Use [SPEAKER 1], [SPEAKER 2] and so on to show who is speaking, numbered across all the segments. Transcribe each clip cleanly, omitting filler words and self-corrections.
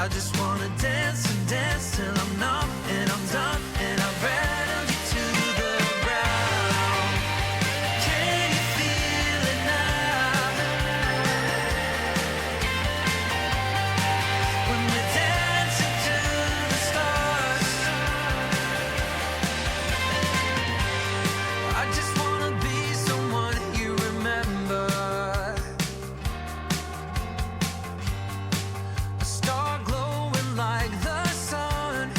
[SPEAKER 1] I just wanna dance and dance till I'm numb and I'm done and I've rattled you to the ground. Can you feel it now? When we're dancing to the stars, I just wanna be someone you remember. A star glowing like the sun.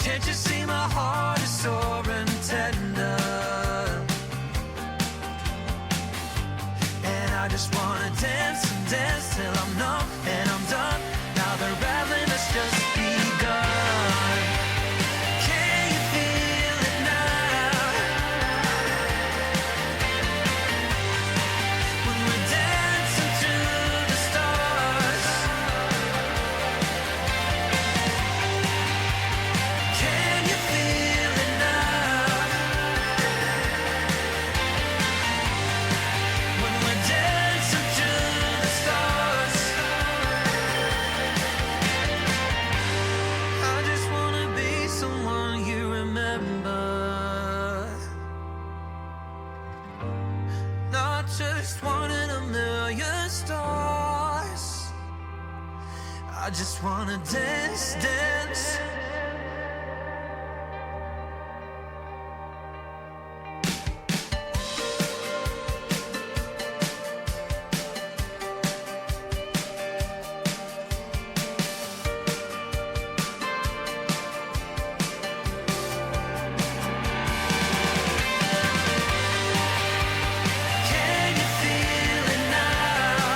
[SPEAKER 1] Can't you see my heart is sore and tender? And I just wanna dance and dance till I'm numb and I'm done. Now the rattling has just begun. Can you feel it now? When we're dancing to the stars, can you feel it now? When we're dancing to the stars, I just wanna be someone you remember. Not just one in a million stars. I just wanna dance, dance. Can you feel it now?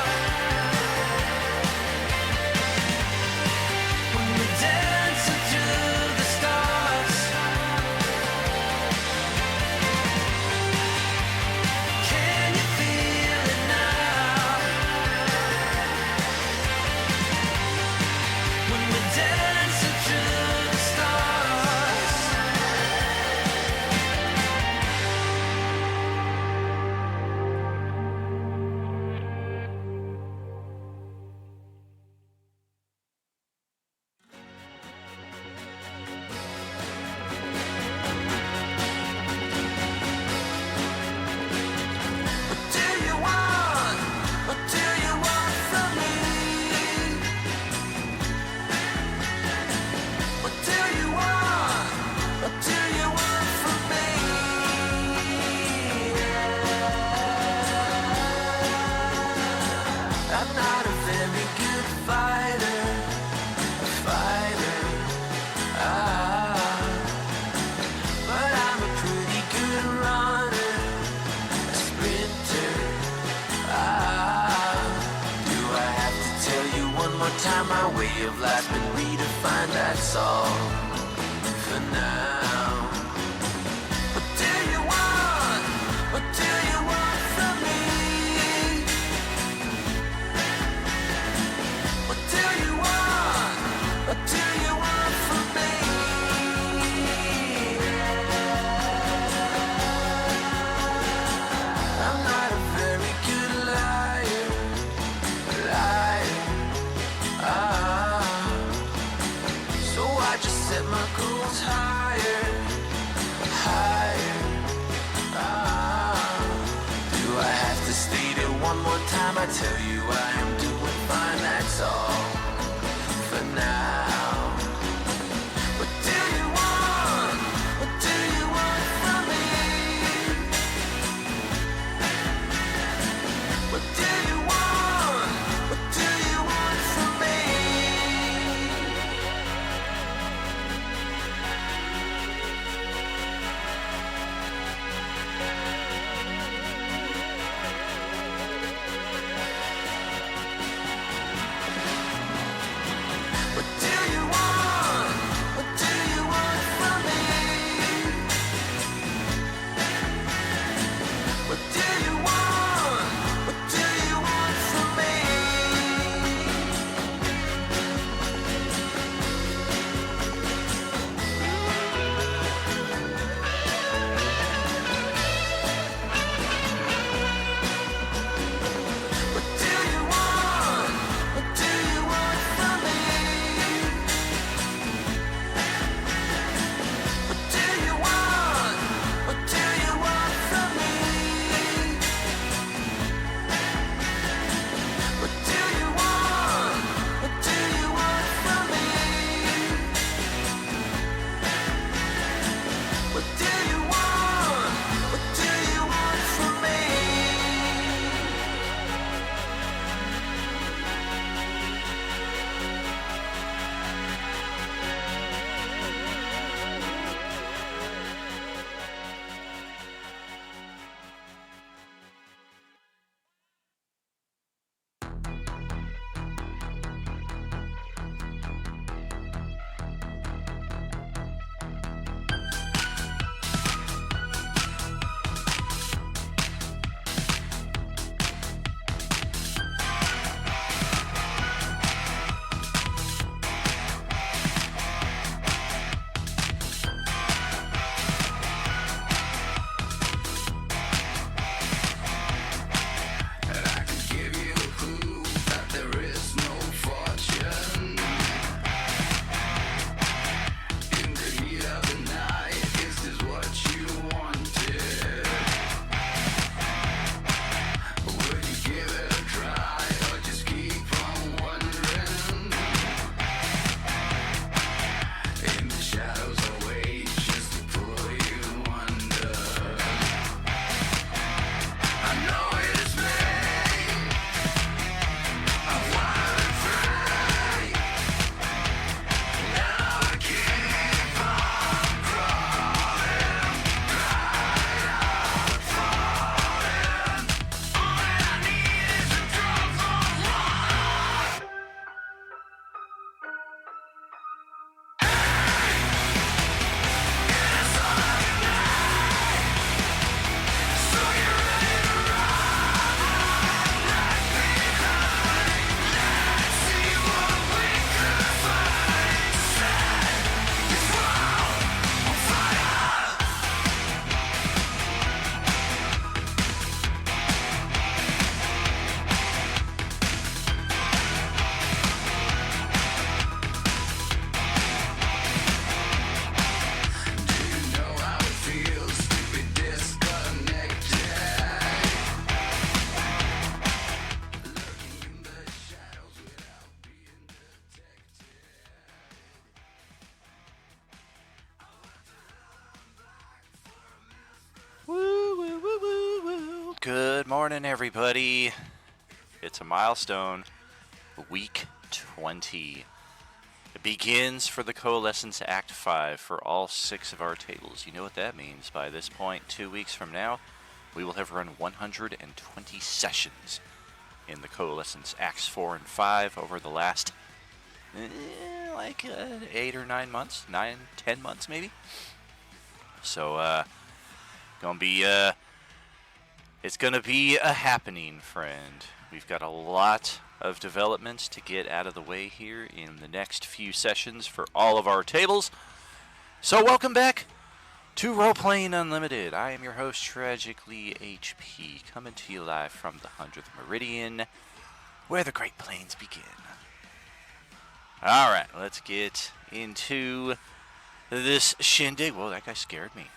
[SPEAKER 1] When we're dancing to the stars, can you feel it now? When we're dancing to the stars. What do you want? What do you want from me? What do you want? What do you want from me? I'm not a very good fighter, but I'm a pretty good runner, a sprinter. Do I have to tell you one more time? My way of life's been redefined, that's all for now. What do you want? What do you want from me? What do you want? What do you want from me? I'm not a very good liar. So I just set my goals higher. Do I have to state it one more time? I tell you I am doing fine, that's all for now. What do you want? What do you want from me? What do you want? What do you want from me?
[SPEAKER 2] Good morning, everybody. It's a milestone. Week 20. It begins for the Coalescence Act 5 for all 6 of our tables. You know what that means. By this point, 2 weeks from now, we will have run 120 sessions in the Coalescence Acts 4 and 5 over the last, 8 or 9 months. 10 months, maybe. So, gonna be, it's going to be a happening, friend. We've got a lot of developments to get out of the way here in the next few sessions for all of our tables. So welcome back to Role Playing Unlimited. I am your host, Tragically HP, coming to you live from the 100th Meridian, where the Great Plains begin. Alright, let's get into this shindig. Whoa, that guy scared me.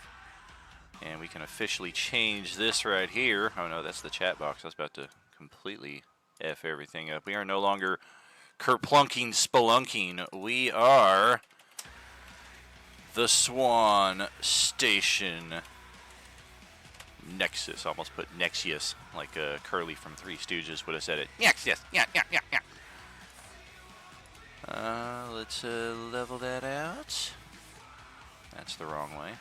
[SPEAKER 2] And we can officially change this right here. Oh no, that's the chat box. I was about to completely F everything up. We are no longer kerplunking, spelunking. We are the Swan Station Nexus. Almost put Nexus, like Curly from Three Stooges would have said it. Nexus, yeah. Let's level that out. That's the wrong way.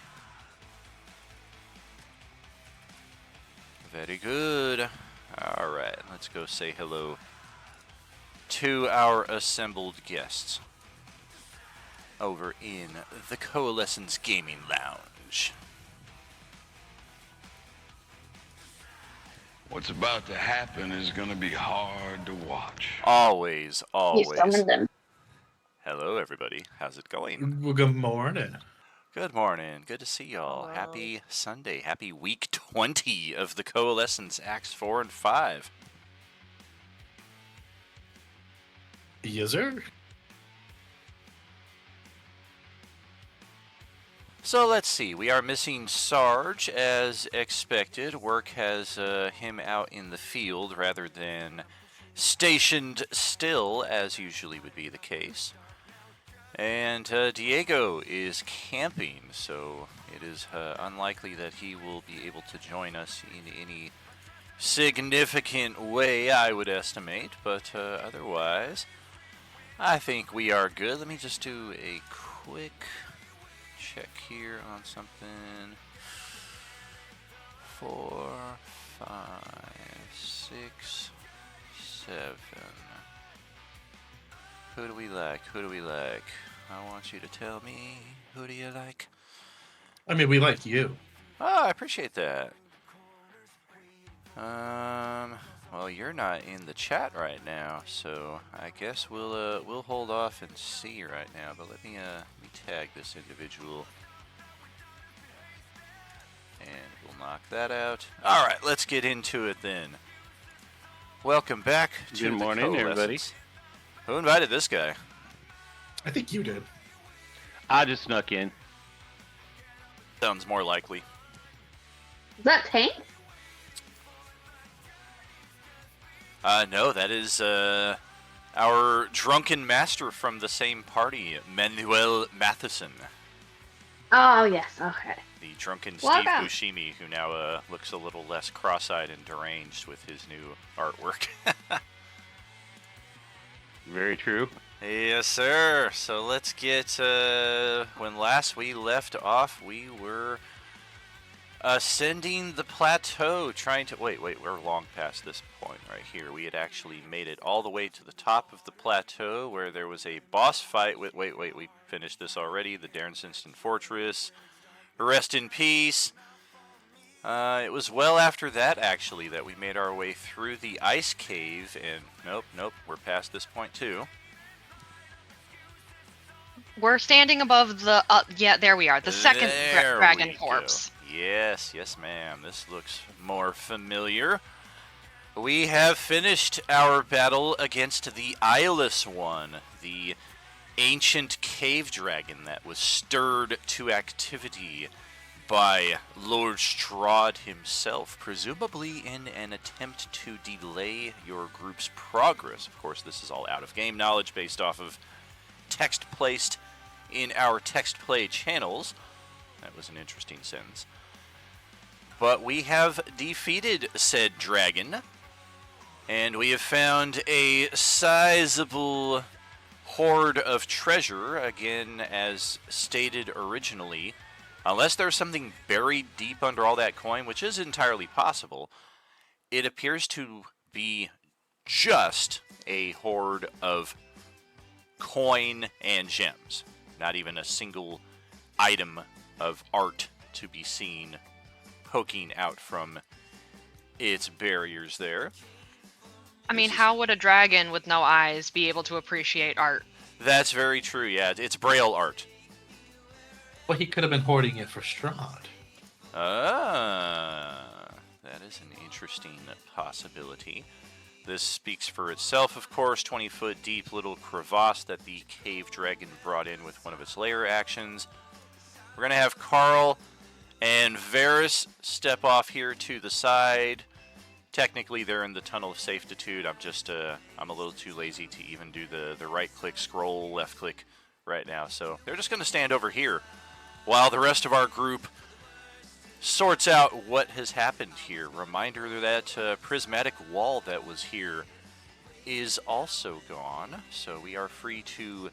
[SPEAKER 2] Very good. Alright, let's go say hello to our assembled guests over in the Coalescence Gaming Lounge.
[SPEAKER 3] What's about to happen is going to be hard to watch.
[SPEAKER 2] Always.
[SPEAKER 4] You summoned them.
[SPEAKER 2] Hello, everybody. How's it going?
[SPEAKER 5] Well, good morning.
[SPEAKER 2] Good morning. Good to see y'all.
[SPEAKER 4] Hello.
[SPEAKER 2] Happy Sunday. Happy week 20 of the Coalescence Acts 4 and 5.
[SPEAKER 5] Yes, sir.
[SPEAKER 2] So let's see. We are missing Sarge as expected. Work has him out in the field rather than stationed still, as usually would be the case. And Diego is camping, so it is unlikely that he will be able to join us in any significant way, I would estimate. But otherwise, I think we are good. Let me just do a quick check here on something. 4, 5, 6, 7. Who do we like? Who do we like? I want you to tell me, who do you like?
[SPEAKER 5] I mean, we like you.
[SPEAKER 2] Oh, I appreciate that. Well, you're not in the chat right now, so I guess we'll hold off and see right now. But let me tag this individual, and we'll knock that out. All right, let's get into it then. Welcome back to
[SPEAKER 6] Good morning, everybody.
[SPEAKER 2] Who invited this guy?
[SPEAKER 5] I think you did.
[SPEAKER 6] I just snuck in.
[SPEAKER 2] Sounds more likely.
[SPEAKER 4] Is that Tank?
[SPEAKER 2] No, that is our drunken master from the same party, Manuel Matheson.
[SPEAKER 4] Oh, yes. Okay.
[SPEAKER 2] The drunken
[SPEAKER 4] Welcome.
[SPEAKER 2] Steve Buscemi, who now looks a little less cross-eyed and deranged with his new artwork.
[SPEAKER 6] Very true.
[SPEAKER 2] Yes, sir. So let's get, when last we left off, we were ascending the plateau, trying to, wait, we're long past this point right here. We had actually made it all the way to the top of the plateau, where there was a boss fight with, wait, we finished this already, the Darrensinston Fortress. Rest in peace. It was well after that, actually, that we made our way through the ice cave, and nope, we're past this point too.
[SPEAKER 7] We're standing above the, yeah, there we are, the second
[SPEAKER 2] There
[SPEAKER 7] dragon
[SPEAKER 2] we
[SPEAKER 7] corpse.
[SPEAKER 2] go. Yes, ma'am. This looks more familiar. We have finished our battle against the Eyeless One, the ancient cave dragon that was stirred to activity by Lord Strahd himself, presumably in an attempt to delay your group's progress. Of course, this is all out-of-game knowledge based off of text placed in our text play channels. That was an interesting sentence. But we have defeated said dragon, and we have found a sizable hoard of treasure, again, as stated originally. Unless there's something buried deep under all that coin, which is entirely possible, it appears to be just a hoard of coin and gems. Not even a single item of art to be seen poking out from its barriers there.
[SPEAKER 7] I mean, how would a dragon with no eyes be able to appreciate art?
[SPEAKER 2] That's very true, yeah. It's Braille art.
[SPEAKER 5] Well, he could have been hoarding it for Strahd.
[SPEAKER 2] Ah, that is an interesting possibility. This speaks for itself, of course. 20-foot deep little crevasse that the cave dragon brought in with one of its lair actions. We're going to have Carl and Varys step off here to the side. Technically, they're in the tunnel of safetitude. I'm a little too lazy to even do the right-click scroll, left-click right now. So they're just going to stand over here while the rest of our group sorts out what has happened here. Reminder that prismatic wall that was here is also gone. So we are free to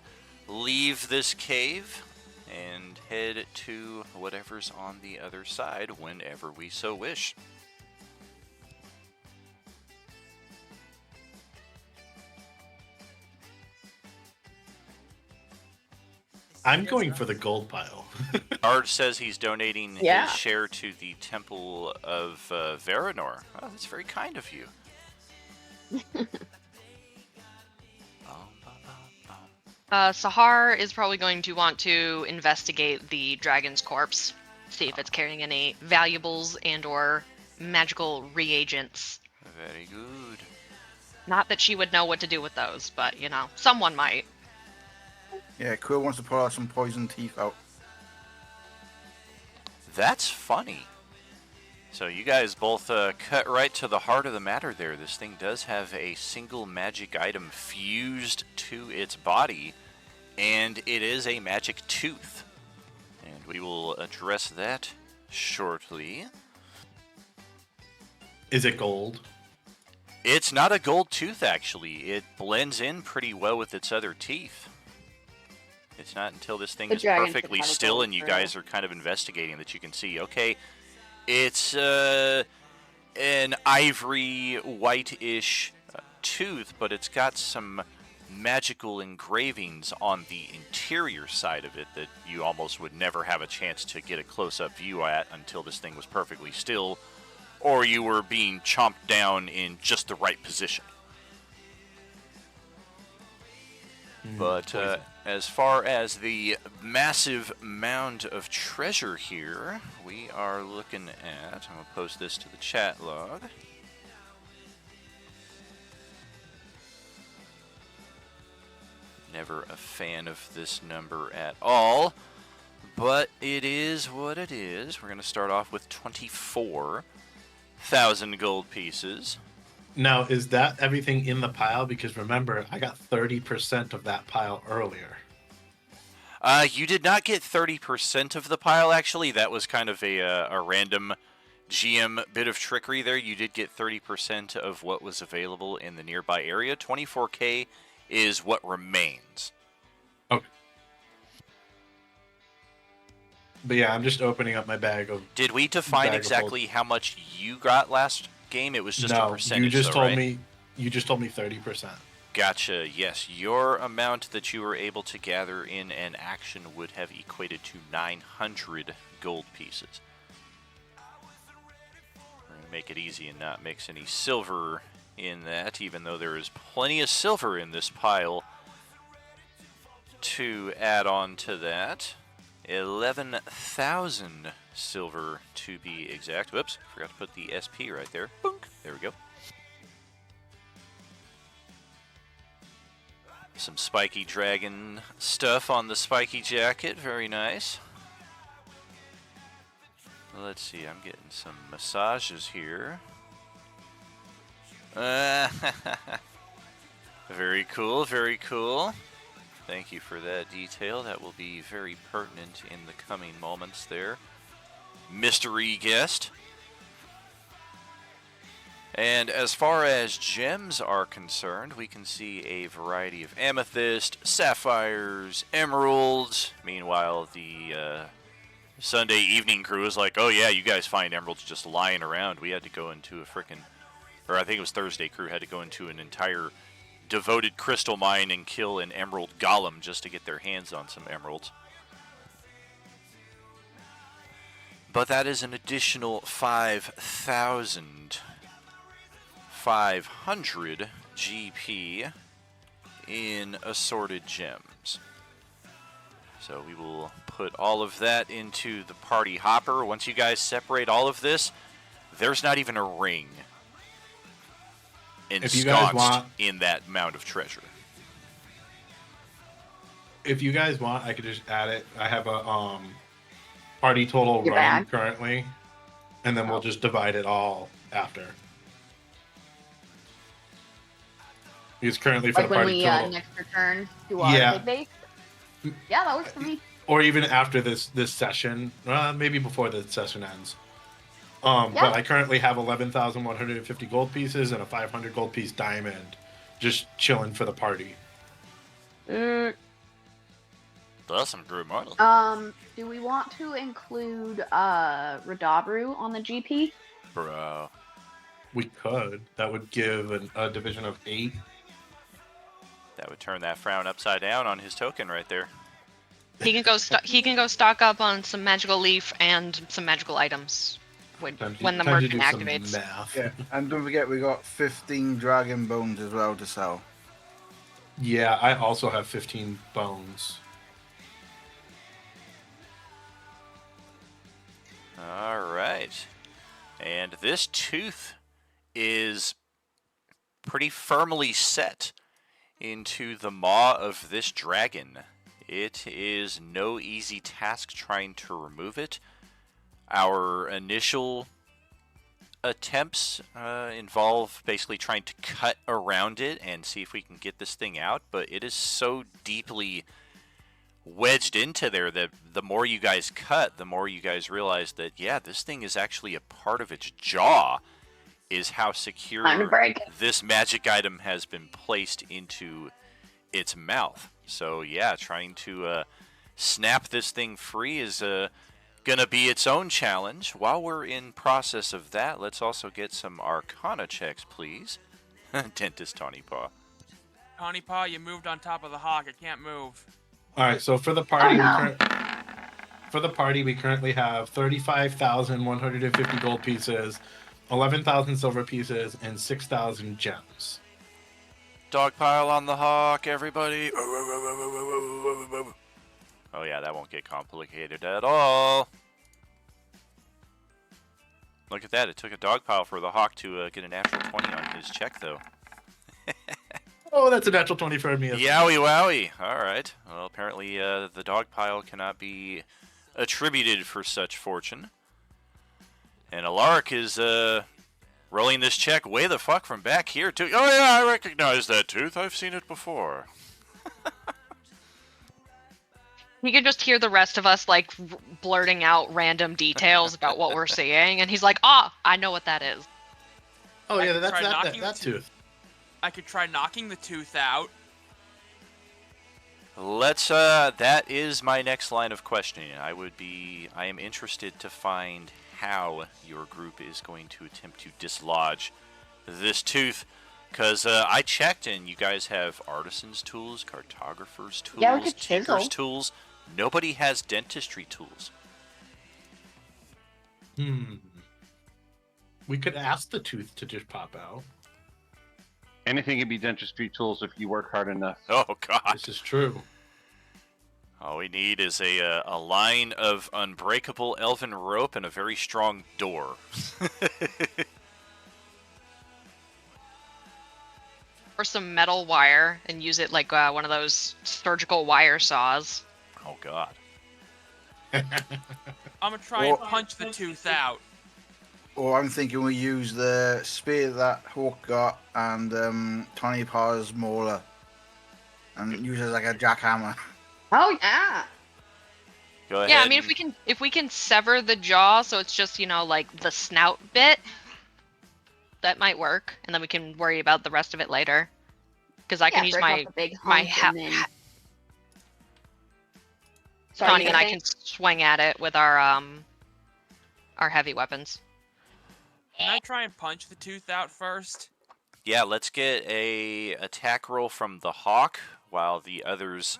[SPEAKER 2] leave this cave and head to whatever's on the other side whenever we so wish.
[SPEAKER 5] I'm going for the gold pile.
[SPEAKER 2] Ard says he's donating
[SPEAKER 4] Yeah.
[SPEAKER 2] his share to the Temple of Varanor. Oh, that's very kind of you.
[SPEAKER 7] Sahar is probably going to want to investigate the dragon's corpse, see if it's carrying any valuables and or magical reagents.
[SPEAKER 2] Very good.
[SPEAKER 7] Not that she would know what to do with those, but, you know, someone might.
[SPEAKER 8] Yeah, Quill wants to pull out some poison teeth out.
[SPEAKER 2] That's funny. So you guys both cut right to the heart of the matter there. This thing does have a single magic item fused to its body, and it is a magic tooth. And we will address that shortly.
[SPEAKER 5] Is it gold?
[SPEAKER 2] It's not a gold tooth, actually. It blends in pretty well with its other teeth. It's not until this thing
[SPEAKER 4] The
[SPEAKER 2] is
[SPEAKER 4] dragon should
[SPEAKER 2] perfectly
[SPEAKER 4] have a
[SPEAKER 2] still
[SPEAKER 4] gold
[SPEAKER 2] and you
[SPEAKER 4] for
[SPEAKER 2] guys are kind of investigating that you can see, okay, it's an ivory white-ish tooth, but it's got some magical engravings on the interior side of it that you almost would never have a chance to get a close-up view at until this thing was perfectly still, or you were being chomped down in just the right position. But as far as the massive mound of treasure here, we are looking at, I'm going to post this to the chat log. Never a fan of this number at all, but it is what it is. We're going to start off with 24,000 gold pieces.
[SPEAKER 5] Now, is that everything in the pile? Because remember, I got 30% of that pile earlier.
[SPEAKER 2] You did not get 30% of the pile, actually. That was kind of a random GM bit of trickery there. You did get 30% of what was available in the nearby area. 24K is what remains.
[SPEAKER 5] Okay. But yeah, I'm just opening up my bag of...
[SPEAKER 2] Did we define
[SPEAKER 5] bag of
[SPEAKER 2] exactly how much you got last game? It was just a percentage,
[SPEAKER 5] you just
[SPEAKER 2] though,
[SPEAKER 5] told
[SPEAKER 2] right?
[SPEAKER 5] me. You just told me 30%.
[SPEAKER 2] Gotcha. Yes, your amount that you were able to gather in an action would have equated to 900 gold pieces. We're going to make it easy and not mix any silver in that, even though there is plenty of silver in this pile to add on to that. 11,000 silver to be exact. Whoops, forgot to put the SP right there. Boink. There we go. Some spiky dragon stuff on the spiky jacket. Very nice. Let's see, I'm getting some massages here. Very cool, very cool. Thank you for that detail. That will be very pertinent in the coming moments there. Mystery guest. And as far as gems are concerned, we can see a variety of amethyst, sapphires, emeralds. Meanwhile, the Sunday evening crew is like, oh yeah, you guys find emeralds just lying around. We had to go into a frickin', or I think it was Thursday crew had to go into an entire devoted crystal mine and kill an emerald golem just to get their hands on some emeralds. But that is an additional 5,500 GP in assorted gems. So we will put all of that into the party hopper. Once you guys separate all of this, there's not even a ring ensconced in that mound of treasure.
[SPEAKER 5] If you guys want, I could just add it. I have a party total
[SPEAKER 4] Your
[SPEAKER 5] running
[SPEAKER 4] bag?
[SPEAKER 5] currently, and then we'll just divide it all after. Because currently for
[SPEAKER 4] Like
[SPEAKER 5] the
[SPEAKER 4] when
[SPEAKER 5] party
[SPEAKER 4] we
[SPEAKER 5] total,
[SPEAKER 4] next return to our
[SPEAKER 5] Yeah.
[SPEAKER 4] base. Yeah, that works for me.
[SPEAKER 5] or even after this session, maybe before the session ends.
[SPEAKER 4] Yeah.
[SPEAKER 5] But I currently have 11,150 gold pieces and a 500 gold piece diamond, just chilling for the party.
[SPEAKER 2] That's some good money.
[SPEAKER 4] Do we want to include Radabru on the GP?
[SPEAKER 2] Bro.
[SPEAKER 5] We could. That would give a division of 8.
[SPEAKER 2] That would turn that frown upside down on his token right there.
[SPEAKER 7] He can go. He can go stock up on some magical leaf and some magical items when the
[SPEAKER 5] Time to
[SPEAKER 7] merchant
[SPEAKER 5] do some
[SPEAKER 7] activates.
[SPEAKER 5] math.
[SPEAKER 8] Yeah, and don't forget we got 15 dragon bones as well to sell.
[SPEAKER 5] Yeah, I also have 15 bones.
[SPEAKER 2] All right. And this tooth is pretty firmly set into the maw of this dragon. It is no easy task trying to remove it. Our initial attempts involve basically trying to cut around it and see if we can get this thing out, but it is so deeply wedged into there that the more you guys cut, the more you guys realize that, yeah, this thing is actually a part of its jaw, is how secure
[SPEAKER 4] Time to break it.
[SPEAKER 2] this magic item has been placed into its mouth. So yeah, trying to snap this thing free is gonna be its own challenge. While we're in process of that, let's also get some Arcana checks, please. Dentist Tawny Paw.
[SPEAKER 9] Tawny Paw, you moved on top of the hawk. It can't move.
[SPEAKER 5] All right, so for the party,
[SPEAKER 4] Oh, no.
[SPEAKER 5] we currently have 35,150 gold pieces, 11,000 silver pieces, and 6,000 gems.
[SPEAKER 2] Dogpile on the hawk, everybody. Oh yeah, that won't get complicated at all. Look at that, it took a dogpile for the hawk to get a natural 20 on his check, though.
[SPEAKER 5] Oh, that's a natural 20 for me.
[SPEAKER 2] Yowie wowie. Alright. Well, apparently the dog pile cannot be attributed for such fortune. And Alaric is rolling this check way the fuck from back here, too. Oh, yeah, I recognize that tooth. I've seen it before.
[SPEAKER 7] You can just hear the rest of us like blurting out random details about what we're seeing, and he's like, "Ah, I know what that is."
[SPEAKER 5] Oh, yeah, that's
[SPEAKER 9] Try
[SPEAKER 5] that
[SPEAKER 9] knocking the
[SPEAKER 5] tooth.
[SPEAKER 9] I could try knocking the tooth out.
[SPEAKER 2] Let's, that is my next line of questioning. I am interested to find how your group is going to attempt to dislodge this tooth. Because I checked, and you guys have artisan's tools, cartographer's tools,
[SPEAKER 4] Yeah, we could
[SPEAKER 2] tinker's
[SPEAKER 4] chisel.
[SPEAKER 2] tools. Nobody has dentistry tools.
[SPEAKER 5] We could ask the tooth to just pop out.
[SPEAKER 6] Anything can be dentistry tools if you work hard enough.
[SPEAKER 2] Oh, God.
[SPEAKER 5] This is true.
[SPEAKER 2] All we need is a line of unbreakable elven rope and a very strong door.
[SPEAKER 7] Or some metal wire and use it like one of those surgical wire saws.
[SPEAKER 2] Oh, God.
[SPEAKER 9] I'm gonna try and punch the tooth out.
[SPEAKER 8] Or I'm thinking we use the spear that Hawk got and Tawny Paw's mauler and use it as like a jackhammer.
[SPEAKER 4] Oh yeah.
[SPEAKER 2] Go ahead.
[SPEAKER 7] Yeah, I mean if we can sever the jaw so it's just, like the snout bit, that might work, and then we can worry about the rest of it later. Because I can use
[SPEAKER 4] break
[SPEAKER 7] my
[SPEAKER 4] off the big
[SPEAKER 7] my
[SPEAKER 4] hunk and then... Sorry,
[SPEAKER 7] Tawny
[SPEAKER 4] you
[SPEAKER 7] and I
[SPEAKER 4] saying?
[SPEAKER 7] can swing at it with our heavy weapons.
[SPEAKER 9] Can I try and punch the tooth out first?
[SPEAKER 2] Yeah, let's get a attack roll from the hawk, while the others.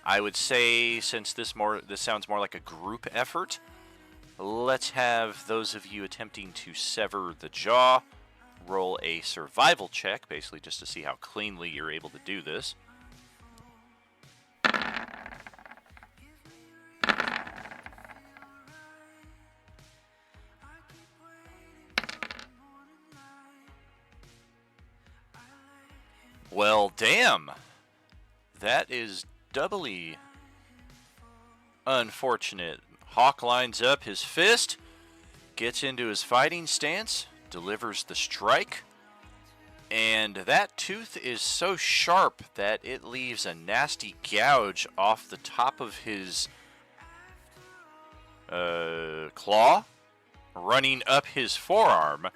[SPEAKER 2] I would say, since this sounds more like a group effort, let's have those of you attempting to sever the jaw roll a survival check, basically just to see how cleanly you're able to do this. Well, damn. That is doubly unfortunate. Hawk lines up his fist, gets into his fighting stance, delivers the strike, and that tooth is so sharp that it leaves a nasty gouge off the top of his claw, running up his forearm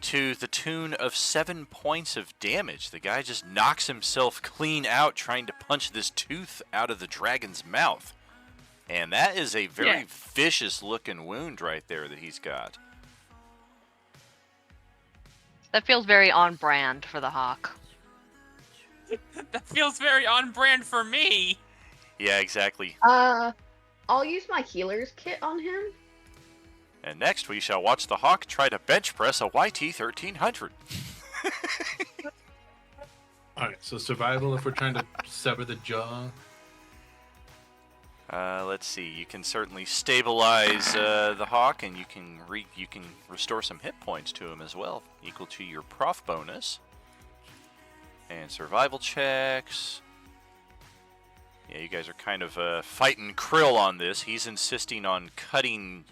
[SPEAKER 2] to the tune of 7 points of damage. The guy just knocks himself clean out trying to punch this tooth out of the dragon's mouth. And that is a very vicious looking wound right there that he's got.
[SPEAKER 7] That feels very on brand for the hawk.
[SPEAKER 9] That feels very on brand for me.
[SPEAKER 2] Yeah, exactly.
[SPEAKER 4] I'll use my healer's kit on him.
[SPEAKER 2] And next we shall watch the hawk try to bench press a YT-1300.
[SPEAKER 5] Alright, so survival if we're trying to sever the jaw.
[SPEAKER 2] Let's see. You can certainly stabilize the hawk, and you can restore some hit points to him as well, equal to your prof bonus. And survival checks. Yeah, you guys are kind of fighting Krill on this. He's insisting on cutting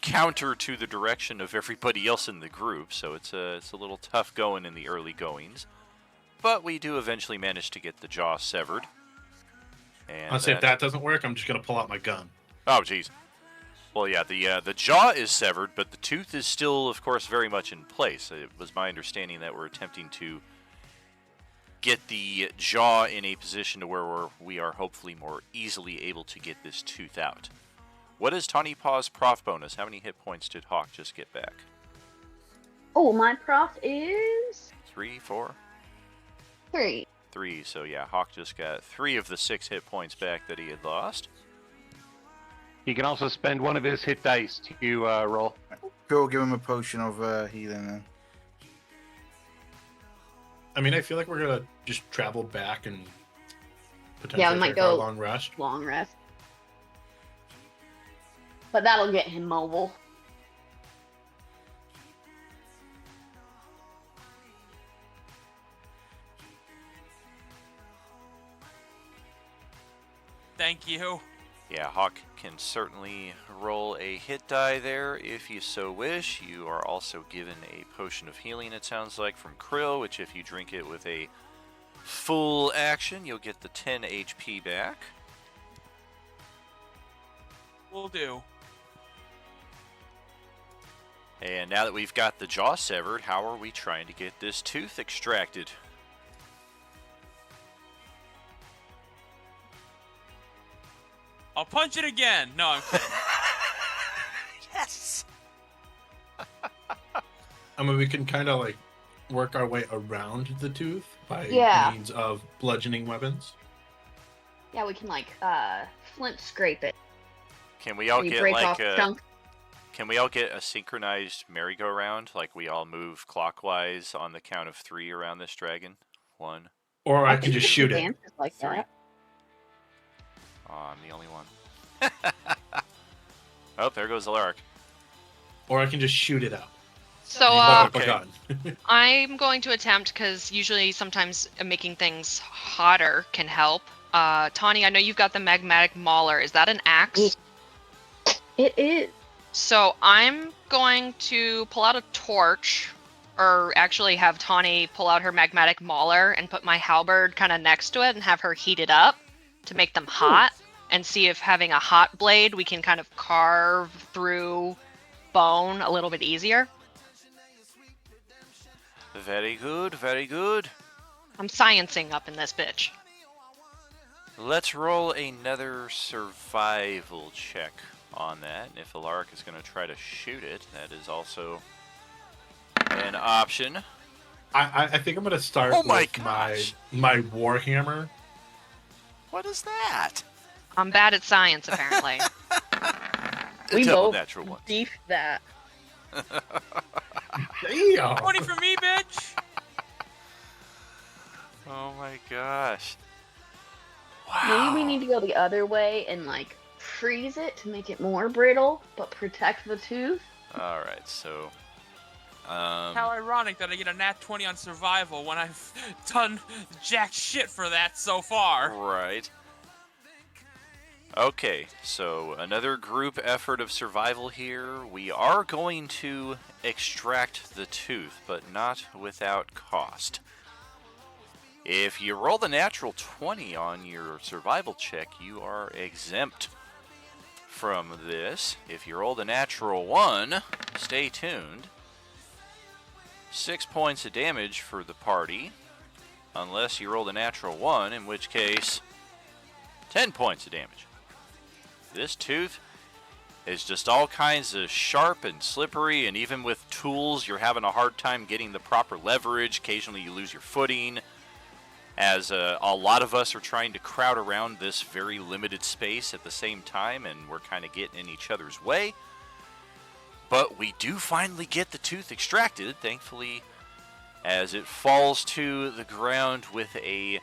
[SPEAKER 2] counter to the direction of everybody else in the group, so it's a little tough going in the early goings. But we do eventually manage to get the jaw severed. And
[SPEAKER 5] I'll say if that doesn't work, I'm just gonna pull out my gun.
[SPEAKER 2] Oh, jeez. Well, yeah, the jaw is severed, but the tooth is still, of course, very much in place. It was my understanding that we're attempting to get the jaw in a position to where we are hopefully more easily able to get this tooth out. What is Tawny Paw's prof bonus? How many hit points did Hawk just get back?
[SPEAKER 4] Oh, my prof is
[SPEAKER 2] 3, 4?
[SPEAKER 4] 3.
[SPEAKER 2] 3, so yeah, Hawk just got 3 of the 6 hit points back that he had lost.
[SPEAKER 6] He can also spend one of his hit dice to roll.
[SPEAKER 8] Go give him a potion of healing then.
[SPEAKER 5] I mean, I feel like we're gonna just travel back and potentially
[SPEAKER 4] Yeah, we might
[SPEAKER 5] take
[SPEAKER 4] go
[SPEAKER 5] our long rest.
[SPEAKER 4] long rest. But that'll get him mobile.
[SPEAKER 9] Thank you.
[SPEAKER 2] Yeah, Hawk can certainly roll a hit die there if you so wish. You are also given a potion of healing, it sounds like, from Krill, which if you drink it with a full action, you'll get the 10 HP back.
[SPEAKER 9] Will do.
[SPEAKER 2] And now that we've got the jaw severed, how are we trying to get this tooth extracted?
[SPEAKER 9] I'll punch it again. No, I'm kidding.
[SPEAKER 2] Yes!
[SPEAKER 5] I mean, we can kind of like work our way around the tooth by means of bludgeoning weapons.
[SPEAKER 4] Yeah, we can like flint scrape it.
[SPEAKER 2] Can we all get
[SPEAKER 4] break
[SPEAKER 2] like
[SPEAKER 4] off
[SPEAKER 2] a...
[SPEAKER 4] chunk.
[SPEAKER 2] Can we all get a synchronized merry-go-round? Like we all move clockwise on the count of 3 around this dragon? 1.
[SPEAKER 5] Or I can just shoot it.
[SPEAKER 4] Dances like
[SPEAKER 2] 3.
[SPEAKER 4] that.
[SPEAKER 2] Oh, I'm the only one. Oh, there goes Alaric.
[SPEAKER 5] Or I can just shoot it out.
[SPEAKER 7] So,
[SPEAKER 2] Okay.
[SPEAKER 7] I'm going to attempt, because usually sometimes making things hotter can help. Tawny, I know you've got the magmatic mauler. Is that an axe?
[SPEAKER 4] It is.
[SPEAKER 7] So I'm going to pull out a torch, or actually have Tawny pull out her magmatic mauler and put my halberd kind of next to it and have her heat it up to make them hot, and see if having a hot blade we can kind of carve through bone a little bit easier.
[SPEAKER 2] Very good, very good.
[SPEAKER 7] I'm sciencing up in this bitch.
[SPEAKER 2] Let's roll another survival check on that. And if Alaric is going to try to shoot it, that is also an option.
[SPEAKER 5] I think I'm gonna start
[SPEAKER 2] Oh my
[SPEAKER 5] with
[SPEAKER 2] gosh.
[SPEAKER 5] my warhammer.
[SPEAKER 2] What is that?
[SPEAKER 7] I'm bad at science, apparently.
[SPEAKER 4] We
[SPEAKER 2] Double
[SPEAKER 4] both
[SPEAKER 2] natural ones.
[SPEAKER 4] beefed that.
[SPEAKER 5] Damn.
[SPEAKER 9] 20 for me, bitch.
[SPEAKER 2] Oh my gosh.
[SPEAKER 4] Maybe we need to go the other way and like freeze it to make it more brittle, but protect the tooth.
[SPEAKER 2] All right, so
[SPEAKER 9] How ironic that I get a nat 20 on survival when I've done jack shit for that so far.
[SPEAKER 2] right. Okay, so another group effort of survival here. We are going to extract the tooth, but not without cost. If you roll the natural 20 on your survival check, you are exempt from this. If you roll the natural 1, stay tuned. 6 points of damage for the party, unless you roll the natural 1, in which case 10 points of damage. This tooth is just all kinds of sharp and slippery, and even with tools, you're having a hard time getting the proper leverage. Occasionally you lose your footing, as a lot of us are trying to crowd around this very limited space at the same time, and we're kind of getting in each other's way. But we do finally get the tooth extracted, thankfully, as it falls to the ground with a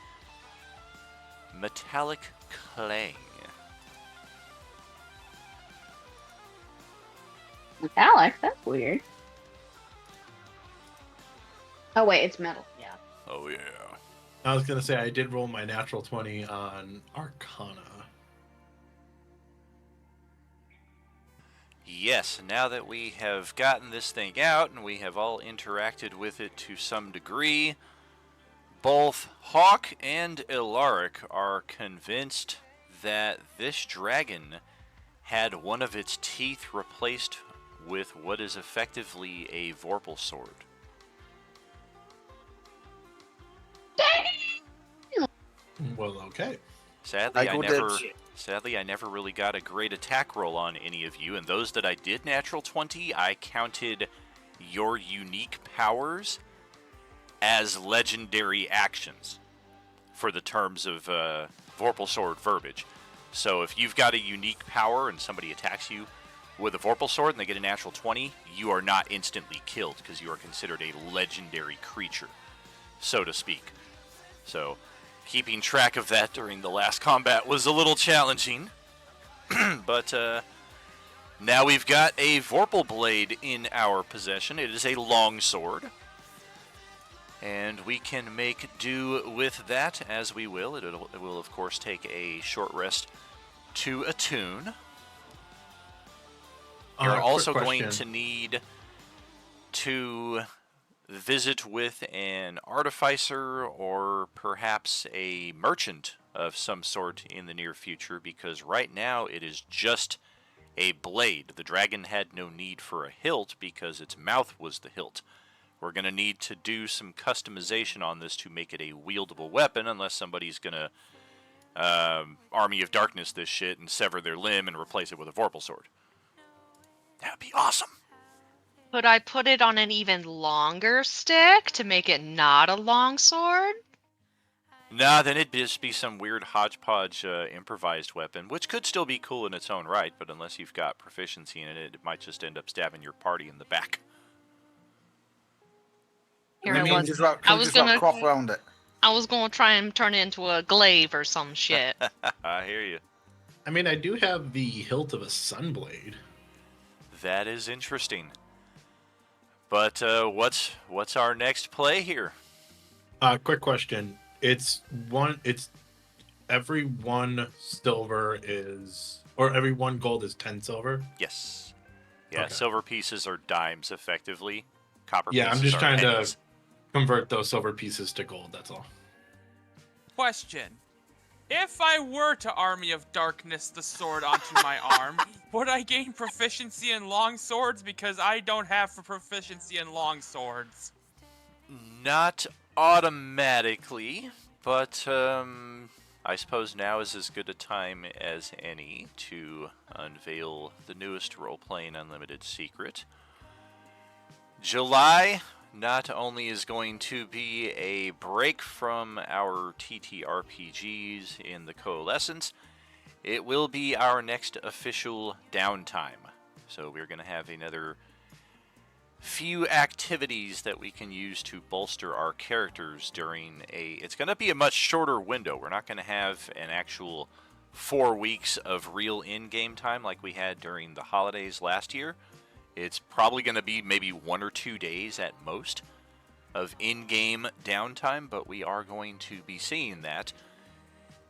[SPEAKER 2] metallic clang.
[SPEAKER 4] Metallic? That's weird. Oh wait, it's metal. Yeah.
[SPEAKER 2] Oh yeah.
[SPEAKER 5] I was gonna say I did roll my natural 20 on Arcana.
[SPEAKER 2] Yes, now that we have gotten this thing out and we have all interacted with it to some degree, both Hawk and Ilaric are convinced that this dragon had one of its teeth replaced with what is effectively a Vorpal sword.
[SPEAKER 5] Well, okay.
[SPEAKER 2] Sadly,
[SPEAKER 8] I go dead.
[SPEAKER 2] I never really got a great attack roll on any of you, and those that I did natural 20, I counted your unique powers as legendary actions for the terms of Vorpal Sword verbiage. So if you've got a unique power and somebody attacks you with a Vorpal Sword and they get a natural 20, you are not instantly killed because you are considered a legendary creature, so to speak. So keeping track of that during the last combat was a little challenging. But now we've got a Vorpal Blade in our possession. It is a long sword. And we can make do with that as we will. It will, of course, take a short rest to attune. You're also going to need to visit with an artificer or perhaps a merchant of some sort in the near future, because right now it is just a blade. The dragon had no need for a hilt because its mouth was the hilt. We're going to need to do some customization on this to make it a wieldable weapon, unless somebody's going to Army of Darkness this shit and sever their limb and replace it with a Vorpal sword. That would be awesome.
[SPEAKER 7] Could I put it on an even longer stick to make it not a long sword?
[SPEAKER 2] Nah, then it'd just be some weird hodgepodge improvised weapon, which could still be cool in its own right, but unless you've got proficiency in it, it might just end up stabbing your party in the back.
[SPEAKER 7] Here
[SPEAKER 8] I
[SPEAKER 7] it
[SPEAKER 8] mean,
[SPEAKER 7] was.
[SPEAKER 8] just wrap,
[SPEAKER 7] I was
[SPEAKER 8] just wrap
[SPEAKER 7] gonna-
[SPEAKER 8] cloth around it.
[SPEAKER 7] I was going to try and turn it into a glaive or some shit.
[SPEAKER 2] I hear you.
[SPEAKER 5] I mean, I do have the hilt of a sunblade.
[SPEAKER 2] That is interesting. But what's our next play here?
[SPEAKER 5] Quick question. It's every 1 silver is, or every 1 gold is 10 silver.
[SPEAKER 2] Yes. Yeah,
[SPEAKER 5] Okay.
[SPEAKER 2] silver pieces are dimes, effectively. Copper
[SPEAKER 5] Yeah,
[SPEAKER 2] pieces
[SPEAKER 5] I'm just
[SPEAKER 2] are
[SPEAKER 5] trying
[SPEAKER 2] pennies.
[SPEAKER 5] to convert those silver pieces to gold. That's all.
[SPEAKER 9] Question. If I were to Army of Darkness the sword onto my arm, would I gain proficiency in long swords? Because I don't have proficiency in long swords.
[SPEAKER 2] Not automatically, but I suppose now is as good a time as any to unveil the newest role-playing Unlimited secret. July not only is going to be a break from our TTRPGs in the Coalescence, it will be our next official downtime. So we're going to have another few activities that we can use to bolster our characters during it's going to be a much shorter window. We're not going to have an actual 4 weeks of real in-game time like we had during the holidays last year. It's probably going to be maybe 1 or 2 days at most of in-game downtime, but we are going to be seeing that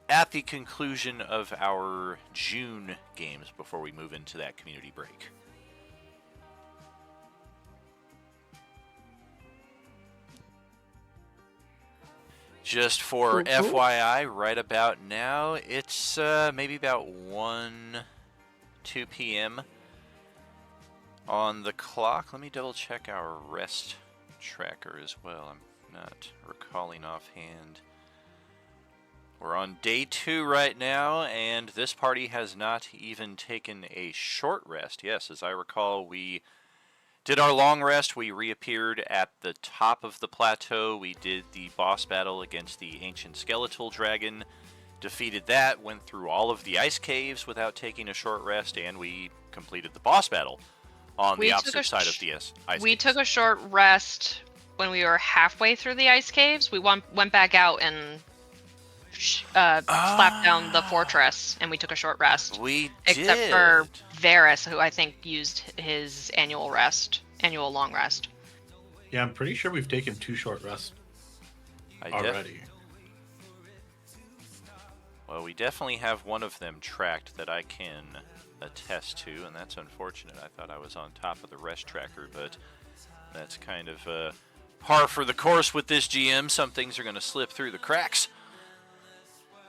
[SPEAKER 2] at the conclusion of our June games before we move into that community break. Just for FYI, right about now, it's maybe about 2 p.m. on the clock. Let me double check our rest tracker as well. I'm not recalling offhand. We're on day 2 right now, and this party has not even taken a short rest. Yes, as I recall, we did our long rest. We reappeared at the top of the plateau. We did the boss battle against the ancient skeletal dragon, defeated that, went through all of the ice caves without taking a short rest, and we completed the boss battle on the opposite side of the ice caves.
[SPEAKER 7] We took a short rest when we were halfway through the ice caves. We went back out and slapped down the fortress, and we took a short rest.
[SPEAKER 2] We did.
[SPEAKER 7] Except for Varys, who I think used his annual long rest.
[SPEAKER 5] Yeah, I'm pretty sure we've taken 2 short rests already.
[SPEAKER 2] Well, we definitely have one of them tracked that I can attest to, and that's unfortunate. I thought I was on top of the rest tracker, but that's kind of par for the course with this GM. Some things are going to slip through the cracks.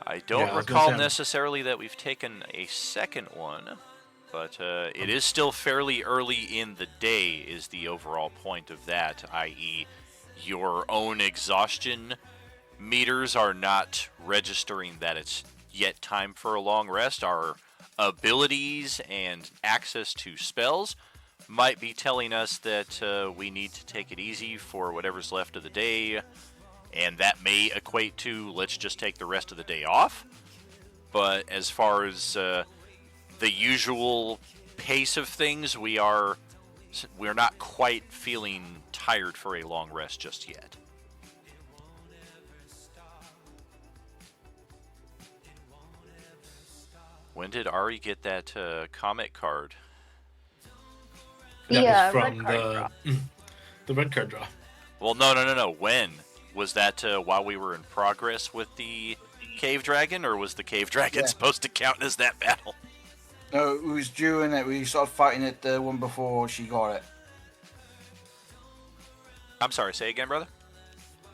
[SPEAKER 2] I don't recall necessarily that we've taken a second one, but it is still fairly early in the day is the overall point of that, i.e. your own exhaustion meters are not registering that it's yet time for a long rest. Our abilities and access to spells might be telling us that we need to take it easy for whatever's left of the day, and that may equate to let's just take the rest of the day off. But as far as the usual pace of things, we're not quite feeling tired for a long rest just yet. When did Ari get that comet card?
[SPEAKER 5] That was from the red card draw.
[SPEAKER 2] Well, no. When? Was that while we were in progress with the cave dragon, or was the cave dragon supposed to count as that battle?
[SPEAKER 8] No, it was during it. We started fighting it the one before she got it.
[SPEAKER 2] I'm sorry, say again, brother?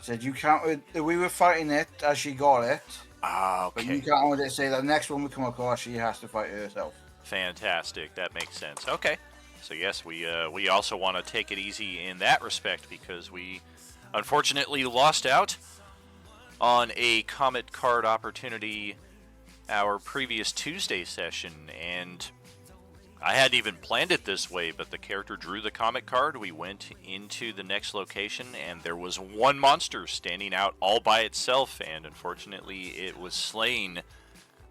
[SPEAKER 8] Said you counted. We were fighting it as she got it.
[SPEAKER 2] Ah, okay.
[SPEAKER 8] But you counted it. Say the next one we come across, she has to fight it herself.
[SPEAKER 2] Fantastic. That makes sense. Okay. So yes, we also want to take it easy in that respect because we unfortunately lost out on a comet card opportunity our previous Tuesday session, and I hadn't even planned it this way, but the character drew the comet card. We went into the next location, and there was one monster standing out all by itself, and unfortunately it was slain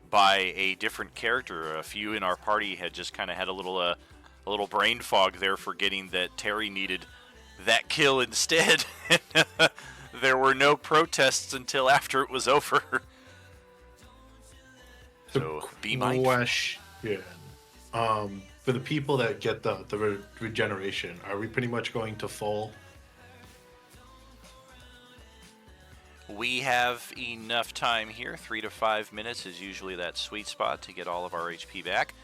[SPEAKER 2] by a different character. A few in our party had just kind of had a little brain fog there, forgetting that Terry needed that kill instead. There were no protests until after it was over. So be mindful.
[SPEAKER 5] Question. For the people that get the regeneration, are we pretty much going to full?
[SPEAKER 2] We have enough time here. 3 to 5 minutes is usually that sweet spot to get all of our HP back.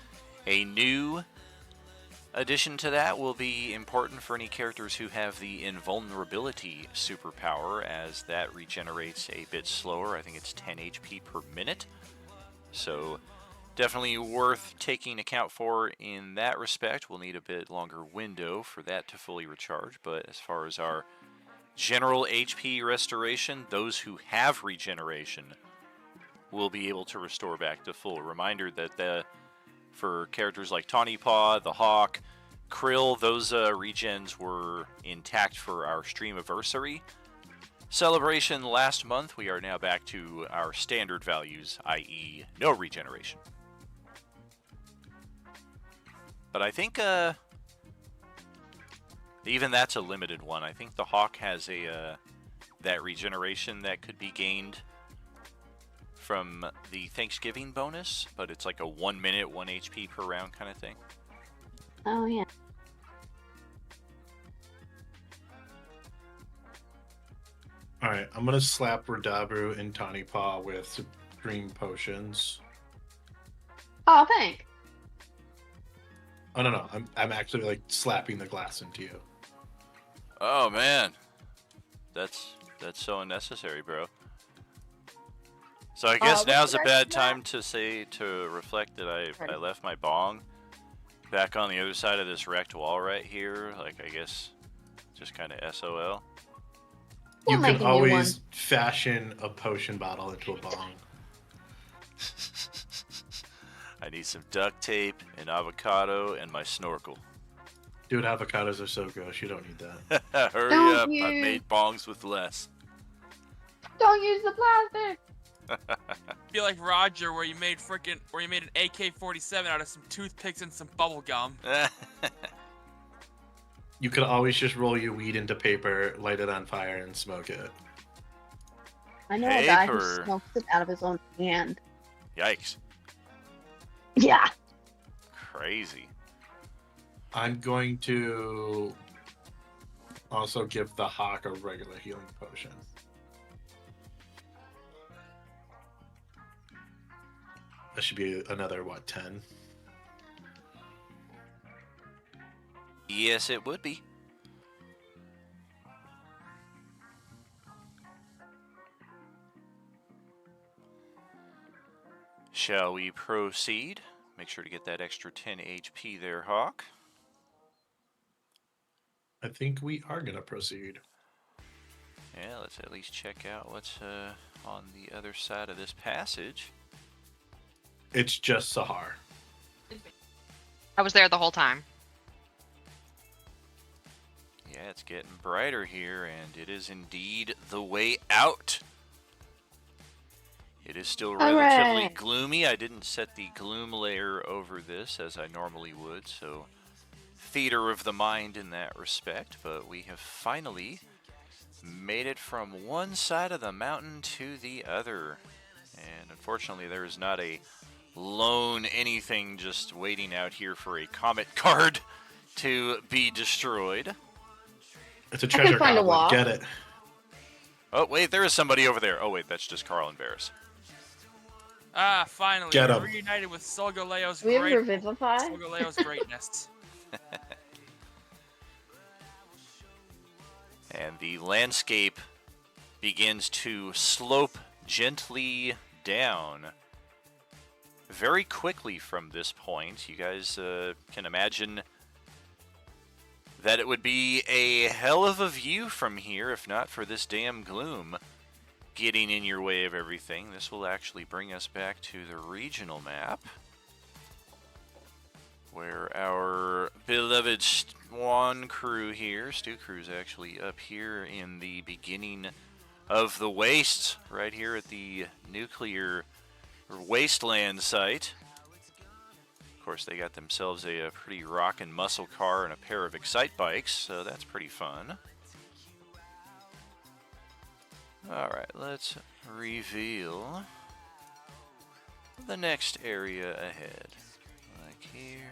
[SPEAKER 2] A new addition to that will be important for any characters who have the invulnerability superpower, as that regenerates a bit slower. I think it's 10 HP per minute. So definitely worth taking account for in that respect. We'll need a bit longer window for that to fully recharge, but as far as our general HP restoration, those who have regeneration will be able to restore back to full. Reminder that for characters like Tawny Paw, the Hawk, Krill, those regens were intact for our Streamiversary celebration last month. We are now back to our standard values, i.e. no regeneration. But I think even that's a limited one. I think the Hawk has that regeneration that could be gained from the Thanksgiving bonus, but it's like a 1 minute, 1 HP per round kind of thing.
[SPEAKER 4] Oh, yeah.
[SPEAKER 5] Alright, I'm gonna slap Radabru and Tawny Paw with Supreme Potions.
[SPEAKER 4] Oh, thanks.
[SPEAKER 5] Oh, no. I'm actually, like, slapping the glass into you.
[SPEAKER 2] Oh, man. That's so unnecessary, bro. So I guess now's a bad time to reflect that I left my bong back on the other side of this wrecked wall right here. Like, I guess just kind of SOL.
[SPEAKER 5] You can always fashion a potion bottle into a bong.
[SPEAKER 2] I need some duct tape, an avocado, and my snorkel.
[SPEAKER 5] Dude, avocados are so gross. You don't need that.
[SPEAKER 2] Hurry
[SPEAKER 4] Don't
[SPEAKER 2] up.
[SPEAKER 4] use-
[SPEAKER 2] I've made bongs with less.
[SPEAKER 4] Don't use the plastic.
[SPEAKER 9] Feel like Roger, where you made an AK-47 out of some toothpicks and some bubble gum.
[SPEAKER 5] You could always just roll your weed into paper, light it on fire, and smoke it.
[SPEAKER 4] I know a guy who
[SPEAKER 2] Paper.
[SPEAKER 4] smokes it out of his own hand.
[SPEAKER 2] Yikes.
[SPEAKER 4] Yeah.
[SPEAKER 2] Crazy.
[SPEAKER 5] I'm going to also give the Hawk a regular healing potion. That should be another, 10?
[SPEAKER 2] Yes, it would be. Shall we proceed? Make sure to get that extra 10 HP there, Hawk.
[SPEAKER 5] I think we are going to proceed.
[SPEAKER 2] Yeah, let's at least check out what's on the other side of this passage.
[SPEAKER 5] It's just Sahar.
[SPEAKER 7] I was there the whole time.
[SPEAKER 2] Yeah, it's getting brighter here, and it is indeed the way out. It is still relatively
[SPEAKER 4] Hooray.
[SPEAKER 2] gloomy. I didn't set the gloom layer over this as I normally would, so theater of the mind in that respect, but we have finally made it from one side of the mountain to the other. And unfortunately, there is not a lone anything just waiting out here for a comet card to be destroyed.
[SPEAKER 5] It's a treasure
[SPEAKER 4] find a
[SPEAKER 5] goblin.
[SPEAKER 4] wall.
[SPEAKER 5] Get it.
[SPEAKER 2] Oh, wait, there is somebody over there. Oh, wait, that's just Carl and Varys.
[SPEAKER 9] Ah, finally,
[SPEAKER 5] Get
[SPEAKER 9] we're
[SPEAKER 5] 'em.
[SPEAKER 9] reunited with Solgaleo's
[SPEAKER 4] We have
[SPEAKER 9] great
[SPEAKER 4] Revivify.
[SPEAKER 9] Solgaleo's greatness.
[SPEAKER 2] And the landscape begins to slope gently down very quickly from this point. You guys can imagine that it would be a hell of a view from here if not for this damn gloom getting in your way of everything. This will actually bring us back to the regional map, where our beloved Swan crew here, Stu Crew's actually up here in the beginning of the wastes, right here at the nuclear wasteland site. Of course, they got themselves a pretty rockin' muscle car and a pair of Excite bikes, so that's pretty fun. Alright, let's reveal the next area ahead. Like here,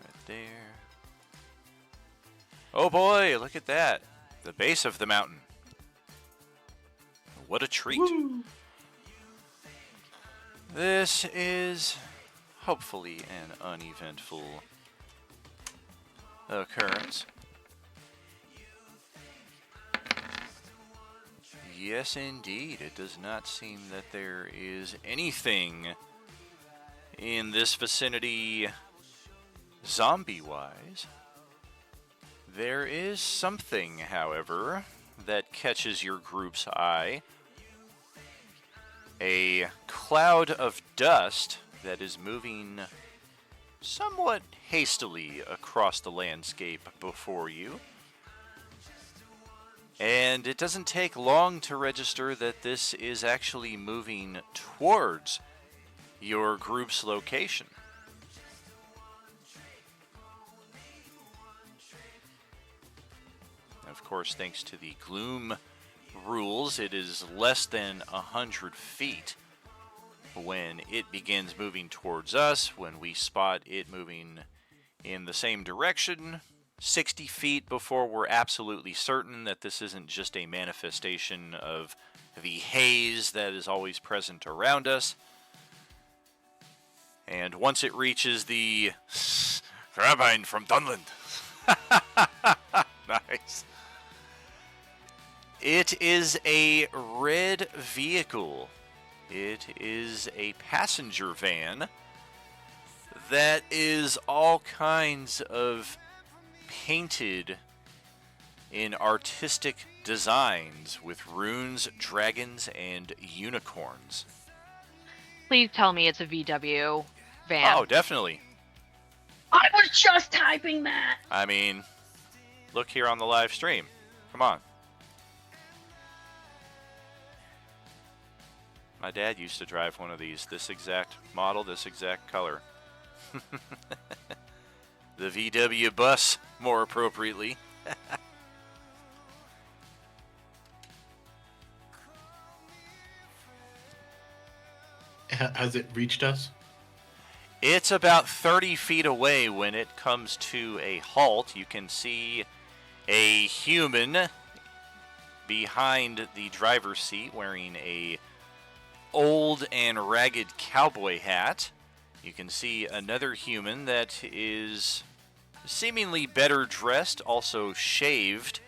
[SPEAKER 2] right there. Oh boy, look at that. The base of the mountain. What a treat.
[SPEAKER 5] Woo.
[SPEAKER 2] This is hopefully an uneventful occurrence. Yes, indeed. It does not seem that there is anything in this vicinity zombie-wise. There is something, however, that catches your group's eye. A cloud of dust that is moving somewhat hastily across the landscape before you. And it doesn't take long to register that this is actually moving towards your group's location. Of course, thanks to the gloom rules, it is less than 100 feet when it begins moving towards us. When we spot it moving in the same direction, 60 feet before we're absolutely certain that this isn't just a manifestation of the haze that is always present around us. And once it reaches the Rabine from Dunland. Nice. It is a red vehicle. It is a passenger van that is all kinds of painted in artistic designs with runes, dragons, and unicorns.
[SPEAKER 7] Please tell me it's a VW van.
[SPEAKER 2] Oh, definitely.
[SPEAKER 4] I was just typing that.
[SPEAKER 2] I mean, look here on the live stream. Come on. My dad used to drive one of these, this exact model, this exact color. The VW bus, more appropriately.
[SPEAKER 5] Has it reached us?
[SPEAKER 2] It's about 30 feet away when it comes to a halt. You can see a human behind the driver's seat wearing a old and ragged cowboy hat. You can see another human that is seemingly better dressed, also shaved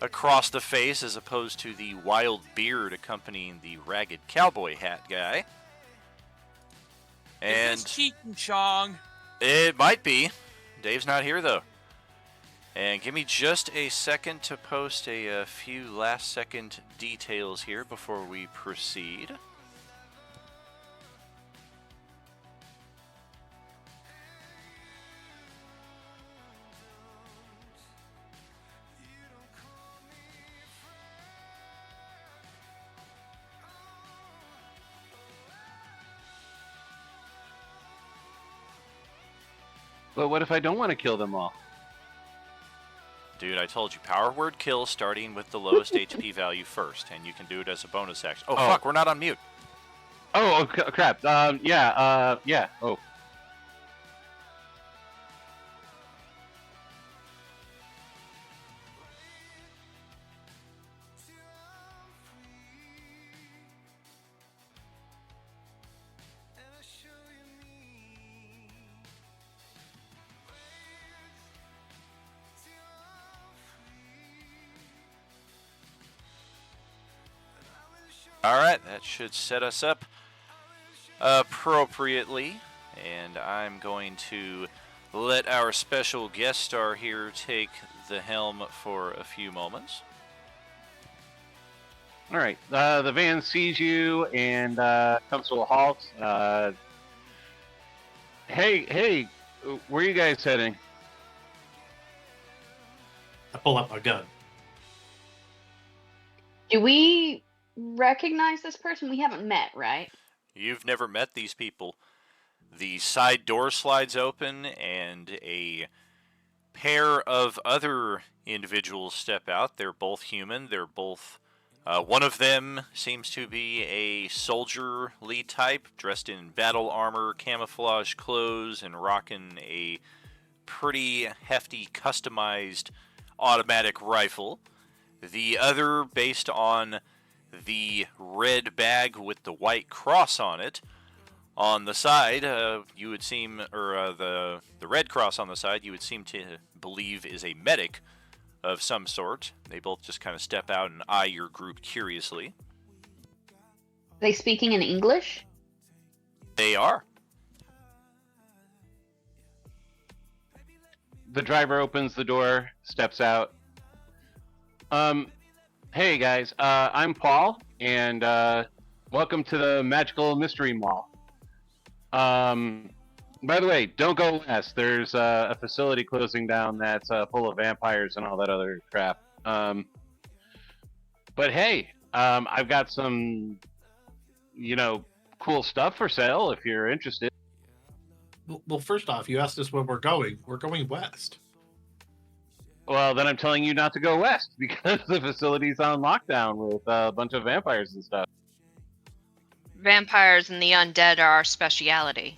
[SPEAKER 2] across the face as opposed to the wild beard accompanying the ragged cowboy hat guy. And
[SPEAKER 9] is this Cheech and Chong?
[SPEAKER 2] it might be. Dave's not here though. And give me just a second to post a few last second details here before we proceed.
[SPEAKER 6] But what if I don't want to kill them all?
[SPEAKER 2] Dude, I told you, power word kill starting with the lowest HP value first, and you can do it as a bonus action. Oh, fuck, we're not on mute.
[SPEAKER 6] Oh, crap. Yeah. Oh.
[SPEAKER 2] Alright, that should set us up appropriately. And I'm going to let our special guest star here take the helm for a few moments.
[SPEAKER 6] All right. The van sees you and comes to a halt. Hey, where are you guys heading?
[SPEAKER 5] I pull out my gun.
[SPEAKER 4] Do we recognize this person? We haven't met, right?
[SPEAKER 2] You've never met these people. The side door slides open and a pair of other individuals step out. They're both human. They're both... one of them seems to be a soldierly type, dressed in battle armor, camouflage clothes, and rocking a pretty hefty customized automatic rifle. The other, based on the red bag with the white cross on it, on the side, you would seem, or the red cross on the side, you would seem to believe is a medic of some sort. They both just kind of step out and eye your group curiously.
[SPEAKER 4] Are they speaking in English?
[SPEAKER 2] They are.
[SPEAKER 6] The driver opens the door, steps out. Hey guys, I'm Paul, and welcome to the Magical Mystery Mall. By the way, don't go west. There's a facility closing down that's full of vampires and all that other crap. But hey, I've got some, cool stuff for sale if you're interested.
[SPEAKER 5] Well, first off, you asked us where we're going. We're going west.
[SPEAKER 6] Well, then I'm telling you not to go west because the facility's on lockdown with a bunch of vampires and stuff.
[SPEAKER 7] Vampires and the undead are our speciality.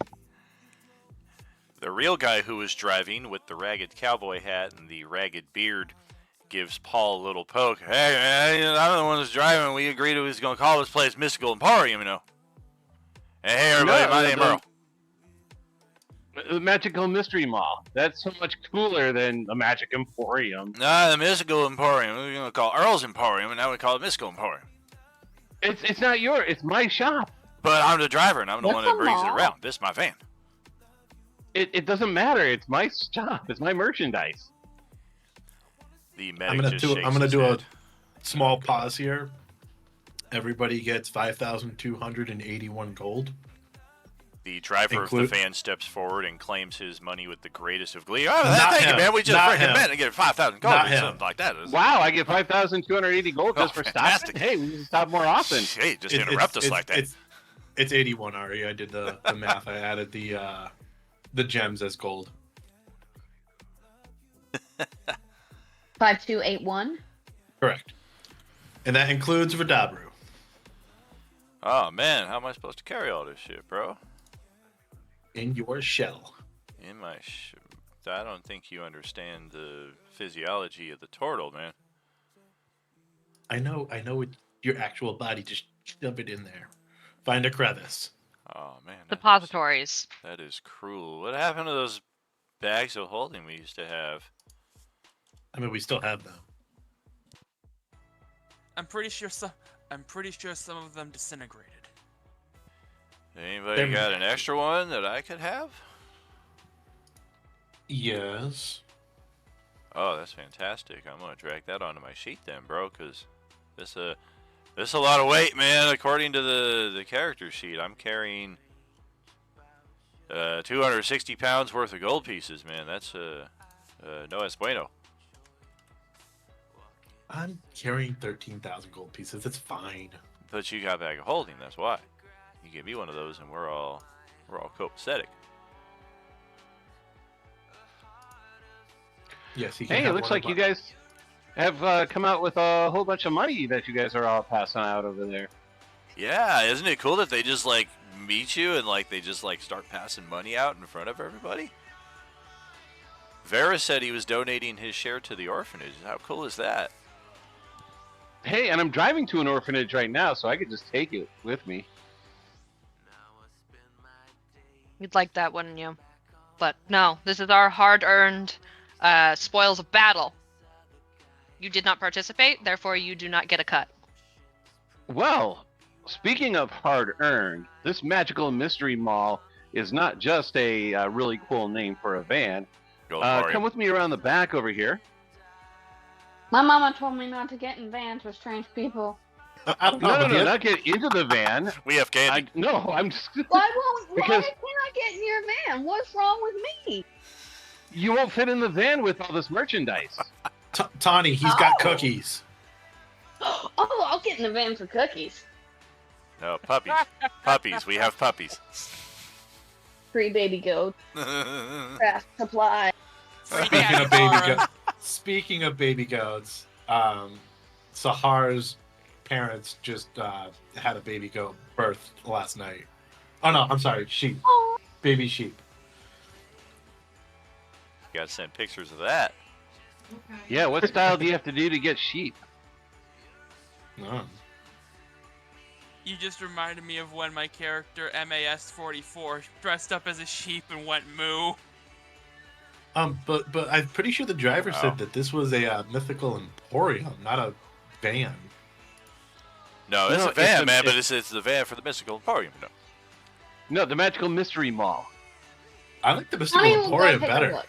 [SPEAKER 2] The real guy who was driving with the ragged cowboy hat and the ragged beard gives Paul a little poke. Hey, man, I'm the one who's driving. We agreed we was going to call this place Mystical Emporium, Hey, everybody, my name is Earl.
[SPEAKER 6] The Magical Mystery Mall. That's so much cooler than the Magic Emporium.
[SPEAKER 2] Nah, the Mystical Emporium. We were going to call Earl's Emporium, and now we call it Mystical Emporium.
[SPEAKER 6] It's not yours. It's my shop.
[SPEAKER 2] But I'm the driver, and I'm the one that brings it around. This is my van.
[SPEAKER 6] It doesn't matter. It's my shop. It's my merchandise.
[SPEAKER 2] The
[SPEAKER 5] I'm gonna do a small pause here. Everybody gets 5,281 gold.
[SPEAKER 2] The driver of the van steps forward and claims his money with the greatest of glee. Oh, thank you, man. We just freaking met and get 5,000 gold or something like that.
[SPEAKER 6] Wow, I get 5,280 gold just for stopping. Hey, we need to stop more often.
[SPEAKER 2] Hey, just interrupt us like that.
[SPEAKER 5] It's 81, Ari. I did the math. I added the gems as gold.
[SPEAKER 4] 5281.
[SPEAKER 5] Correct. And that includes Vidabru.
[SPEAKER 2] Oh, man. How am I supposed to carry all this shit, bro?
[SPEAKER 5] In your shell.
[SPEAKER 2] In my I don't think you understand the physiology of the turtle, man.
[SPEAKER 5] I know with your actual body. Just shove it in there. Find a crevice.
[SPEAKER 2] Oh, man.
[SPEAKER 7] Depositories.
[SPEAKER 2] That is cruel. What happened to those bags of holding we used to have?
[SPEAKER 5] I mean, we still have them.
[SPEAKER 9] I'm pretty sure some of them disintegrated.
[SPEAKER 2] Anybody got an extra one that I could have?
[SPEAKER 5] Yes.
[SPEAKER 2] Oh, that's fantastic. I'm gonna drag that onto my sheet then, bro, because this a lot of weight, man. According to the character sheet, I'm carrying 260 pounds worth of gold pieces, man. That's no es bueno.
[SPEAKER 5] I'm carrying 13,000 gold pieces. It's fine.
[SPEAKER 2] But you got a bag of holding. That's why. You give me one of those, and we're all copacetic.
[SPEAKER 5] Yes.
[SPEAKER 6] Hey, it looks like you guys have come out with a whole bunch of money that you guys are all passing out over there.
[SPEAKER 2] Yeah, isn't it cool that they just like meet you and like they just like start passing money out in front of everybody? Vera said he was donating his share to the orphanage. How cool is that?
[SPEAKER 6] Hey, and I'm driving to an orphanage right now, so I could just take it with me.
[SPEAKER 7] You'd like that, wouldn't you? But no, this is our hard-earned spoils of battle. You did not participate, therefore you do not get a cut.
[SPEAKER 6] Well, speaking of hard-earned, this Magical Mystery Mall is not just a really cool name for a van. Come with me around the back over here.
[SPEAKER 4] My mama told me not to get in vans with strange people.
[SPEAKER 6] No, not get into the van.
[SPEAKER 2] We have candy.
[SPEAKER 6] I'm just...
[SPEAKER 4] Why can't I get in your van? What's wrong with me?
[SPEAKER 6] You won't fit in the van with all this merchandise.
[SPEAKER 5] Tawny, he's got cookies.
[SPEAKER 4] Oh, I'll get in the van for cookies.
[SPEAKER 2] No, puppies. Puppies. We have puppies.
[SPEAKER 4] Free baby goat. Craft supply.
[SPEAKER 5] Speaking of baby goats, Sahar's parents just had a baby goat birth last night. Oh no, I'm sorry, sheep.
[SPEAKER 4] Aww.
[SPEAKER 5] Baby sheep.
[SPEAKER 2] You gotta send pictures of that.
[SPEAKER 10] Okay.
[SPEAKER 6] Yeah, what style do you have to do to get sheep?
[SPEAKER 5] No.
[SPEAKER 9] You just reminded me of when my character MAS-44 dressed up as a sheep and went moo.
[SPEAKER 5] But I'm pretty sure the driver said that this was a mythical emporium, not a van.
[SPEAKER 2] No, it's a van, man, but it's the van for the mystical emporium.
[SPEAKER 6] No, the Magical Mystery Mall.
[SPEAKER 5] I like the mystical emporium better.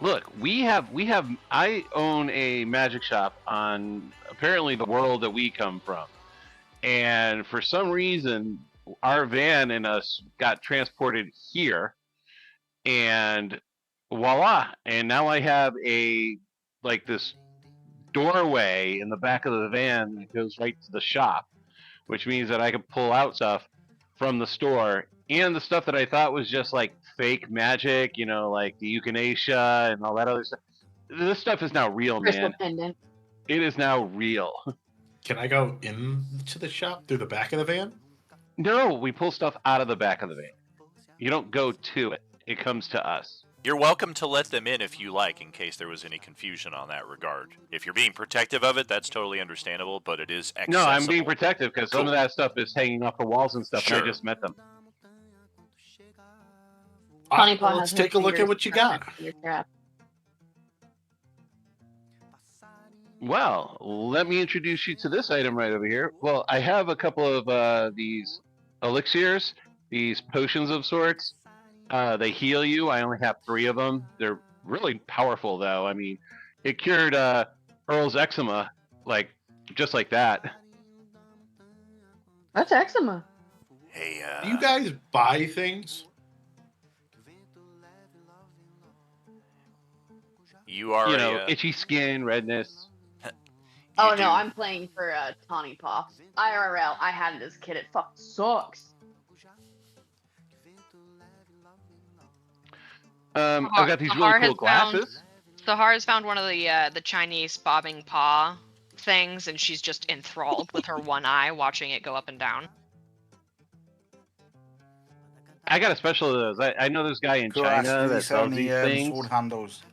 [SPEAKER 6] Look, I own a magic shop on apparently the world that we come from. And for some reason, our van and us got transported here, and voila! And now I have this doorway in the back of the van that goes right to the shop, which means that I can pull out stuff from the store and the stuff that I thought was just like fake magic, like the euthanasia and all that other stuff. This stuff is now real,
[SPEAKER 4] Crystal
[SPEAKER 6] man.
[SPEAKER 4] pendant.
[SPEAKER 6] It is now real.
[SPEAKER 5] Can I go into the shop through the back of the van?
[SPEAKER 6] No, we pull stuff out of the back of the van. You don't go to it. It comes to us.
[SPEAKER 2] You're welcome to let them in if you like, in case there was any confusion on that regard. If you're being protective of it, that's totally understandable, but it is accessible.
[SPEAKER 6] No, I'm being protective because some of that stuff is hanging off the walls and stuff,
[SPEAKER 2] Sure.
[SPEAKER 6] and I just met them.
[SPEAKER 5] Let's take a look at what you got.
[SPEAKER 6] Well, let me introduce you to this item right over here. Well, I have a couple of these elixirs, these potions of sorts. They heal you. I only have 3 of them. They're really powerful, though. I mean, it cured Earl's eczema, just like that.
[SPEAKER 4] That's eczema.
[SPEAKER 2] Hey,
[SPEAKER 5] Do you guys buy things?
[SPEAKER 2] You are
[SPEAKER 6] itchy skin, redness.
[SPEAKER 4] Oh no, I'm playing for Tawny Paw. IRL, I had this kid. It fucking sucks.
[SPEAKER 6] I've got these really cool glasses.
[SPEAKER 7] Sahar has found one of the Chinese bobbing paw things, and she's just enthralled with her one eye, watching it go up and down.
[SPEAKER 6] I got a special of those. I know this guy in China that sells these things.
[SPEAKER 8] Sword handles.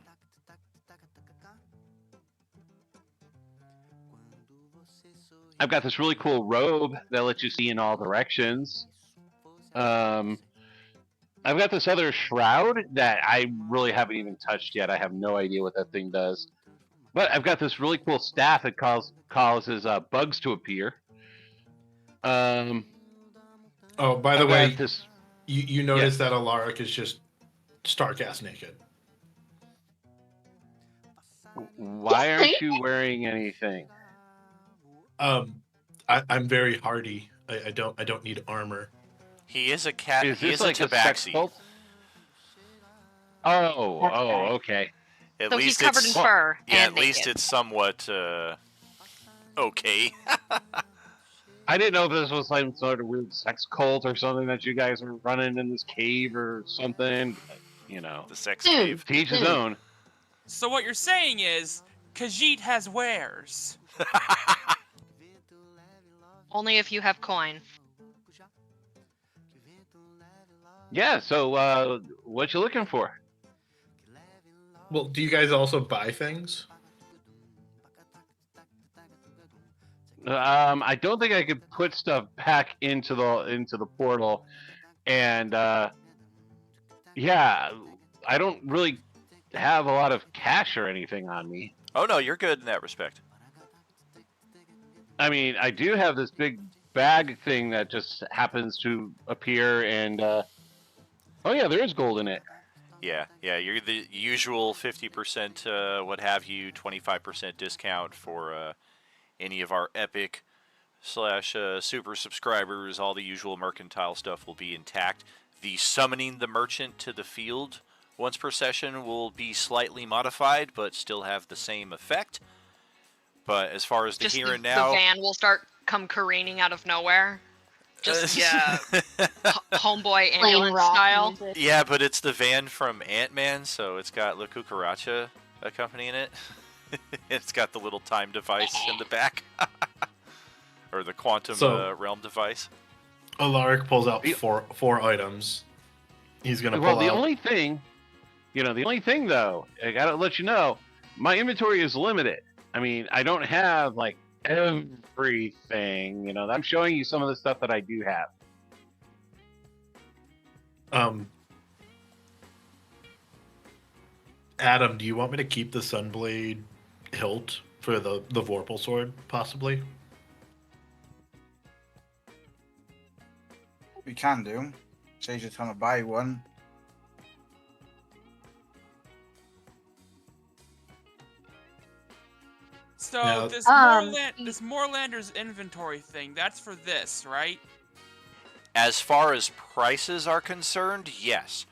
[SPEAKER 6] I've got this really cool robe that lets you see in all directions. I've got this other shroud that I really haven't even touched yet. I have no idea what that thing does. But I've got this really cool staff that causes bugs to appear.
[SPEAKER 5] Oh, by the way,
[SPEAKER 6] this...
[SPEAKER 5] you notice that Alaric is just stark-ass naked.
[SPEAKER 6] Why aren't you wearing anything?
[SPEAKER 5] I'm very hardy. I don't need armor.
[SPEAKER 2] He is a cat.
[SPEAKER 6] Is
[SPEAKER 2] he
[SPEAKER 6] this
[SPEAKER 2] is
[SPEAKER 6] like
[SPEAKER 2] a
[SPEAKER 6] a sex
[SPEAKER 2] tabaxi.
[SPEAKER 6] cult? Oh, okay.
[SPEAKER 2] At
[SPEAKER 7] So
[SPEAKER 2] least
[SPEAKER 7] he's covered in
[SPEAKER 2] it's
[SPEAKER 7] fur.
[SPEAKER 2] yeah.
[SPEAKER 7] And
[SPEAKER 2] At least
[SPEAKER 7] naked.
[SPEAKER 2] it's somewhat okay.
[SPEAKER 6] I didn't know if this was some sort of weird sex cult or something that you guys are running in this cave or something.
[SPEAKER 2] The sex cave.
[SPEAKER 6] To each his own.
[SPEAKER 9] So what you're saying is, Khajiit has wares.
[SPEAKER 7] Only if you have coin.
[SPEAKER 6] Yeah, so what you looking for?
[SPEAKER 5] Well, do you guys also buy things?
[SPEAKER 6] I don't think I could put stuff back into the portal, and yeah, I don't really have a lot of cash or anything on me.
[SPEAKER 2] Oh no, you're good in that respect.
[SPEAKER 6] I mean, I do have this big bag thing that just happens to appear, and oh yeah, there is gold in it.
[SPEAKER 2] Yeah, you're the usual 50%, what have you, 25% discount for any of our epic / super subscribers. All the usual mercantile stuff will be intact. The summoning the merchant to the field once per session will be slightly modified, but still have the same effect. But as far as the
[SPEAKER 7] Just
[SPEAKER 2] here and now,
[SPEAKER 7] the van will start come careening out of nowhere. Just homeboy ambulance style.
[SPEAKER 4] Music.
[SPEAKER 2] yeah, but it's the van from Ant-Man, so it's got La Cucaracha accompanying it. It's got the little time device in the back, or the quantum realm device.
[SPEAKER 5] Alaric pulls out four items. He's gonna pull out.
[SPEAKER 6] The only thing though, I gotta let you know, my inventory is limited. I mean, I don't have like everything. I'm showing you some of the stuff that I do have.
[SPEAKER 5] Adam, do you want me to keep the Sunblade hilt for the Vorpal sword, possibly?
[SPEAKER 8] We can do. Saves you time to buy one.
[SPEAKER 9] So
[SPEAKER 5] Now-
[SPEAKER 9] this this Moorlander's inventory thing, that's for this, right?
[SPEAKER 2] As far as prices are concerned, yes.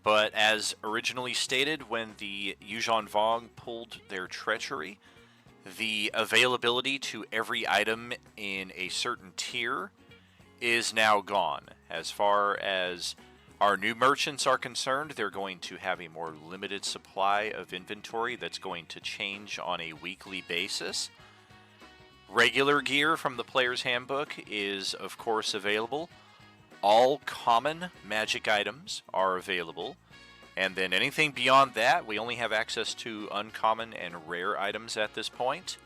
[SPEAKER 2] But as originally stated, when the Yuuzhan Vong pulled their treachery, the availability to every item in a certain tier is now gone. As far as our new merchants are concerned, they're going to have a more limited supply of inventory that's going to change on a weekly basis. Regular gear from the Player's Handbook is, of course, available. All common magic items are available. And then anything beyond that, we only have access to uncommon and rare items at this point.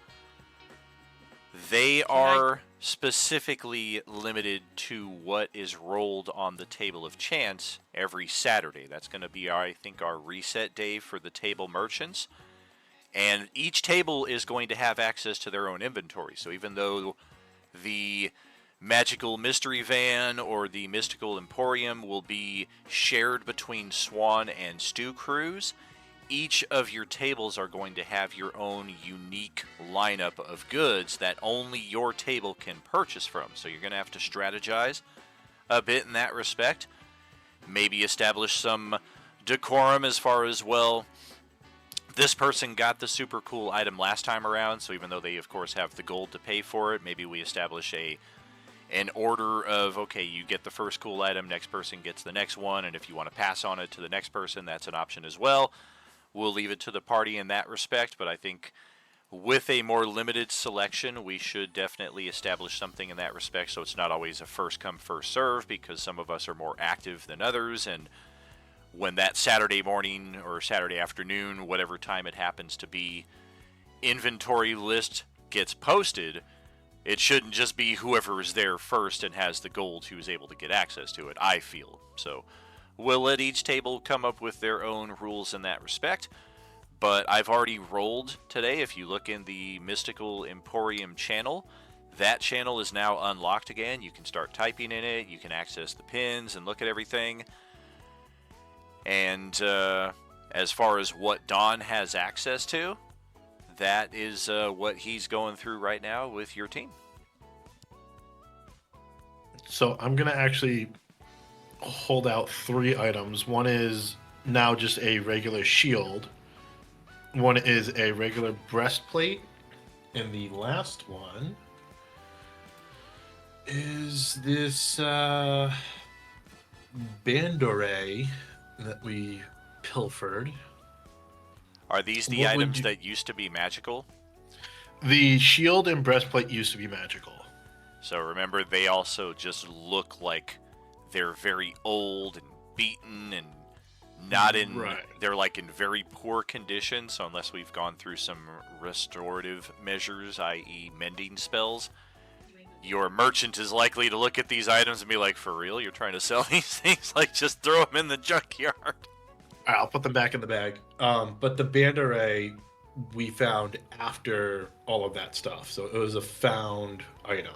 [SPEAKER 2] They are specifically limited to what is rolled on the Table of Chance every Saturday. That's going to be, I think, our reset day for the table merchants. And each table is going to have access to their own inventory. So even though the Magical Mystery Van or the Mystical Emporium will be shared between Swan and Stew Cruise, each of your tables are going to have your own unique lineup of goods that only your table can purchase from. So you're going to have to strategize a bit in that respect. Maybe establish some decorum as far as, well, this person got the super cool item last time around, so even though they, of course, have the gold to pay for it, maybe we establish an order of, okay, you get the first cool item, next person gets the next one, and if you want to pass on it to the next person, that's an option as well. We'll leave it to the party in that respect, but I think with a more limited selection, we should definitely establish something in that respect, so it's not always a first come, first serve, because some of us are more active than others, and when that Saturday morning or Saturday afternoon, whatever time it happens to be, inventory list gets posted, it shouldn't just be whoever is there first and has the gold who is able to get access to it, I feel. So we'll let each table come up with their own rules in that respect. But I've already rolled today. If you look in the Mystical Emporium channel, that channel is now unlocked again. You can start typing in it. You can access the pins and look at everything. And as far as what Don has access to, that is what he's going through right now with your team.
[SPEAKER 5] So I'm going to actually hold out 3 items. One is now just a regular shield. One is a regular breastplate. And the last one is this Bandore that we pilfered.
[SPEAKER 2] Are these the items that used to be magical?
[SPEAKER 5] The shield and breastplate used to be magical.
[SPEAKER 2] So remember, they also just look like they're very old and beaten and not in...
[SPEAKER 5] Right.
[SPEAKER 2] They're like in very poor condition, so unless we've gone through some restorative measures, i.e. mending spells, your merchant is likely to look at these items and be like, for real? You're trying to sell these things? Like, just throw them in the junkyard.
[SPEAKER 5] All right, I'll put them back in the bag. But the Bandore we found after all of that stuff, so it was a found item.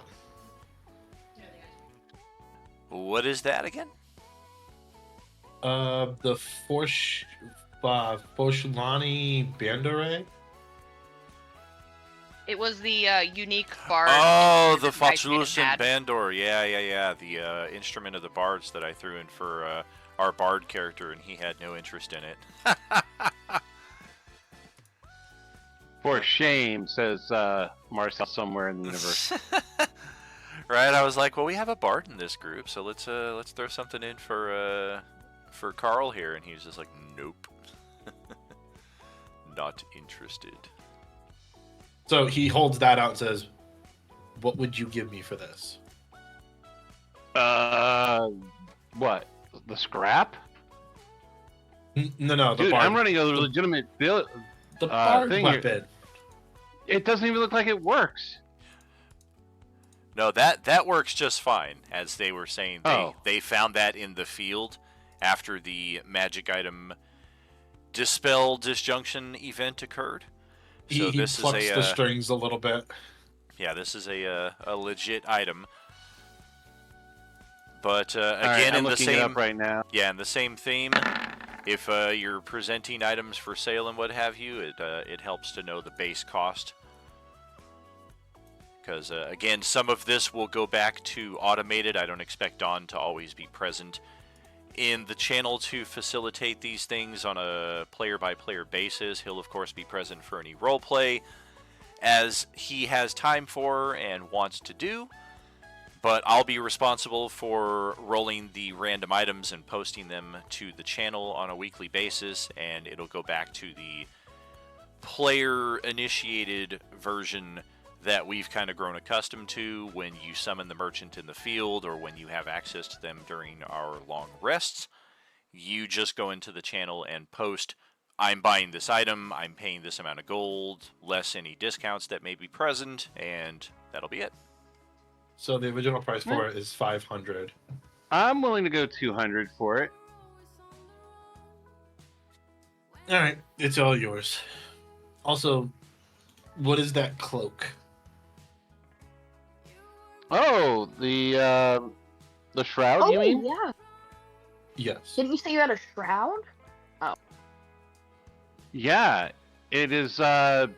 [SPEAKER 2] What is that again?
[SPEAKER 5] The Foshlani Bandore?
[SPEAKER 7] It was the unique bard.
[SPEAKER 2] Oh, the
[SPEAKER 7] that Knight Maiden
[SPEAKER 2] Fotulucent
[SPEAKER 7] had.
[SPEAKER 2] Bandor. Yeah. The instrument of the bards that I threw in for our bard character, and he had no interest in it.
[SPEAKER 6] For shame, says Marcel somewhere in the universe.
[SPEAKER 2] Right? I was like, well, we have a bard in this group, so let's throw something in for Carl here, and he was just like, nope, not interested.
[SPEAKER 5] So he holds that out and says, "What would you give me for this?"
[SPEAKER 6] What? The scrap?
[SPEAKER 5] No, the
[SPEAKER 6] Dude,
[SPEAKER 5] bard.
[SPEAKER 6] I'm running a legitimate build.
[SPEAKER 5] The bard
[SPEAKER 6] thing
[SPEAKER 5] weapon.
[SPEAKER 6] here. It doesn't even look like it works.
[SPEAKER 2] No, that works just fine. As they were saying, they found that in the field after the magic item Dispel Disjunction event occurred. So
[SPEAKER 5] He
[SPEAKER 2] this
[SPEAKER 5] plucks
[SPEAKER 2] is
[SPEAKER 5] the strings a little bit.
[SPEAKER 2] Yeah, this is a legit item. But
[SPEAKER 6] All
[SPEAKER 2] again,
[SPEAKER 6] right, I'm
[SPEAKER 2] in the
[SPEAKER 6] looking it
[SPEAKER 2] same
[SPEAKER 6] up right now.
[SPEAKER 2] Yeah, in the same theme. If you're presenting items for sale and what have you, it helps to know the base cost Because, again, some of this will go back to automated. I don't expect Don to always be present in the channel to facilitate these things on a player-by-player basis. He'll, of course, be present for any roleplay as he has time for and wants to do. But I'll be responsible for rolling the random items and posting them to the channel on a weekly basis, and it'll go back to the player-initiated version that we've kind of grown accustomed to when you summon the merchant in the field or when you have access to them during our long rests. You just go into the channel and post, I'm buying this item, I'm paying this amount of gold, less any discounts that may be present, and that'll be it.
[SPEAKER 5] So the original price for it is 500.
[SPEAKER 6] I'm willing to go 200 for it.
[SPEAKER 5] All right, it's all yours. Also, what is that cloak?
[SPEAKER 6] Oh, the shroud, you mean?
[SPEAKER 4] Yeah.
[SPEAKER 5] Yes.
[SPEAKER 4] Didn't you say you had a shroud? Oh.
[SPEAKER 6] Yeah, it is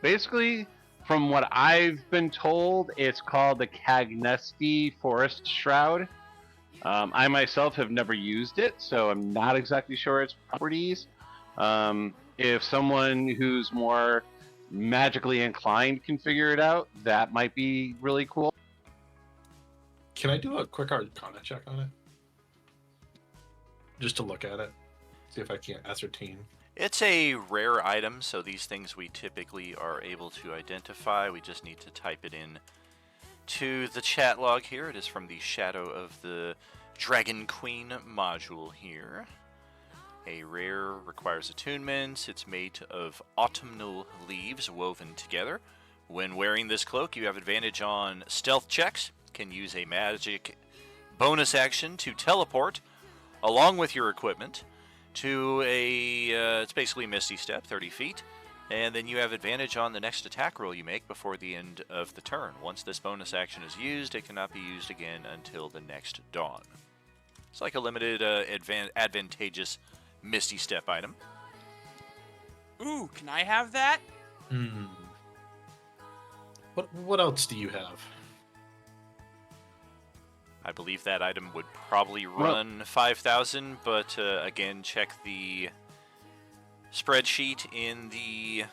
[SPEAKER 6] basically, from what I've been told, it's called the Cagnesti Forest Shroud. I myself have never used it, so I'm not exactly sure its properties. If someone who's more magically inclined can figure it out, that might be really cool.
[SPEAKER 5] Can I do a quick Arcana check on it? Just to look at it. See if I can't ascertain.
[SPEAKER 2] It's a rare item, so these things we typically are able to identify. We just need to type it in to the chat log here. It is from the Shadow of the Dragon Queen module here. A rare requires attunements. It's made of autumnal leaves woven together. When wearing this cloak, you have advantage on stealth checks. Can use a magic bonus action to teleport along with your equipment to it's basically Misty Step, 30 feet. And then you have advantage on the next attack roll you make before the end of the turn. Once this bonus action is used, it cannot be used again until the next dawn. It's like a limited advantageous Misty Step item.
[SPEAKER 9] Ooh, can I have that?
[SPEAKER 5] What else do you have?
[SPEAKER 2] I believe that item would probably run 5,000, but again, check the spreadsheet in the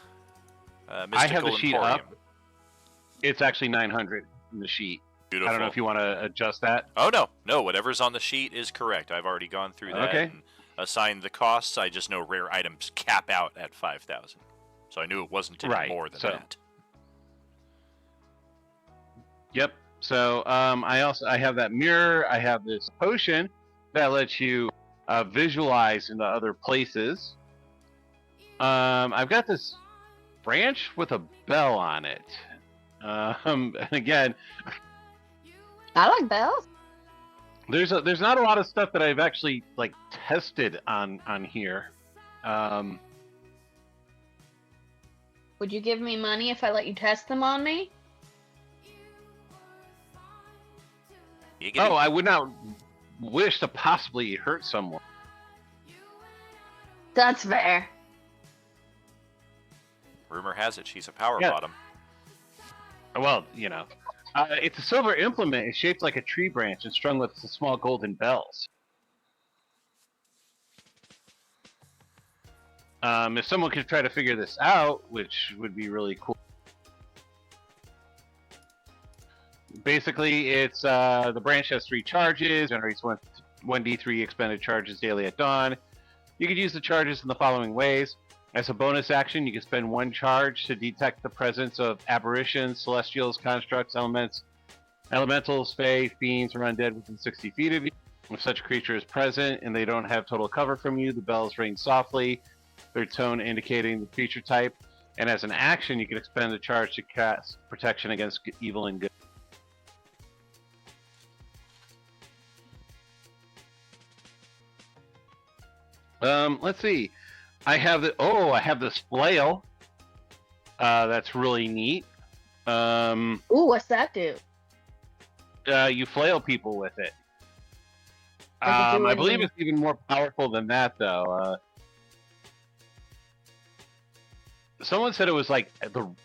[SPEAKER 2] Mystical
[SPEAKER 6] I have the sheet
[SPEAKER 2] Emporium.
[SPEAKER 6] up. It's actually 900 in the sheet.
[SPEAKER 2] Beautiful.
[SPEAKER 6] I don't know if you want to adjust that.
[SPEAKER 2] Oh, no, whatever's on the sheet is correct. I've already gone through that and assigned the costs. I just know rare items cap out at 5,000. So I knew it wasn't any more than that.
[SPEAKER 6] Yep. So I have that mirror. I have this potion that lets you visualize into other places. I've got this branch with a bell on it. Again,
[SPEAKER 4] I like bells.
[SPEAKER 6] there's not a lot of stuff that I've actually like tested on here.
[SPEAKER 4] Would you give me money if I let you test them on me?
[SPEAKER 6] Oh, I would not wish to possibly hurt someone.
[SPEAKER 4] That's fair.
[SPEAKER 2] Rumor has it she's a power bottom.
[SPEAKER 6] Well, you know. It's a silver implement. It's shaped like a tree branch and strung with small golden bells. If someone could try to figure this out, which would be really cool. Basically, it's the branch has 3 charges, generates 1d3 expended charges daily at dawn. You could use the charges in the following ways. As a bonus action, you can spend 1 charge to detect the presence of aberrations, celestials, constructs, elementals, fae, fiends, or undead within 60 feet of you. If such a creature is present and they don't have total cover from you, the bells ring softly, their tone indicating the creature type. And as an action, you can expend a charge to cast protection against evil and good. Let's see. I have this flail. That's really neat.
[SPEAKER 4] Ooh, what's that do?
[SPEAKER 6] You flail people with it. I believe it's even more powerful than that, though. Someone said it was like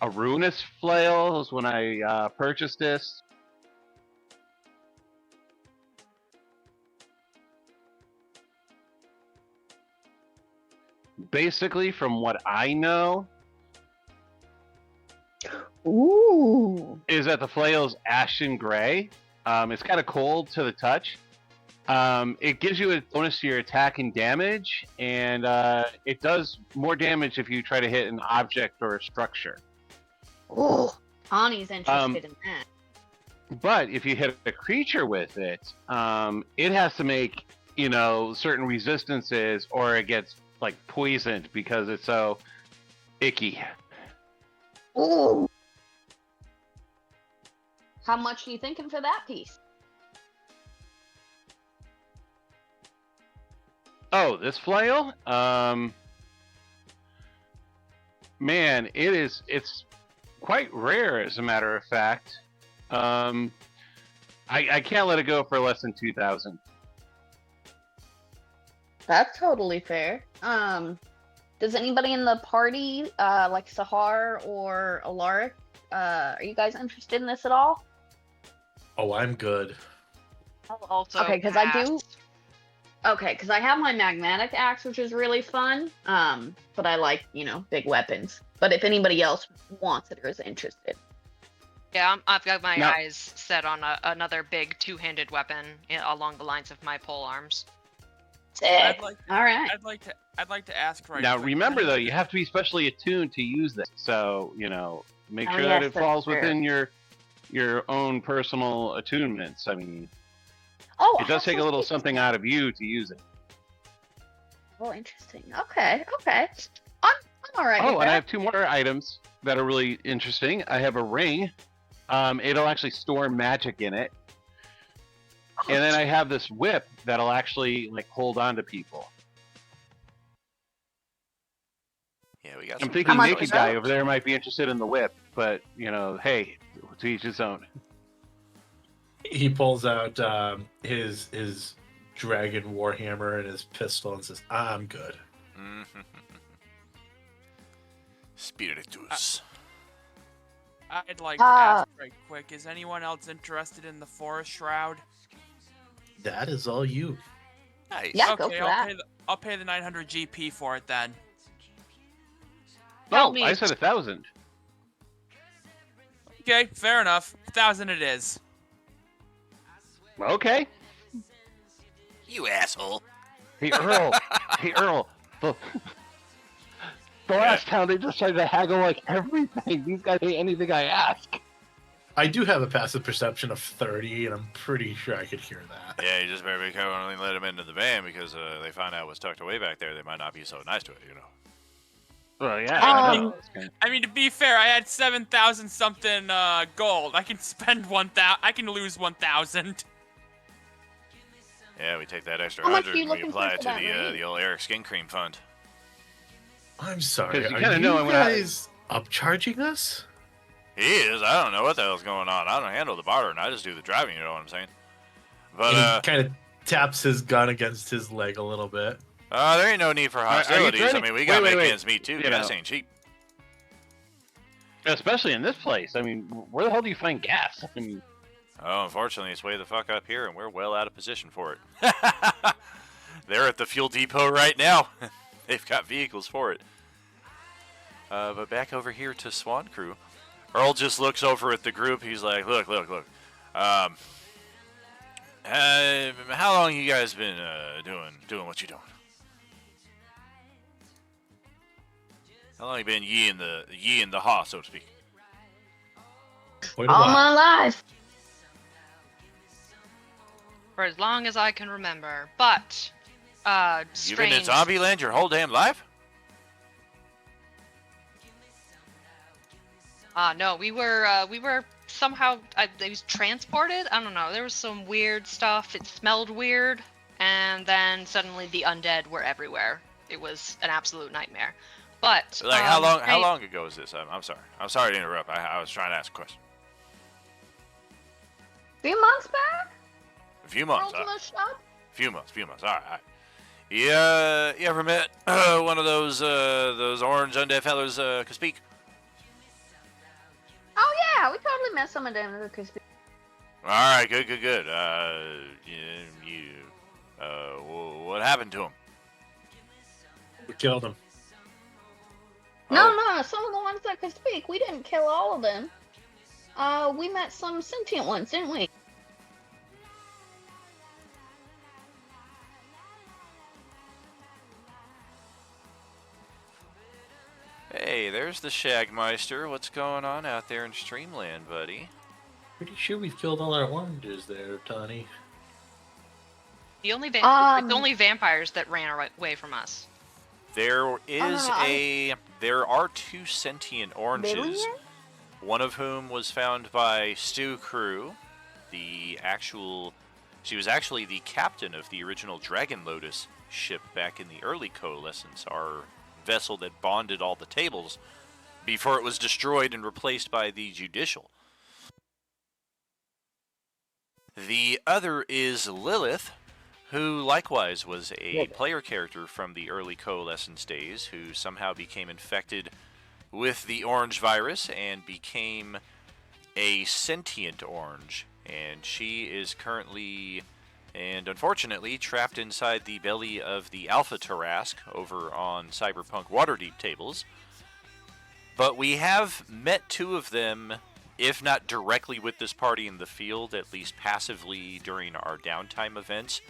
[SPEAKER 6] a ruinous flail was when I purchased this. Basically, from what I know,
[SPEAKER 4] Ooh.
[SPEAKER 6] is that the flail's ashen gray. It's kind of cold to the touch. It gives you a bonus to your attack and damage, and it does more damage if you try to hit an object or a structure.
[SPEAKER 4] Ooh. Tawny's interested in that.
[SPEAKER 6] But if you hit a creature with it, it has to make, certain resistances, or it gets like poisoned because it's so icky.
[SPEAKER 4] Ooh. How much are you thinking for that piece?
[SPEAKER 6] Oh, this flail? Man, it's quite rare, as a matter of fact. I can't let it go for less than 2,000.
[SPEAKER 4] That's totally fair. Does anybody in the party, like Sahar or Alaric, are you guys interested in this at all?
[SPEAKER 5] Oh, I'm good.
[SPEAKER 7] I'll also
[SPEAKER 4] Okay, because I do. Okay, because I have my magmatic axe, which is really fun. But I like, big weapons. But if anybody else wants it or is interested.
[SPEAKER 7] Yeah, I've got my eyes set on another big two-handed weapon along the lines of my pole arms.
[SPEAKER 4] All right.
[SPEAKER 9] I'd like to ask right
[SPEAKER 6] now.
[SPEAKER 9] quick,
[SPEAKER 6] Remember, though, you have to be specially attuned to use this. So make sure that it falls within your own personal attunements. I mean, it does take a little something out of you to use it.
[SPEAKER 4] Oh, interesting. Okay. I'm all right.
[SPEAKER 6] Oh, and I have 2 more items that are really interesting. I have a ring. It'll actually store magic in it. And then I have this whip that'll actually hold on to people.
[SPEAKER 2] Yeah, we got.
[SPEAKER 6] I'm thinking naked guy over there might be interested in the whip, but hey, to each his own.
[SPEAKER 5] He pulls out his dragon warhammer and his pistol and says, "I'm good."
[SPEAKER 2] Spiritus.
[SPEAKER 9] I'd like to ask right quick, is anyone else interested in the forest shroud?
[SPEAKER 5] That is all you.
[SPEAKER 2] Nice.
[SPEAKER 4] Yeah,
[SPEAKER 9] okay,
[SPEAKER 4] go for that.
[SPEAKER 9] I'll pay the 900 GP for it then.
[SPEAKER 6] Oh, I said 1,000.
[SPEAKER 9] Okay, fair enough. 1,000 it is.
[SPEAKER 6] Okay.
[SPEAKER 2] You asshole.
[SPEAKER 6] Hey, Earl. The last town, they just tried to haggle everything. These guys hate anything I ask.
[SPEAKER 5] I do have a passive perception of 30, and I'm pretty sure I could hear that.
[SPEAKER 2] Yeah, you just better be careful and let them into the van because they find out what's tucked away back there. They might not be so nice to it,
[SPEAKER 6] Well, yeah.
[SPEAKER 9] I mean, to be fair, I had 7,000 something gold. I can spend 1,000. I can lose 1,000.
[SPEAKER 2] Yeah, we take that extra
[SPEAKER 4] How much
[SPEAKER 2] 100
[SPEAKER 4] are you
[SPEAKER 2] and we
[SPEAKER 4] looking
[SPEAKER 2] apply
[SPEAKER 4] for
[SPEAKER 2] it to
[SPEAKER 4] that ring?
[SPEAKER 2] the old Eric Skin Cream Fund.
[SPEAKER 5] I'm sorry.
[SPEAKER 6] You
[SPEAKER 5] Are
[SPEAKER 6] kinda
[SPEAKER 5] you
[SPEAKER 6] know I'm
[SPEAKER 5] guys upcharging us?
[SPEAKER 2] He is. I don't know what the hell's going on. I don't handle the bartering. I just do the driving. You know what I'm saying? But
[SPEAKER 5] he kind of taps his gun against his leg a little bit.
[SPEAKER 2] There ain't no need for hostilities. I mean, we got ends meat too. Gas ain't cheap.
[SPEAKER 6] Especially in this place. I mean, where the hell do you find gas? I mean,
[SPEAKER 2] oh, unfortunately, it's way the fuck up here, and we're well out of position for it. They're at the fuel depot right now. They've got vehicles for it. But back over here to Swan Crew. Earl just looks over at the group. He's like, look. How long you guys been doing what you doing? How long you been yeeing the haw, so to speak?
[SPEAKER 4] All my life.
[SPEAKER 7] For as long as I can remember. But,
[SPEAKER 2] You've been in Zombieland your whole damn life?
[SPEAKER 7] No, we were somehow, it was transported? I don't know, there was some weird stuff, it smelled weird, and then suddenly the undead were everywhere. It was an absolute nightmare. But,
[SPEAKER 2] how long ago is this? I'm sorry to interrupt, I was trying to ask a question.
[SPEAKER 4] A few months back?
[SPEAKER 2] A few months.
[SPEAKER 4] Ultima shop?
[SPEAKER 2] Few months. All right. Yeah, you ever met one of those orange undead fellas could speak?
[SPEAKER 4] Oh yeah, we totally met some of them that could speak.
[SPEAKER 2] All right, good. What happened to him?
[SPEAKER 5] We killed him.
[SPEAKER 4] No, some of the ones that could speak. We didn't kill all of them. We met some sentient ones, didn't we?
[SPEAKER 2] Hey, there's the Shagmeister. What's going on out there in Streamland, buddy?
[SPEAKER 5] Pretty sure we've killed all our oranges there, Tawny.
[SPEAKER 7] The only it's only vampires that ran away from us.
[SPEAKER 2] There are 2 sentient oranges.
[SPEAKER 4] Really?
[SPEAKER 2] One of whom was found by Stu Crew. She was actually the captain of the original Dragon Lotus ship back in the early Coalescence, our vessel that bonded all the tables before it was destroyed and replaced by the Judicial. The other is Lilith, who likewise was a player character from the early Coalescence days, who somehow became infected with the orange virus and became a sentient orange. And she is currently, and unfortunately, trapped inside the belly of the Alpha Tarrasque over on Cyberpunk Waterdeep tables. But we have met 2 of them, if not directly with this party in the field, at least passively during our downtime events.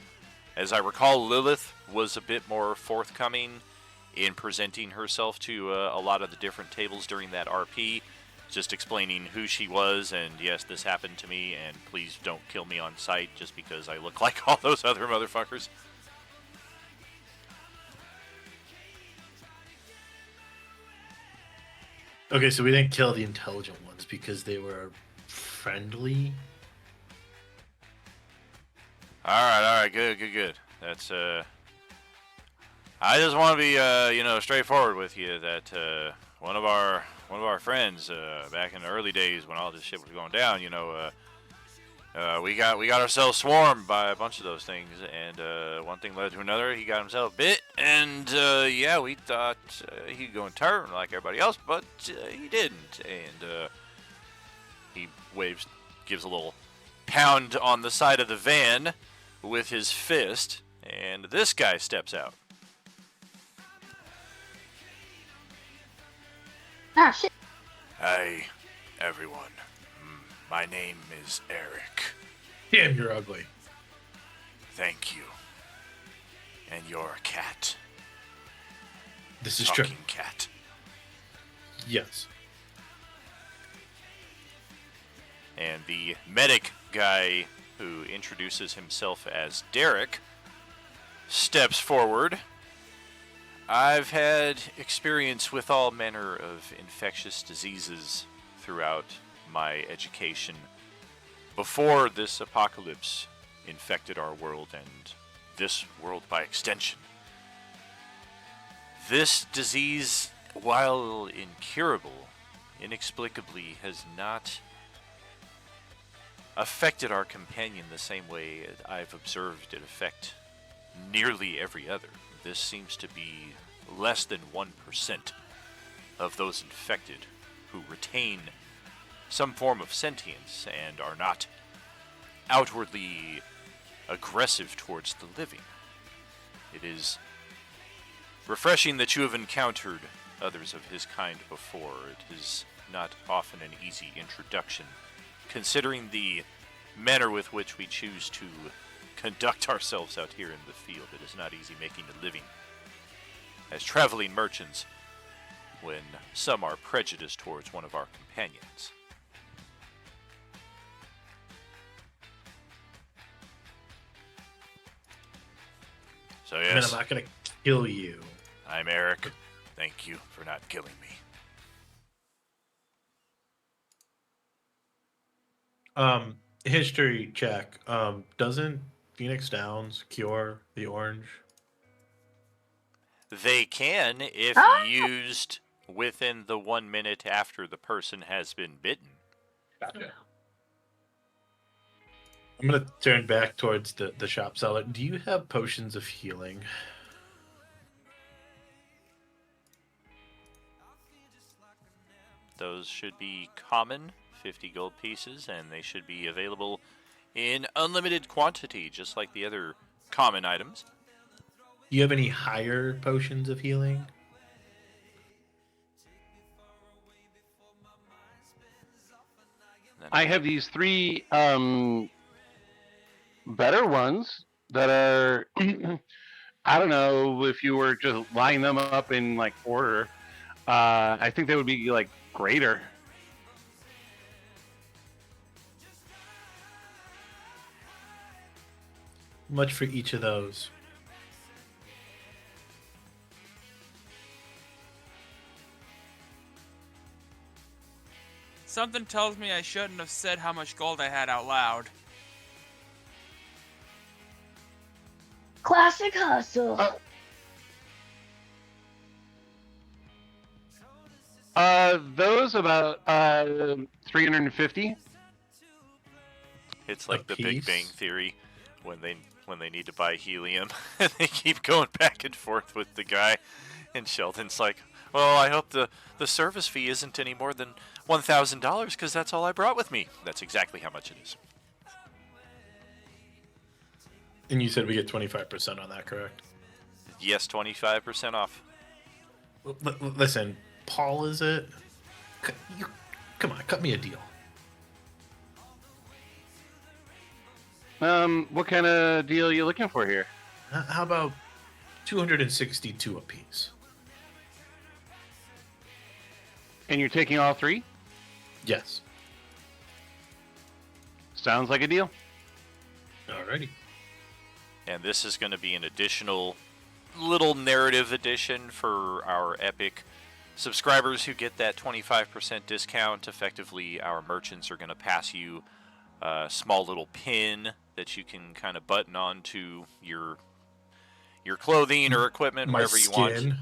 [SPEAKER 2] As I recall, Lilith was a bit more forthcoming in presenting herself to a lot of the different tables during that RP, just explaining who she was, and yes, this happened to me, and please don't kill me on sight just because I look like all those other motherfuckers.
[SPEAKER 5] Okay, so we didn't kill the intelligent ones because they were friendly.
[SPEAKER 2] All right, good. That's I just want to be straightforward with you that one of our friends back in the early days when all this shit was going down, we got ourselves swarmed by a bunch of those things, and one thing led to another. He got himself bit, and we thought he'd go and turn like everybody else, but he didn't. And he gives a little pound on the side of the van with his fist, and this guy steps out.
[SPEAKER 4] Ah, shit.
[SPEAKER 2] Hi, everyone. My name is Eric.
[SPEAKER 5] Damn, you're ugly.
[SPEAKER 2] Thank you. And you're a cat.
[SPEAKER 5] This is
[SPEAKER 2] Talking
[SPEAKER 5] true.
[SPEAKER 2] cat.
[SPEAKER 5] Yes.
[SPEAKER 2] And the medic guy, who introduces himself as Derek, steps forward. I've had experience with all manner of infectious diseases throughout my education before this apocalypse infected our world and this world by extension. This disease, while incurable, inexplicably has not affected our companion the same way I've observed it affect nearly every other. This seems to be less than 1% of those infected who retain some form of sentience and are not outwardly aggressive towards the living. It is refreshing that you have encountered others of his kind before. It is not often an easy introduction, considering the manner with which we choose to conduct ourselves out here in the field. It is not easy making a living as traveling merchants when some are prejudiced towards one of our companions. So yes,
[SPEAKER 5] I mean, I'm not gonna kill you.
[SPEAKER 2] I'm Eric. Thank you for not killing me.
[SPEAKER 5] History check. Doesn't Phoenix Downs cure the orange?
[SPEAKER 2] They can if used within the 1 minute after the person has been bitten.
[SPEAKER 5] Gotcha. I'm gonna turn back towards the shop seller. Do you have potions of healing?
[SPEAKER 2] Those should be common, 50 gold pieces, and they should be available in unlimited quantity, just like the other common items.
[SPEAKER 5] Do you have any higher potions of healing?
[SPEAKER 6] I have these 3 better ones that are I don't know if you were just lining them up in like order. I think they would be like greater.
[SPEAKER 5] Much for each of those.
[SPEAKER 9] Something tells me I shouldn't have said how much gold I had out loud.
[SPEAKER 4] Classic hustle.
[SPEAKER 6] Those about 350.
[SPEAKER 2] It's like
[SPEAKER 5] A
[SPEAKER 2] the Big
[SPEAKER 5] piece?
[SPEAKER 2] Bang Theory when they need to buy helium and they keep going back and forth with the guy, and Sheldon's like, well, I hope the service fee isn't any more than $1,000 because that's all I brought with me. That's exactly how much it is.
[SPEAKER 5] And you said we get 25% on that, correct?
[SPEAKER 2] Yes, 25% off.
[SPEAKER 5] Listen, Paul, is it? Come on, cut me a deal.
[SPEAKER 6] What kind of deal are you looking for here?
[SPEAKER 5] How about 262 apiece?
[SPEAKER 6] And you're taking all 3?
[SPEAKER 5] Yes.
[SPEAKER 6] Sounds like a deal.
[SPEAKER 5] Alrighty.
[SPEAKER 2] And this is going to be an additional little narrative addition for our Epic subscribers who get that 25% discount. Effectively, our merchants are going to pass you a small little pin that you can kind of button onto your clothing or equipment,
[SPEAKER 5] My
[SPEAKER 2] wherever
[SPEAKER 5] skin.
[SPEAKER 2] you want.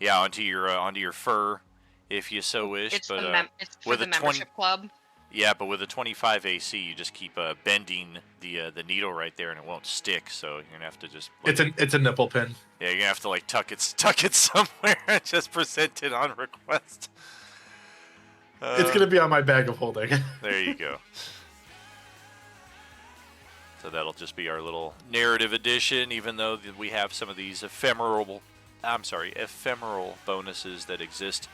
[SPEAKER 2] Yeah, onto your fur, if you so wish.
[SPEAKER 7] It's,
[SPEAKER 2] but
[SPEAKER 7] it's for the membership club.
[SPEAKER 2] Yeah, but with a 25 AC, you just keep bending the needle right there, and it won't stick. So you're gonna have to just.
[SPEAKER 5] It's a nipple pin.
[SPEAKER 2] Yeah, you're gonna have to like tuck it somewhere and just present it on request.
[SPEAKER 5] It's gonna be on my bag of holding.
[SPEAKER 2] There you go. So that'll just be our little narrative edition, even though we have some of these ephemeral bonuses that exist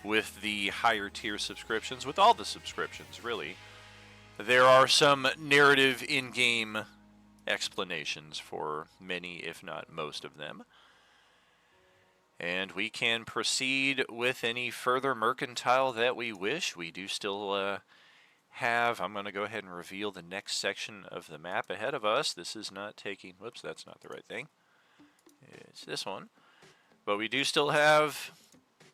[SPEAKER 2] with the higher tier subscriptions, with all the subscriptions, really. There are some narrative in-game explanations for many, if not most of them. And we can proceed with any further mercantile that we wish. We do still I'm going to go ahead and reveal the next section of the map ahead of us. This is not taking, whoops, that's not the right thing. It's this one. But we do still have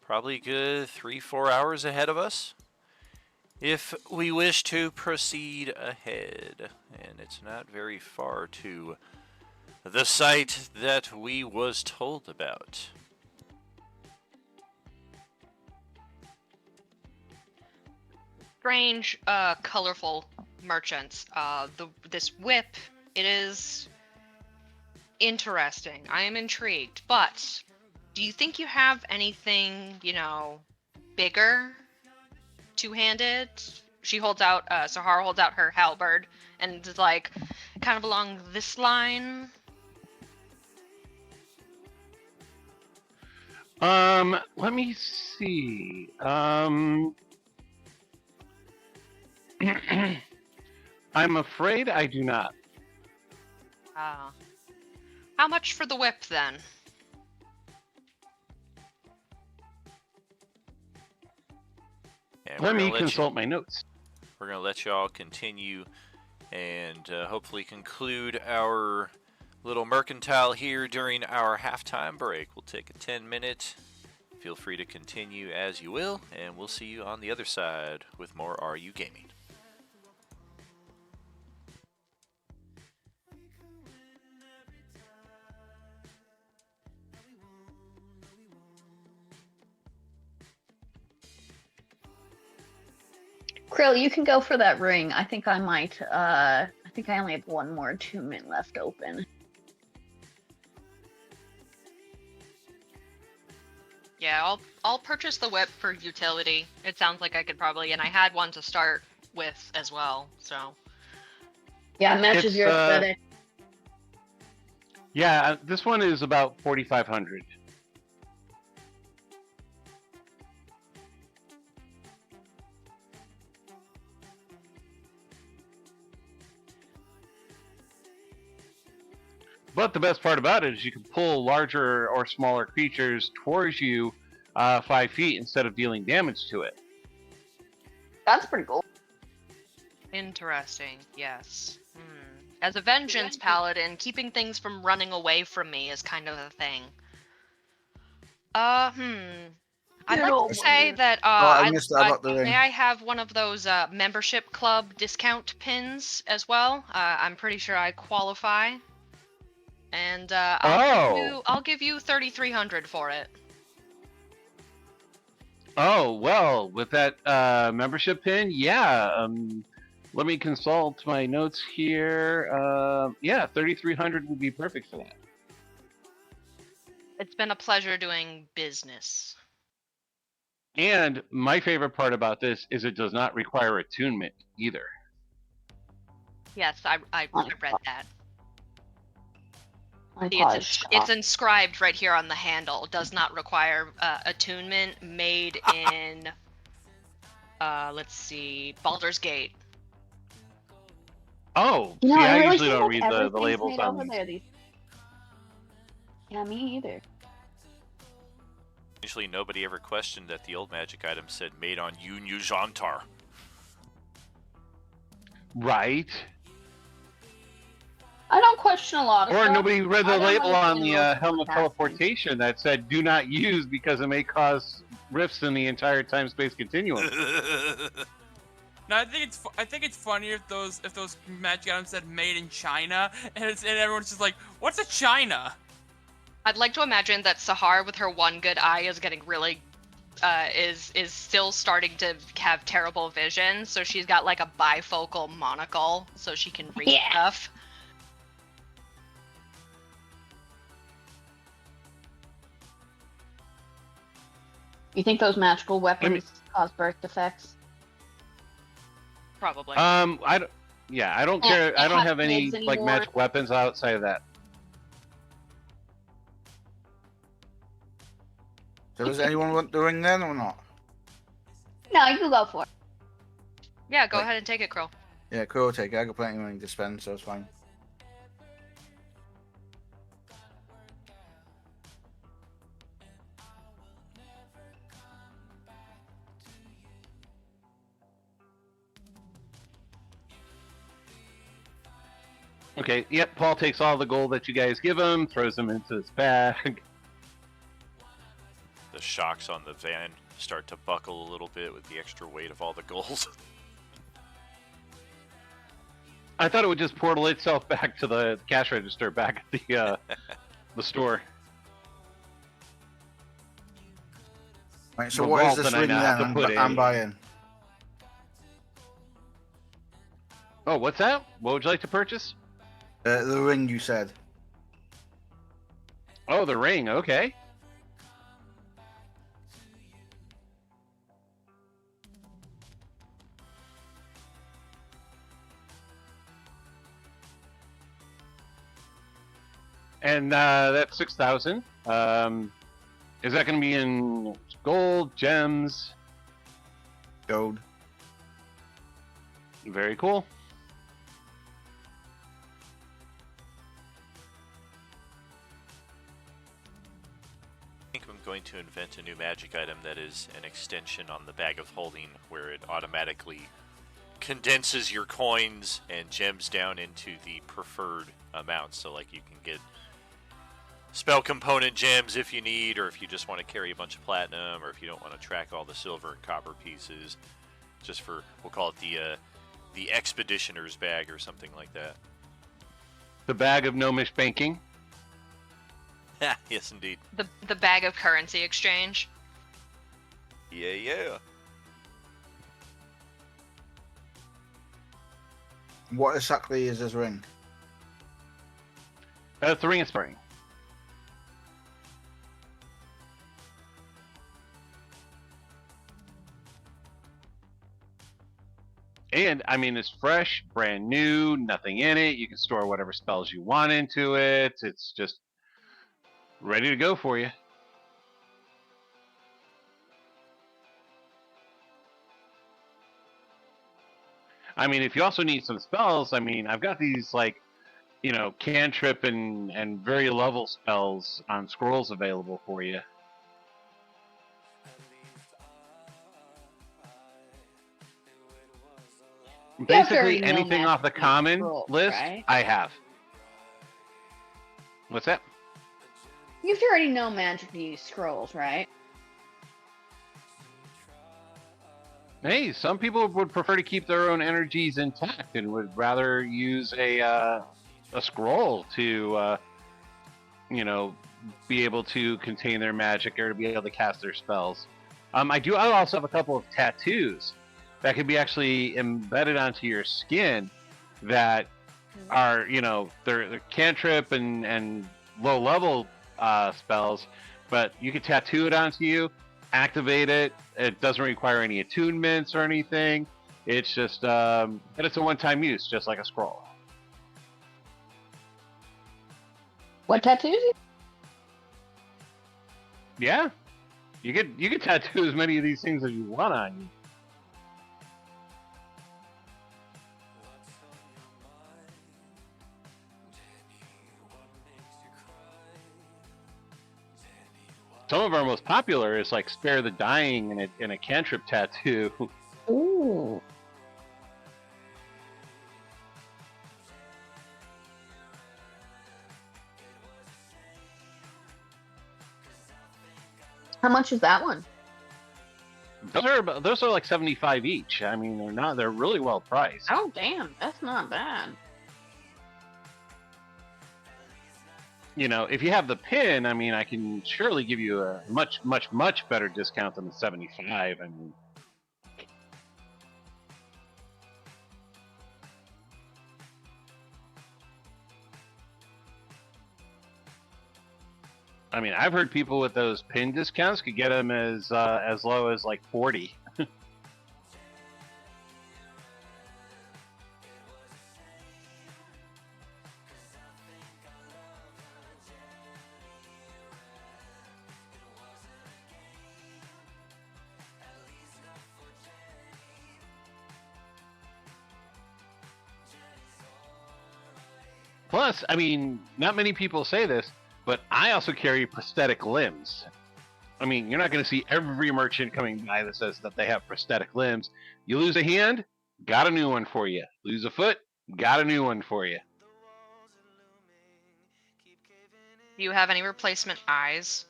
[SPEAKER 2] probably good 3-4 hours ahead of us if we wish to proceed ahead. And it's not very far to the site that we was told about.
[SPEAKER 7] Strange, colorful merchants. This whip, it is interesting. I am intrigued, but do you think you have anything, bigger, two-handed? She holds out, Sahara holds out her halberd, and is like, kind of along this line.
[SPEAKER 6] Let me see. I'm afraid I do not.
[SPEAKER 7] How much for the whip, then?
[SPEAKER 2] And
[SPEAKER 6] Let me consult my notes.
[SPEAKER 2] We're going to let you all continue and hopefully conclude our little mercantile here during our halftime break. We'll take a 10-minute. Feel free to continue as you will, and we'll see you on the other side with more Are You Gaming.
[SPEAKER 4] Krill, you can go for that ring. I think I might. I think I only have one more attunement left open.
[SPEAKER 7] Yeah, Yeah, I'll purchase the whip for utility. It sounds like I could probably, and I had one to start with as well. So.
[SPEAKER 4] Yeah, it matches your aesthetic.
[SPEAKER 6] Yeah, this one is about 4,500. But the best part about it is you can pull larger or smaller creatures towards you 5 feet instead of dealing damage to it.
[SPEAKER 4] That's pretty cool.
[SPEAKER 7] Interesting, yes. As a Vengeance Paladin, keeping things from running away from me is kind of a thing. I'd like to say that may I have one of those membership club discount pins as well? I'm pretty sure I qualify. And I'll give you 3,300 for it.
[SPEAKER 6] Oh, well, with that membership pin, yeah. Let me consult my notes here. Yeah, 3,300 would be perfect for that.
[SPEAKER 7] It's been a pleasure doing business.
[SPEAKER 6] And my favorite part about this is it does not require attunement either.
[SPEAKER 7] Yes, I read that. It's inscribed right here on the handle. Does not require attunement. Made in, let's see, Baldur's Gate.
[SPEAKER 6] Oh,
[SPEAKER 4] you know,
[SPEAKER 6] see, I
[SPEAKER 4] really
[SPEAKER 6] usually don't read the
[SPEAKER 4] everything's
[SPEAKER 6] labels
[SPEAKER 4] made
[SPEAKER 6] on
[SPEAKER 4] over
[SPEAKER 6] these.
[SPEAKER 4] there. Yeah, me either.
[SPEAKER 2] Usually nobody ever questioned that the old magic item said made on Yun Jantar.
[SPEAKER 6] Right.
[SPEAKER 4] I don't question a lot of
[SPEAKER 6] Or
[SPEAKER 4] stuff.
[SPEAKER 6] nobody read the
[SPEAKER 4] I don't
[SPEAKER 6] label on
[SPEAKER 4] understand
[SPEAKER 6] the
[SPEAKER 4] most
[SPEAKER 6] helm of
[SPEAKER 4] things.
[SPEAKER 6] teleportation that said do not use because it may cause rifts in the entire time-space continuum.
[SPEAKER 9] No, I think it's funnier if those magic items said made in China, and everyone's just like, what's a China?
[SPEAKER 7] I'd like to imagine that Sahar, with her one good eye, is getting really, is still starting to have terrible vision. So she's got like a bifocal monocle, so she can read stuff.
[SPEAKER 4] You think those magical weapons cause birth defects?
[SPEAKER 7] Probably.
[SPEAKER 6] I don't. Yeah, I don't care. I don't have any like magic weapons outside of that.
[SPEAKER 8] So does anyone want the ring then or not?
[SPEAKER 4] No, you can go for it.
[SPEAKER 7] Yeah, go ahead and take it, Krill.
[SPEAKER 8] Yeah, cool. I'll take it. I got plenty of money to spend, so it's fine.
[SPEAKER 6] Okay, yep, Paul takes all the gold that you guys give him, throws them into his bag.
[SPEAKER 2] The shocks on the van start to buckle a little bit with the extra weight of all the gold.
[SPEAKER 6] I thought it would just portal itself back to the cash register back at the store.
[SPEAKER 8] Right, so what is this ring then I'm buying?
[SPEAKER 6] Oh, what's that? What would you like to purchase?
[SPEAKER 8] The ring you said.
[SPEAKER 6] Oh, the ring, okay. And that's 6,000. Is that going to be in gold, gems?
[SPEAKER 8] Gold.
[SPEAKER 6] Very cool.
[SPEAKER 2] I think I'm going to invent a new magic item that is an extension on the bag of holding where it automatically condenses your coins and gems down into the preferred amounts. So like you can get spell component gems if you need, or if you just want to carry a bunch of platinum, or if you don't want to track all the silver and copper pieces, just for, we'll call it the expeditioner's bag or something like that.
[SPEAKER 6] The bag of gnomish banking.
[SPEAKER 2] Yes, indeed.
[SPEAKER 7] The bag of currency exchange.
[SPEAKER 2] Yeah.
[SPEAKER 8] What exactly is this ring?
[SPEAKER 6] It's the ring of spring. And I mean, it's fresh, brand new, nothing in it. You can store whatever spells you want into it. It's just ready to go for you. I mean, if you also need some spells, I mean, I've got these like, cantrip and very level spells on scrolls available for you. Basically, anything off the common list, right? I have. What's that?
[SPEAKER 4] You have to already know magic to use scrolls, right?
[SPEAKER 6] Hey, some people would prefer to keep their own energies intact and would rather use a scroll to, be able to contain their magic or to be able to cast their spells. I also have a couple of tattoos that can be actually embedded onto your skin that are, they're cantrip and low level spells, but you can tattoo it onto you, activate it. It doesn't require any attunements or anything. It's just, and it's a one-time use, just like a scroll.
[SPEAKER 4] What tattoos?
[SPEAKER 6] Yeah, you could tattoo as many of these things as you want on you. Some of our most popular is like Spare the Dying and a cantrip tattoo.
[SPEAKER 4] Ooh. How much is that one?
[SPEAKER 6] Those are like 75 each. I mean, they're really well priced.
[SPEAKER 4] Oh damn, that's not bad.
[SPEAKER 6] If you have the pin, I mean, I can surely give you a much, much, much better discount than the 75. I mean, I've heard people with those pin discounts could get them as low as like 40. Plus, I mean, not many people say this, but I also carry prosthetic limbs. I mean, you're not going to see every merchant coming by that says that they have prosthetic limbs. You lose a hand, got a new one for you. Lose a foot, got a new one for you.
[SPEAKER 7] Do you have any replacement eyes?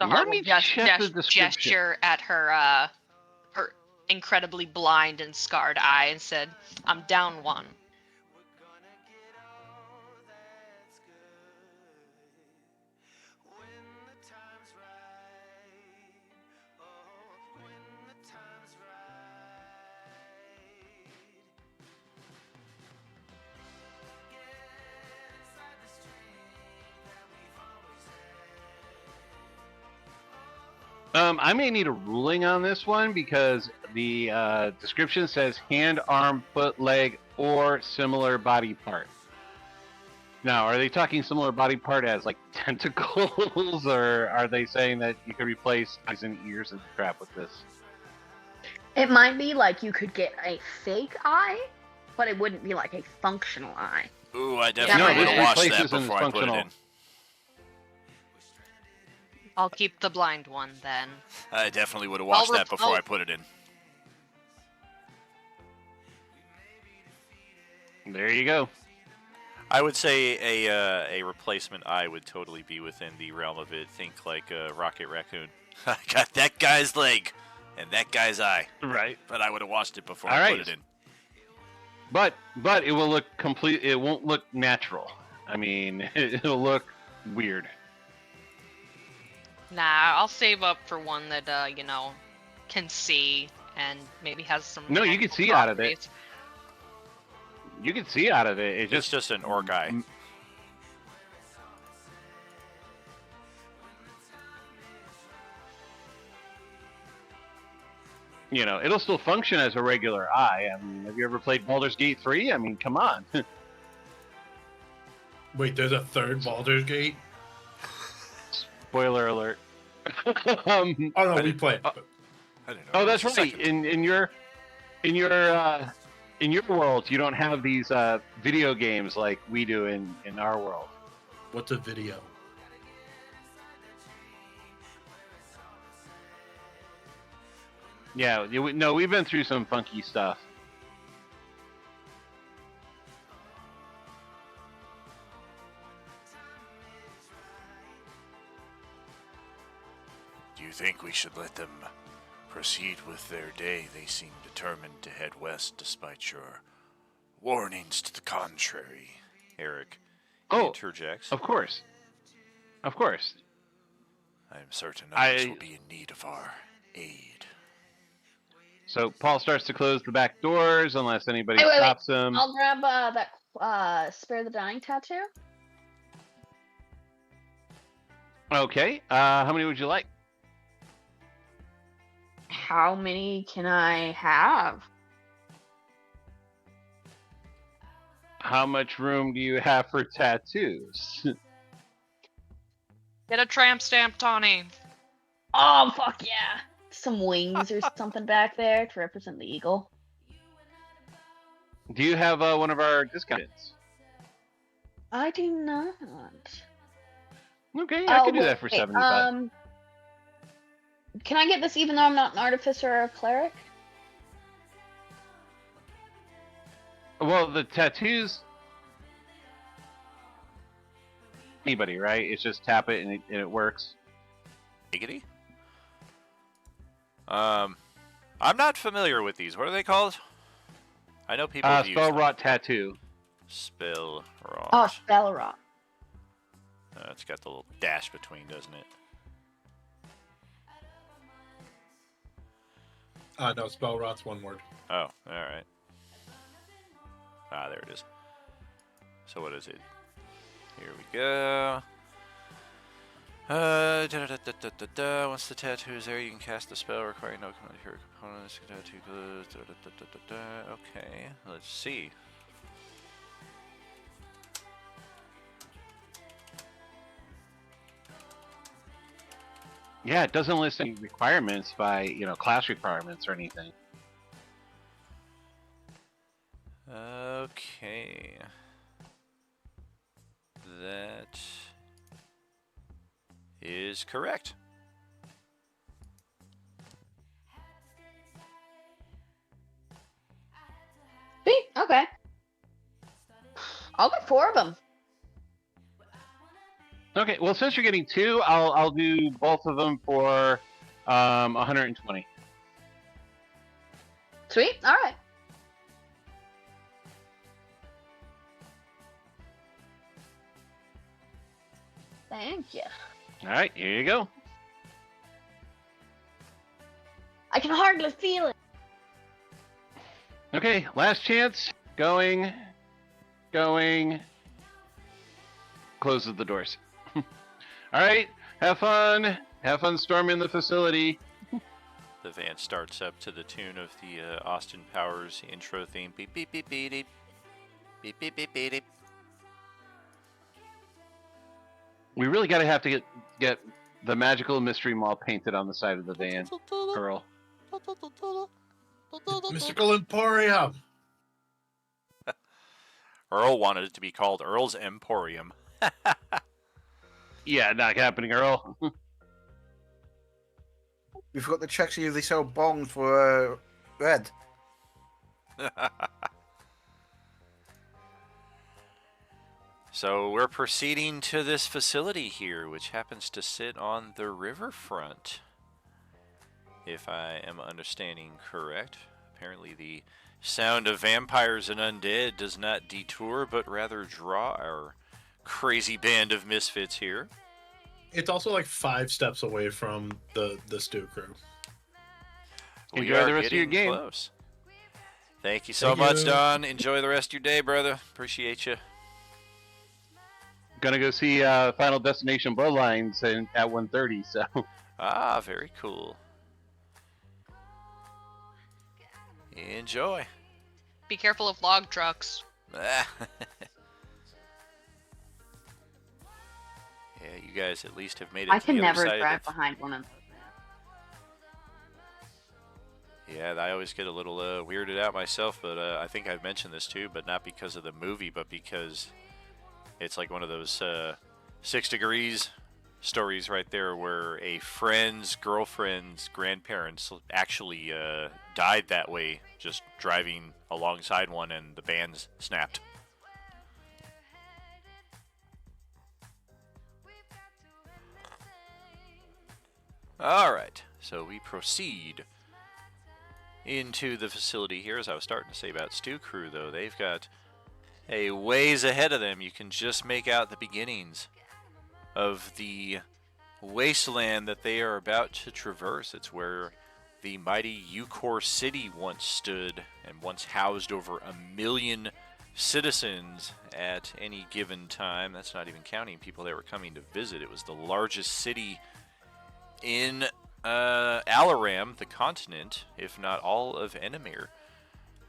[SPEAKER 7] The heart will gesture at her her incredibly blind and scarred eye and said, "I'm down one."
[SPEAKER 6] I may need a ruling on this one because the description says hand, arm, foot, leg, or similar body part. Now, are they talking similar body part as like tentacles, or are they saying that you can replace eyes and ears and crap with this?
[SPEAKER 4] It might be like you could get a fake eye, but it wouldn't be like a functional eye.
[SPEAKER 2] Ooh, I definitely would have watched that before I put it in.
[SPEAKER 7] I'll keep the blind one then.
[SPEAKER 2] I definitely would have watched that before I put it in.
[SPEAKER 6] There you go.
[SPEAKER 2] I would say a replacement eye would totally be within the realm of it. Think like Rocket Raccoon. I got that guy's leg and that guy's eye.
[SPEAKER 6] Right.
[SPEAKER 2] But I would have watched it before I put it in.
[SPEAKER 6] But it will look complete. It won't look natural. I mean, it'll look weird.
[SPEAKER 7] Nah, I'll save up for one that can see and maybe has some.
[SPEAKER 6] No, you can see out of it. You can see out of it.
[SPEAKER 2] It's just an orc eye.
[SPEAKER 6] you know, it'll still function as a regular eye. I mean, have you ever played Baldur's Gate 3? I mean, come on.
[SPEAKER 5] Wait, there's a third Baldur's Gate?
[SPEAKER 6] Spoiler alert.
[SPEAKER 5] Oh no, we played.
[SPEAKER 2] I didn't know.
[SPEAKER 6] Oh,
[SPEAKER 2] there
[SPEAKER 6] that's
[SPEAKER 2] was a
[SPEAKER 6] right.
[SPEAKER 2] second.
[SPEAKER 6] In your world, you don't have these video games like we do in our world.
[SPEAKER 5] What's a video?
[SPEAKER 6] Yeah, no, we've been through some funky stuff.
[SPEAKER 10] Do you think we should let them proceed with their day? They seem determined to head west despite your warnings to the contrary.
[SPEAKER 2] Eric
[SPEAKER 6] interjects. Of course. Of course.
[SPEAKER 10] I am certain others will be in need of our aid.
[SPEAKER 6] So Paul starts to close the back doors unless anybody
[SPEAKER 4] Wait.
[SPEAKER 6] stops him.
[SPEAKER 4] I'll grab that Spare the Dying tattoo.
[SPEAKER 6] Okay. How many would you like?
[SPEAKER 4] How many can I have?
[SPEAKER 6] How much room do you have for tattoos?
[SPEAKER 7] Get a tramp stamp, Tawny.
[SPEAKER 4] Oh, fuck yeah. Some wings or something back there to represent the eagle.
[SPEAKER 6] Do you have one of our discounts?
[SPEAKER 4] I do not.
[SPEAKER 6] Okay, I can do that for 75.
[SPEAKER 4] Can I get this even though I'm not an artificer or a cleric?
[SPEAKER 6] Well, the tattoos... Anybody, right? It's just tap it and it works.
[SPEAKER 2] Giggity? I'm not familiar with these. What are they called? I know people use
[SPEAKER 6] Spell
[SPEAKER 2] them.
[SPEAKER 6] Rot Tattoo.
[SPEAKER 2] Spell Rot.
[SPEAKER 4] Oh, spell rot.
[SPEAKER 2] It's got the little dash between, doesn't it?
[SPEAKER 5] No, spell rot's one word.
[SPEAKER 2] Oh, alright. Ah, there it is. So what is it? Here we go. Once the tattoo is there, you can cast the spell requiring no components. Okay, let's see.
[SPEAKER 6] Yeah, it doesn't list any requirements by, class requirements or anything.
[SPEAKER 2] Okay. That is correct.
[SPEAKER 4] Sweet, okay. I'll get 4 of them.
[SPEAKER 6] Okay, well, since you're getting 2, I'll do both of them for 120.
[SPEAKER 4] Sweet, alright. Thank you.
[SPEAKER 6] All right, here you go.
[SPEAKER 4] I can hardly feel it.
[SPEAKER 6] Okay, last chance. Going. Closes the doors. All right, have fun. Have fun storming the facility.
[SPEAKER 2] The van starts up to the tune of the Austin Powers intro theme. Beep beep beep beep beep beep beep beep beep.
[SPEAKER 6] We really gotta have to get the magical mystery mall painted on the side of the van, Earl.
[SPEAKER 5] Mystical Emporium.
[SPEAKER 2] Earl wanted it to be called Earl's Emporium.
[SPEAKER 6] Yeah, not happening, Earl.
[SPEAKER 8] We forgot to check see if they sell bongs for red.
[SPEAKER 2] So we're proceeding to this facility here, which happens to sit on the riverfront. If I am understanding correct. Apparently the sound of vampires and undead does not detour, but rather draw our crazy band of misfits here.
[SPEAKER 5] It's also like 5 steps away from the stew crew.
[SPEAKER 2] We
[SPEAKER 6] Enjoy
[SPEAKER 2] are
[SPEAKER 6] the rest of your
[SPEAKER 2] getting
[SPEAKER 6] game.
[SPEAKER 2] close. Thank you so
[SPEAKER 5] Thank
[SPEAKER 2] much,
[SPEAKER 5] you.
[SPEAKER 2] Don. Enjoy the rest of your day, brother. Appreciate you.
[SPEAKER 6] Gonna go see Final Destination Bloodlines at 1:30. So
[SPEAKER 2] Ah, very cool. Enjoy.
[SPEAKER 7] Be careful of log trucks.
[SPEAKER 2] Yeah, you guys at least have made it
[SPEAKER 4] I
[SPEAKER 2] to
[SPEAKER 4] can
[SPEAKER 2] the other
[SPEAKER 4] never
[SPEAKER 2] side
[SPEAKER 4] drive
[SPEAKER 2] of...
[SPEAKER 4] behind one of those.
[SPEAKER 2] Yeah, I always get a little weirded out myself, but I think I've mentioned this too, but not because of the movie, but because it's like one of those 6 Degrees stories right there where a friend's girlfriend's grandparents actually died that way, just driving alongside one, and the bands snapped. Alright, so we proceed into the facility here. As I was starting to say about Stew Crew, though, they've got a ways ahead of them. You can just make out the beginnings of the wasteland that they are about to traverse. It's where the mighty Eucor City once stood and once housed over 1 million citizens at any given time. That's not even counting people that were coming to visit. It was the largest city in Alaram, the continent, if not all of Enemir.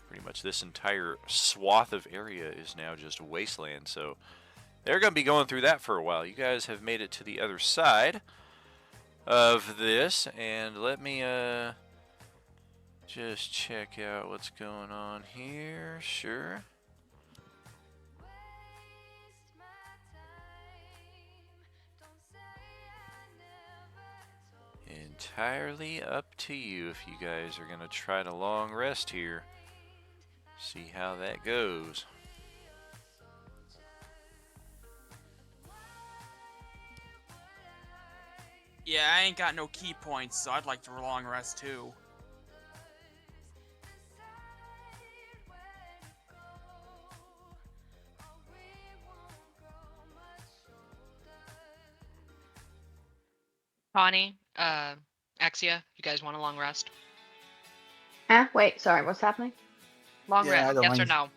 [SPEAKER 2] Pretty much this entire swath of area is now just wasteland, so they're going to be going through that for a while. You guys have made it to the other side of this, and let me just check out what's going on here. Sure. Entirely up to you if you guys are going to try to long rest here. See how that goes.
[SPEAKER 9] Yeah, I ain't got no key points, so I'd like to long rest too.
[SPEAKER 7] Connie, Axia, you guys want a long rest?
[SPEAKER 4] Wait, sorry, what's happening?
[SPEAKER 7] Long
[SPEAKER 8] Yeah, I
[SPEAKER 7] rest,
[SPEAKER 8] don't
[SPEAKER 7] yes or
[SPEAKER 8] mind.
[SPEAKER 7] no?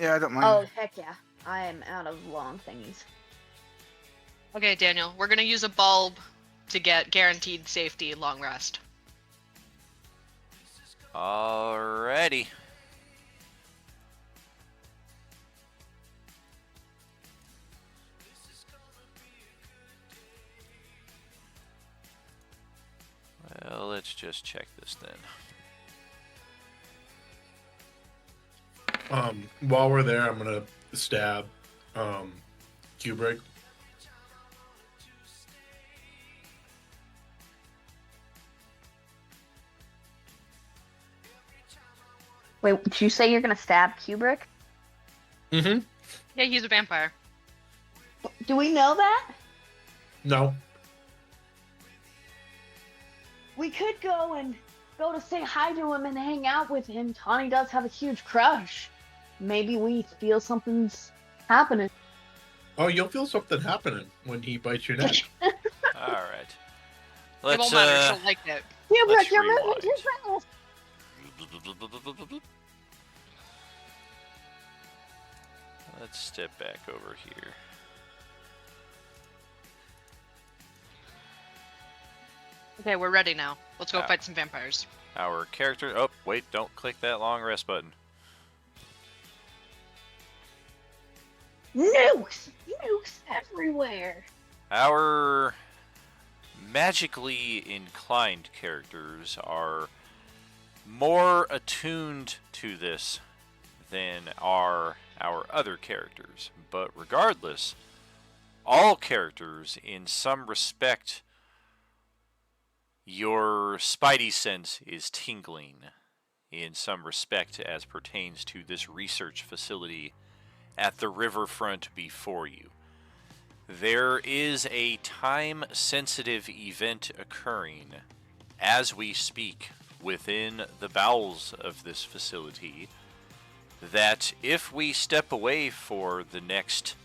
[SPEAKER 8] Yeah, I don't mind.
[SPEAKER 4] Oh, heck yeah. I am out of long thingies.
[SPEAKER 7] Okay, Daniel, we're gonna use a bulb to get guaranteed safety long rest.
[SPEAKER 2] Alrighty. Well, let's just check this then.
[SPEAKER 5] While we're there, I'm gonna stab Kubrick.
[SPEAKER 4] Wait, did you say you're gonna stab Kubrick?
[SPEAKER 5] Mm-hmm.
[SPEAKER 7] Yeah, he's a vampire.
[SPEAKER 4] Do we know that?
[SPEAKER 5] No.
[SPEAKER 4] We could go to say hi to him and hang out with him. Tawny does have a huge crush. Maybe we feel something's happening.
[SPEAKER 5] Oh, you'll feel something happening when he bites your neck.
[SPEAKER 2] Alright.
[SPEAKER 7] It
[SPEAKER 2] Let's,
[SPEAKER 7] won't matter, she'll like it.
[SPEAKER 4] Kubrick,
[SPEAKER 2] let's
[SPEAKER 4] you're moving
[SPEAKER 2] rewind.
[SPEAKER 4] too fast.
[SPEAKER 2] Let's step back over here.
[SPEAKER 7] Okay, we're ready now. Let's go
[SPEAKER 2] Yeah.
[SPEAKER 7] fight some vampires.
[SPEAKER 2] Our character... Oh, wait, don't click that long rest button.
[SPEAKER 4] Nukes! Nukes everywhere!
[SPEAKER 2] Our magically inclined characters are more attuned to this than are our other characters. But regardless, all characters, in some respect, your spidey sense is tingling in some respect as pertains to this research facility at the riverfront before you. There is a time-sensitive event occurring as we speak within the bowels of this facility that if we step away for the next,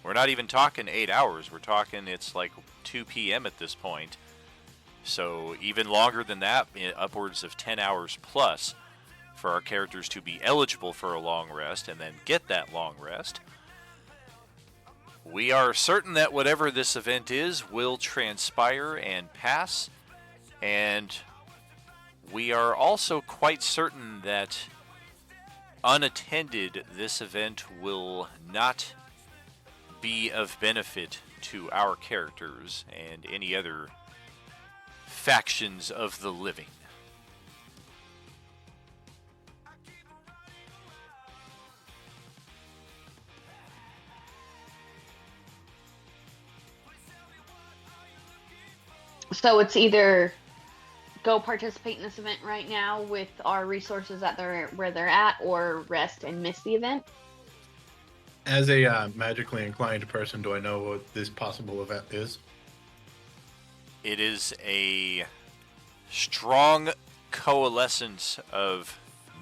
[SPEAKER 2] we're not even talking 8 hours, we're talking it's like 2 p.m. at this point, so even longer than that, upwards of 10 hours plus for our characters to be eligible for a long rest and then get that long rest. We are certain that whatever this event is will transpire and pass, and we are also quite certain that unattended, this event will not be of benefit to our characters and any other factions of the living.
[SPEAKER 4] So it's either go participate in this event right now with our resources at where they're at, or rest and miss the event.
[SPEAKER 5] As a magically inclined person, do I know what this possible event is?
[SPEAKER 2] It is a strong coalescence of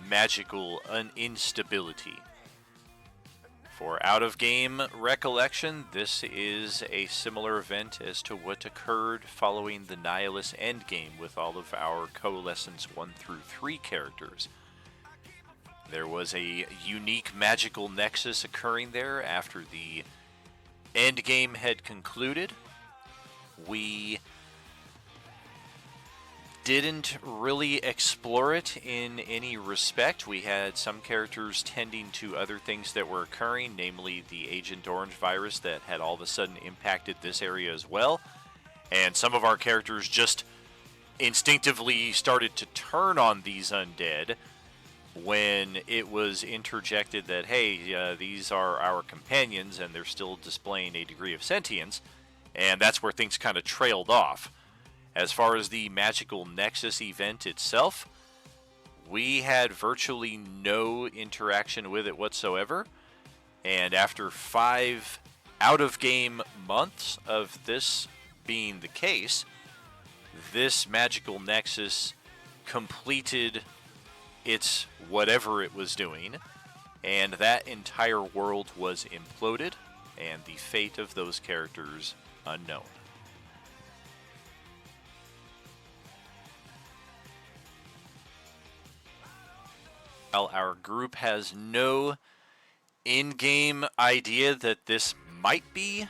[SPEAKER 2] magical instability. For out-of-game recollection, this is a similar event as to what occurred following the Nihilus endgame with all of our Coalescence 1 through 3 characters. There was a unique magical nexus occurring there after the endgame had concluded. We didn't really explore it in any respect. We had some characters tending to other things that were occurring, namely the Agent Orange virus that had all of a sudden impacted this area as well. And some of our characters just instinctively started to turn on these undead when it was interjected that, hey, these are our companions and they're still displaying a degree of sentience. And that's where things kind of trailed off. As far as the Magical Nexus event itself, we had virtually no interaction with it whatsoever. And after 5 out-of-game months of this being the case, this Magical Nexus completed its whatever it was doing, and that entire world was imploded, and the fate of those characters unknown. While our group has no in-game idea that this might be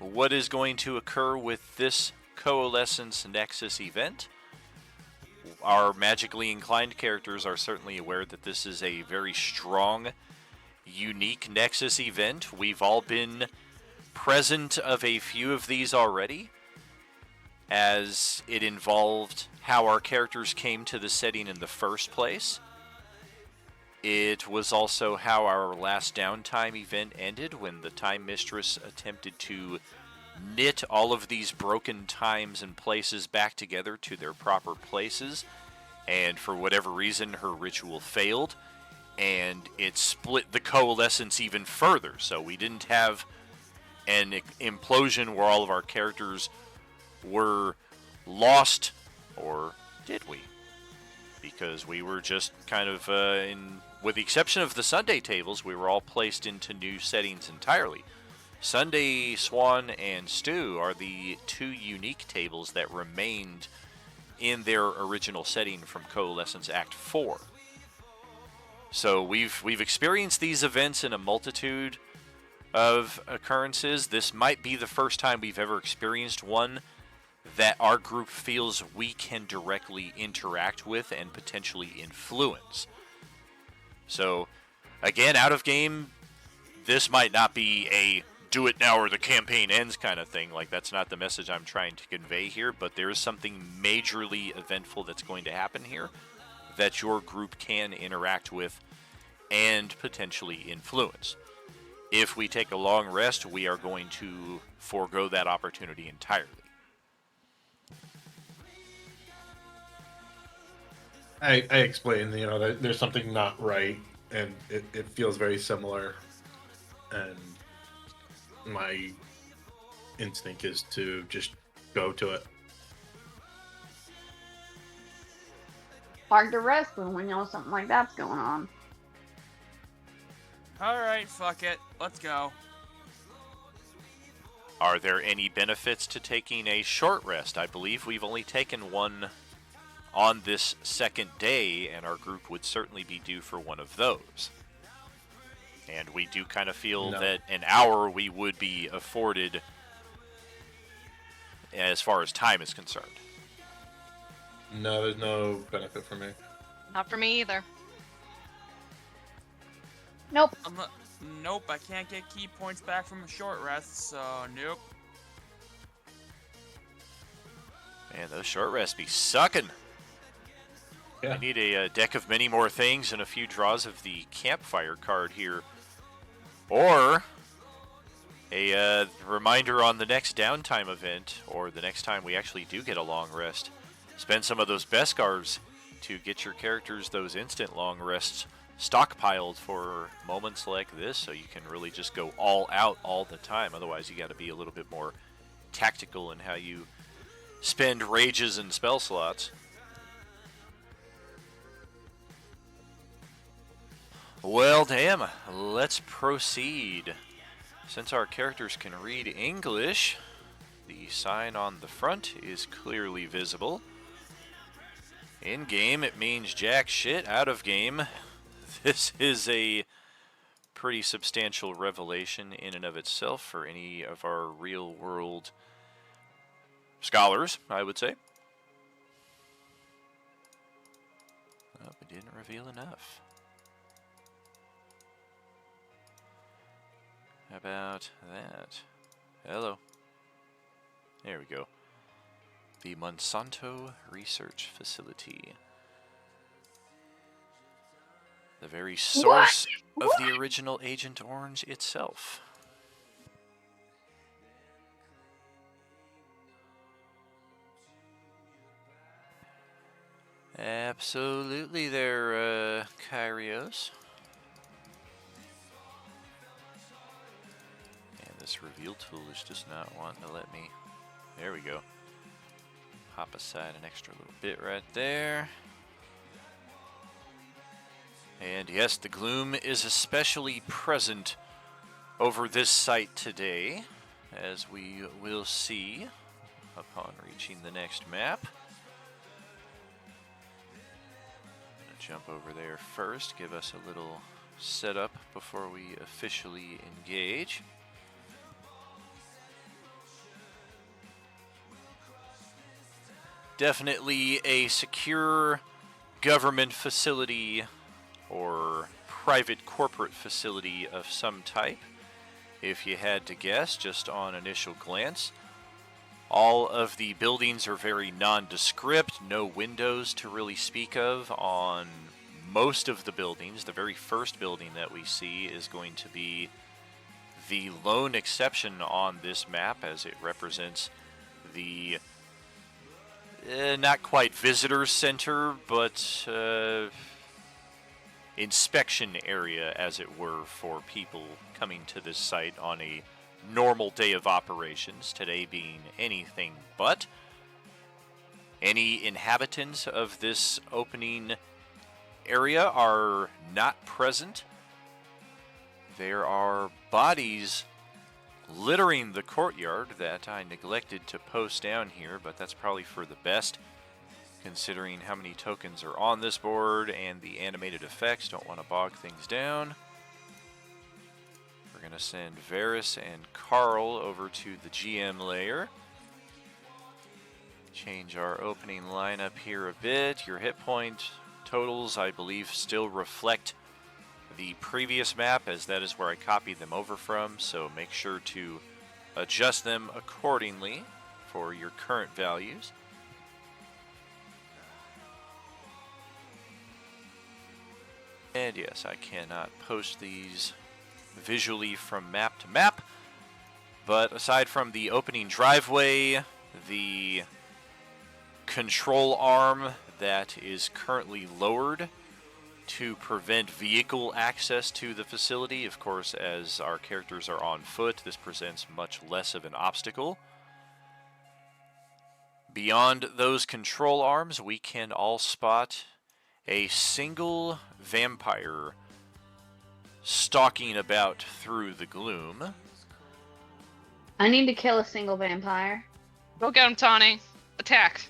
[SPEAKER 2] what is going to occur with this Coalescence Nexus event, our magically inclined characters are certainly aware that this is a very strong, unique Nexus event. We've all been present of a few of these already, as it involved how our characters came to the setting in the first place. It was also how our last downtime event ended, when the Time Mistress attempted to knit all of these broken times and places back together to their proper places, and for whatever reason her ritual failed, and it split the coalescence even further. So we didn't have an implosion where all of our characters were lost, or did we? Because we were just kind of with the exception of the Sunday tables, we were all placed into new settings entirely. Sunday, Swan, and Stew are the 2 unique tables that remained in their original setting from Coalescence Act 4. So we've experienced these events in a multitude of occurrences. This might be the first time we've ever experienced one that our group feels we can directly interact with and potentially influence. So, again, out of game, this might not be a do it now or the campaign ends kind of thing. Like, that's not the message I'm trying to convey here, but there is something majorly eventful that's going to happen here that your group can interact with and potentially influence. If we take a long rest, we are going to forego that opportunity entirely.
[SPEAKER 5] I explained, that there's something not right, and it feels very similar, and my instinct is to just go to it.
[SPEAKER 4] Hard to rest when something like that's going on.
[SPEAKER 9] Alright, fuck it. Let's go.
[SPEAKER 2] Are there any benefits to taking a short rest? I believe we've only taken one on this second day, and our group would certainly be due for one of those. And we do kind of feel that an hour we would be afforded as far as time is concerned.
[SPEAKER 5] No, there's no benefit for me.
[SPEAKER 7] Not for me either.
[SPEAKER 4] Nope.
[SPEAKER 9] Nope, I can't get key points back from a short rest, so nope.
[SPEAKER 2] Man, those short rests be sucking.
[SPEAKER 5] Yeah.
[SPEAKER 2] I need a deck of many more things and a few draws of the campfire card here. Or a reminder on the next downtime event, or the next time we actually do get a long rest. Spend some of those Beskars to get your characters those instant long rests stockpiled for moments like this, so you can really just go all out all the time. Otherwise, you got to be a little bit more tactical in how you spend rages and spell slots. Well, damn. Let's proceed. Since our characters can read English, the sign on the front is clearly visible. In game, it means jack shit. Out of game, this is a pretty substantial revelation in and of itself for any of our real-world scholars, I would say. Oh, we didn't reveal enough. How about that? Hello. There we go. The Monsanto Research Facility. The very source of the original Agent Orange itself. Absolutely there, Kyrios. And this reveal tool is just not wanting to let me... There we go. Hop aside an extra little bit right there. And yes, the gloom is especially present over this site today, as we will see upon reaching the next map. I'm gonna jump over there first, give us a little setup before we officially engage. Definitely a secure government facility or private corporate facility of some type, if you had to guess just on initial glance. All of the buildings are very nondescript, no windows to really speak of on most of the buildings. The very first building that we see is going to be the lone exception on this map, as it represents the not quite visitor center, but inspection area, as it were, for people coming to this site on a normal day of operations, today being anything but. Any inhabitants of this opening area are not present. There are bodies littering the courtyard that I neglected to post down here, but that's probably for the best, considering how many tokens are on this board and the animated effects. Don't want to bog things down. We're going to send Varys and Carl over to the GM layer. Change our opening lineup here a bit. Your hit point totals, I believe, still reflect the previous map, as that is where I copied them over from, so make sure to adjust them accordingly for your current values. And yes, I cannot post these visually from map to map, but aside from the opening driveway, the control arm that is currently lowered to prevent vehicle access to the facility. Of course, as our characters are on foot, this presents much less of an obstacle. Beyond those control arms, we can all spot a single vampire stalking about through the gloom.
[SPEAKER 4] I need to kill a single vampire.
[SPEAKER 7] Go get him, Tawny. Attack.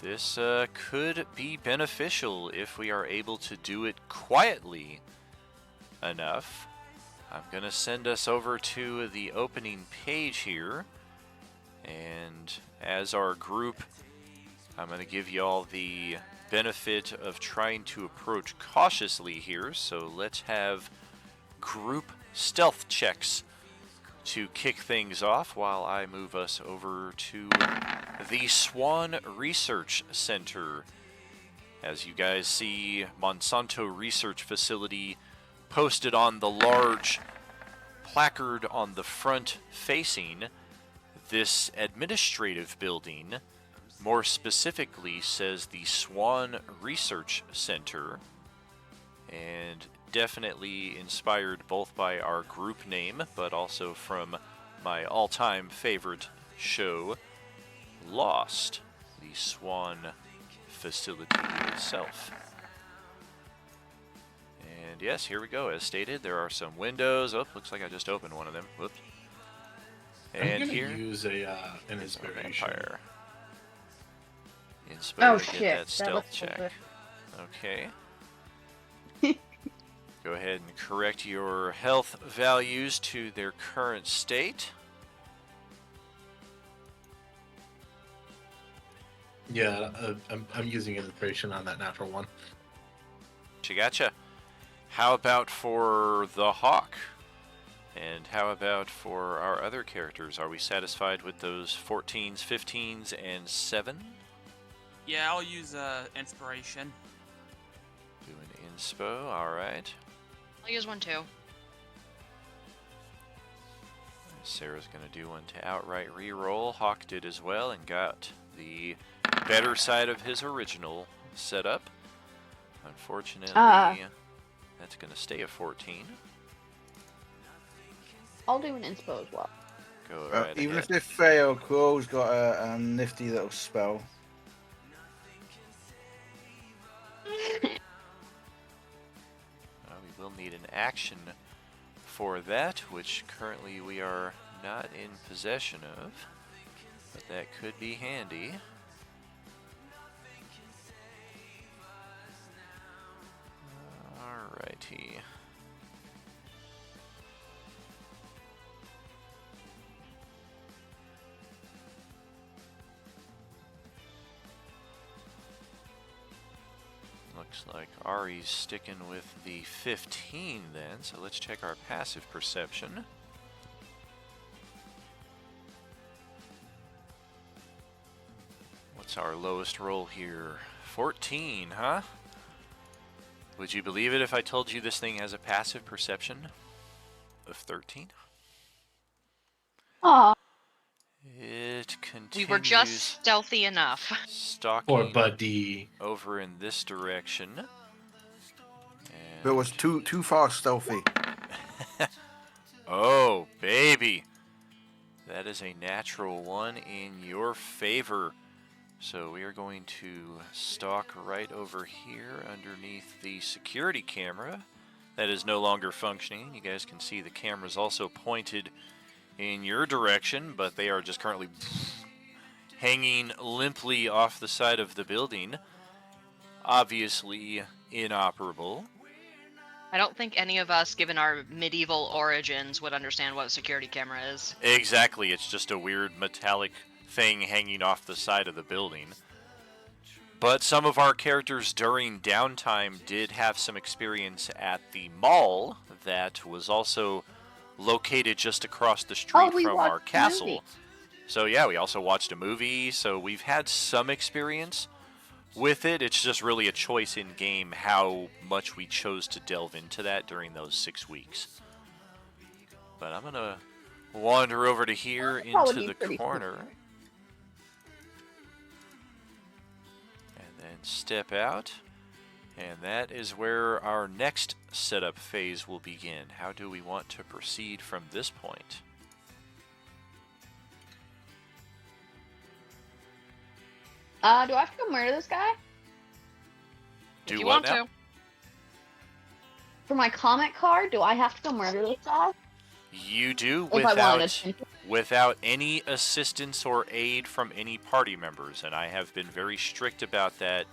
[SPEAKER 2] This could be beneficial if we are able to do it quietly enough. I'm going to send us over to the opening page here. And as our group, I'm going to give you all the benefit of trying to approach cautiously here. So let's have group stealth checks to kick things off while I move us over to the Swan Research Center. As you guys see, Monsanto Research Facility posted on the large placard on the front facing this administrative building, more specifically says the Swan Research Center, and definitely inspired both by our group name, but also from my all-time favorite show, Lost, the Swan facility itself. And yes, here we go. As stated, there are some windows. Oh, looks like I just opened one of them. Whoops. And
[SPEAKER 5] I'm
[SPEAKER 2] here
[SPEAKER 5] use an
[SPEAKER 2] is our
[SPEAKER 5] inspiration.
[SPEAKER 2] vampire. Inspo
[SPEAKER 4] Oh,
[SPEAKER 2] to get
[SPEAKER 4] shit.
[SPEAKER 2] that stealth
[SPEAKER 4] looks so
[SPEAKER 2] check.
[SPEAKER 4] good.
[SPEAKER 2] Okay. Go ahead and correct your health values to their current state.
[SPEAKER 5] Yeah, I'm using inspiration on that natural one.
[SPEAKER 2] Gotcha. How about for the Hawk? And how about for our other characters? Are we satisfied with those 14s, 15s, and 7?
[SPEAKER 9] Yeah, I'll use inspiration.
[SPEAKER 2] Do an inspo, alright.
[SPEAKER 7] I'll use one too.
[SPEAKER 2] Sarah's going to do one to outright reroll. Hawk did as well and got the better side of his original setup. Unfortunately, that's going to stay a 14.
[SPEAKER 4] I'll do an inspo as well.
[SPEAKER 2] Go right
[SPEAKER 8] Even
[SPEAKER 2] ahead.
[SPEAKER 8] if they fail, Crow's got a nifty little spell.
[SPEAKER 2] We will need an action for that, which currently we are not in possession of, but that could be handy. Alrighty. Looks like Ari's sticking with the 15 then, so let's check our passive perception. What's our lowest roll here? 14, huh? Would you believe it if I told you this thing has a passive perception of 13?
[SPEAKER 4] Aw.
[SPEAKER 2] It continues.
[SPEAKER 7] We were just stealthy enough.
[SPEAKER 2] Stalking
[SPEAKER 5] Poor buddy.
[SPEAKER 2] over in this direction.
[SPEAKER 8] But it was too far stealthy.
[SPEAKER 2] Oh, baby. That is a natural one in your favor. So we are going to stalk right over here underneath the security camera. That is no longer functioning. You guys can see the camera's also pointed in your direction, but they are just currently hanging limply off the side of the building. Obviously inoperable.
[SPEAKER 7] I don't think any of us, given our medieval origins, would understand what a security camera is.
[SPEAKER 2] Exactly, it's just a weird metallic thing hanging off the side of the building. But some of our characters during downtime did have some experience at the mall that was also located just across the street from our castle.
[SPEAKER 4] Movie.
[SPEAKER 2] So yeah, we also watched a movie, so we've had some experience with it. It's just really a choice in game how much we chose to delve into that during those 6 weeks. But I'm gonna wander over to here into the corner. And then step out. And that is where our next setup phase will begin. How do we want to proceed from this point?
[SPEAKER 4] Do I have to go murder this guy?
[SPEAKER 2] Do
[SPEAKER 7] if you
[SPEAKER 2] what
[SPEAKER 7] want
[SPEAKER 2] now?
[SPEAKER 7] to.
[SPEAKER 4] For my comment card, do I have to go murder this guy?
[SPEAKER 2] You do
[SPEAKER 4] If I wanted
[SPEAKER 2] without any assistance or aid from any party members, and I have been very strict about that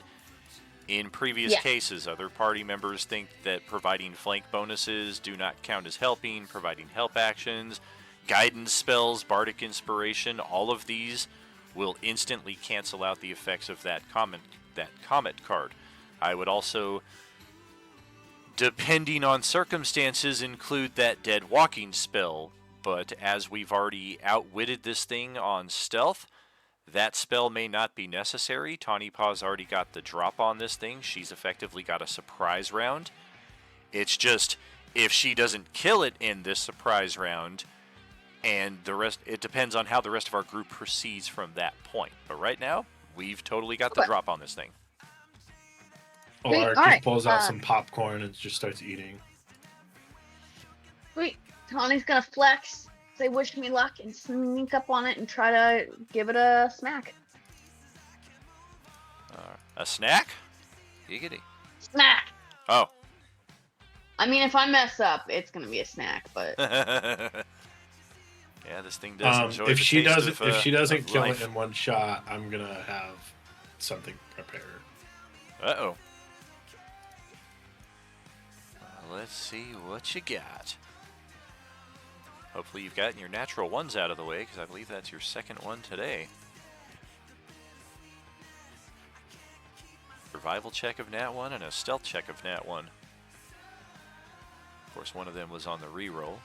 [SPEAKER 2] in previous cases. Other party members think that providing flank bonuses do not count as helping, providing help actions, guidance spells, bardic inspiration, all of these will instantly cancel out the effects of that comment card. I would also depending on circumstances, include that dead walking spell. But as we've already outwitted this thing on stealth, that spell may not be necessary. Tawny Paw's already got the drop on this thing. She's effectively got a surprise round. It's just, if she doesn't kill it in this surprise round, and the rest, it depends on how the rest of our group proceeds from that point. But right now, we've totally got the drop on this thing.
[SPEAKER 5] Or just pulls out some popcorn and just starts eating.
[SPEAKER 4] Sweet. Tawny's gonna flex, say wish me luck, and sneak up on it and try to give it a smack.
[SPEAKER 2] A snack? Giggity.
[SPEAKER 4] Snack!
[SPEAKER 2] Oh.
[SPEAKER 4] I mean, if I mess up, it's gonna be a snack, but...
[SPEAKER 2] Yeah, this thing does enjoy
[SPEAKER 5] if
[SPEAKER 2] the
[SPEAKER 5] she
[SPEAKER 2] taste
[SPEAKER 5] doesn't, if she doesn't kill
[SPEAKER 2] life.
[SPEAKER 5] it in one shot, I'm gonna have something prepared.
[SPEAKER 2] Uh-oh. Let's see what you got. Hopefully you've gotten your natural ones out of the way, because I believe that's your second one today. Survival check of Nat 1 and a stealth check of Nat 1. Of course, one of them was on the reroll.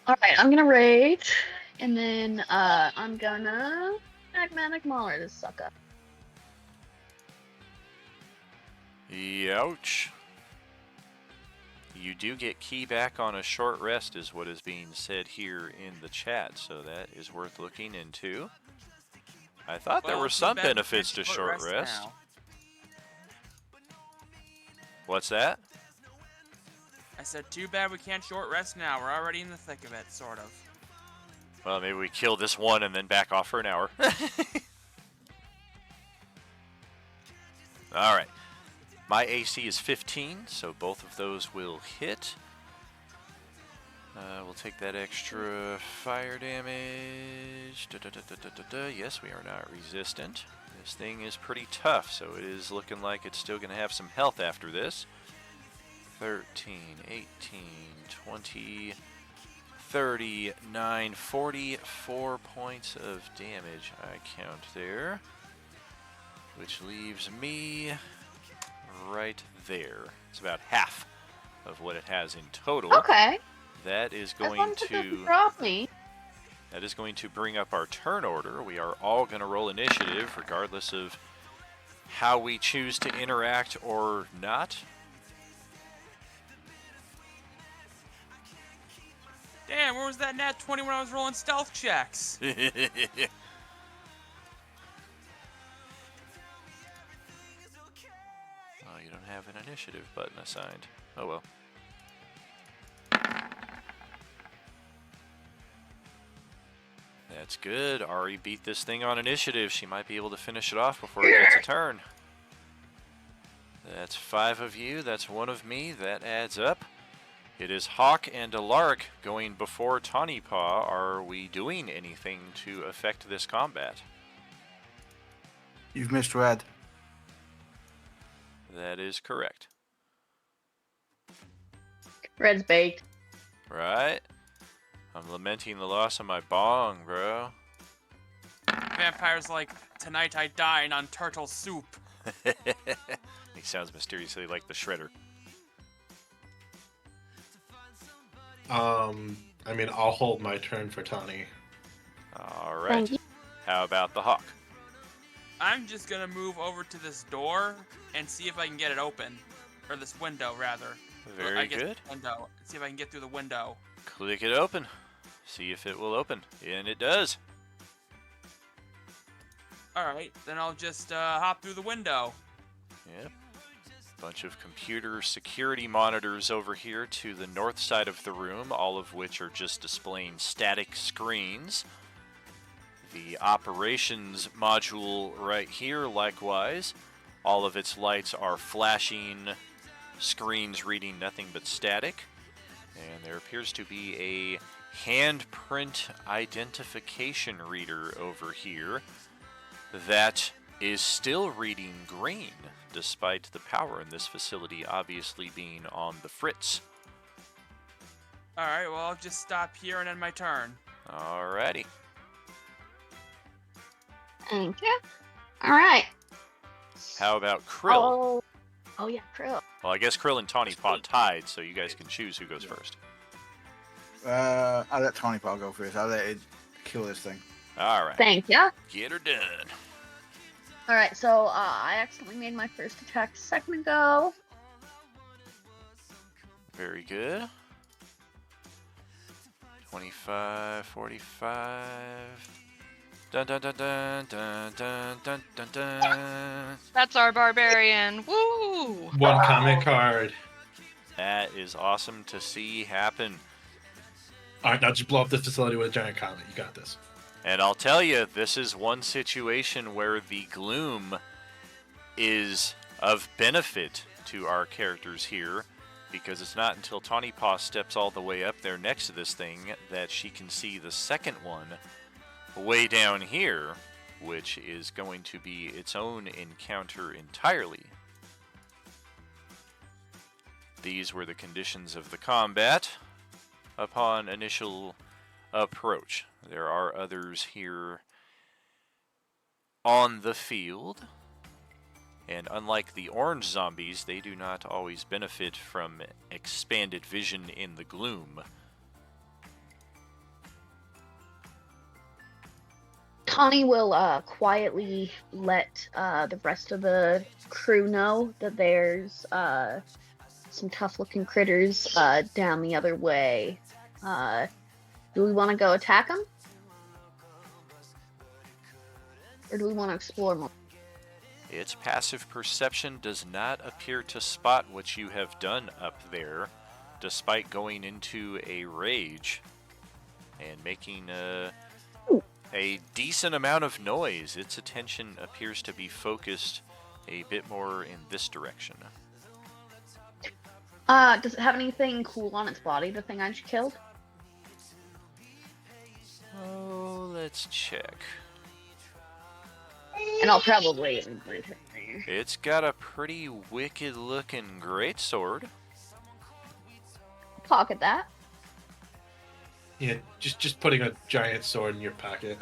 [SPEAKER 4] Alright, I'm gonna rage, and then I'm gonna Magmatic Mauler this sucker.
[SPEAKER 2] Youch. You do get key back on a short rest is what is being said here in the chat, so that is worth looking into. I thought there were some benefits to short rest. What's that?
[SPEAKER 9] I said, too bad we can't short rest now. We're already in the thick of it, sort of.
[SPEAKER 2] Well, maybe we kill this one and then back off for an hour. Alright. My AC is 15, so both of those will hit. We'll take that extra fire damage. Yes, we are not resistant. This thing is pretty tough, so it is looking like it's still going to have some health after this. 13, 18, 20, 39, 44 points of damage I count there. Which leaves me right there. It's about half of what it has in total.
[SPEAKER 4] Okay.
[SPEAKER 2] That is going to
[SPEAKER 4] drop me.
[SPEAKER 2] That is going to bring up our turn order. We are all going to roll initiative, regardless of how we choose to interact or not.
[SPEAKER 9] Damn, where was that nat 20 when I was rolling stealth checks?
[SPEAKER 2] Oh, you don't have an initiative button assigned. Oh well. That's good. Ari beat this thing on initiative. She might be able to finish it off before it gets a turn. That's 5 of you. That's 1 of me. That adds up. It is Hawk and Alaric going before Tawny Paw. Are we doing anything to affect this combat?
[SPEAKER 8] You've missed Red.
[SPEAKER 2] That is correct.
[SPEAKER 4] Red's baked.
[SPEAKER 2] Right? I'm lamenting the loss of my bong, bro.
[SPEAKER 9] Vampire's like, tonight I dine on turtle soup.
[SPEAKER 2] He sounds mysteriously like the Shredder.
[SPEAKER 5] I mean, I'll hold my turn for Tawny.
[SPEAKER 2] Alright. How about the Hawk?
[SPEAKER 9] I'm just gonna move over to this door and see if I can get it open. Or this window, rather.
[SPEAKER 2] Very good.
[SPEAKER 9] Window. See if I can get through the window.
[SPEAKER 2] Click it open. See if it will open. And it does.
[SPEAKER 9] Alright, then I'll just hop through the window.
[SPEAKER 2] Yep. Bunch of computer security monitors over here to the north side of the room, all of which are just displaying static screens. The operations module right here, likewise. All of its lights are flashing, screens reading nothing but static. And there appears to be a handprint identification reader over here that is still reading green, despite the power in this facility obviously being on the fritz.
[SPEAKER 9] Alright, well, I'll just stop here and end my turn.
[SPEAKER 2] Alrighty.
[SPEAKER 4] Thank you. Alright.
[SPEAKER 2] How about Krill?
[SPEAKER 4] Oh yeah, Krill.
[SPEAKER 2] Well, I guess Krill and Tawny Paw tied, so you guys can choose who goes first.
[SPEAKER 8] I'll let Tawny Paw go first. I'll let it kill this thing.
[SPEAKER 2] All right.
[SPEAKER 4] Thank ya.
[SPEAKER 2] Get her done.
[SPEAKER 4] All right, so I accidentally made my first attack a second ago.
[SPEAKER 2] Very good. 25, 45. Dun dun dun dun dun dun dun dun dun.
[SPEAKER 7] That's our barbarian. Woo!
[SPEAKER 5] One comment card.
[SPEAKER 2] That is awesome to see happen.
[SPEAKER 5] All right, now just blow up this facility with a giant comet. You got this.
[SPEAKER 2] And I'll tell you, this is one situation where the gloom is of benefit to our characters here, because it's not until Tawny Paw steps all the way up there next to this thing that she can see the second one way down here, which is going to be its own encounter entirely. These were the conditions of the combat upon initial approach. There are others here on the field, and unlike the orange zombies, they do not always benefit from expanded vision in the gloom.
[SPEAKER 4] Tawny will quietly let the rest of the crew know that there's some tough-looking critters down the other way. Do we want to go attack them? Or do we want to explore more?
[SPEAKER 2] Its passive perception does not appear to spot what you have done up there, despite going into a rage and making a decent amount of noise. Its attention appears to be focused a bit more in this direction.
[SPEAKER 4] Does it have anything cool on its body, the thing I just killed?
[SPEAKER 2] Oh, let's check.
[SPEAKER 4] And I'll probably...
[SPEAKER 2] It's got a pretty wicked looking greatsword.
[SPEAKER 4] Pocket that.
[SPEAKER 5] Yeah, just putting a giant sword in your pocket.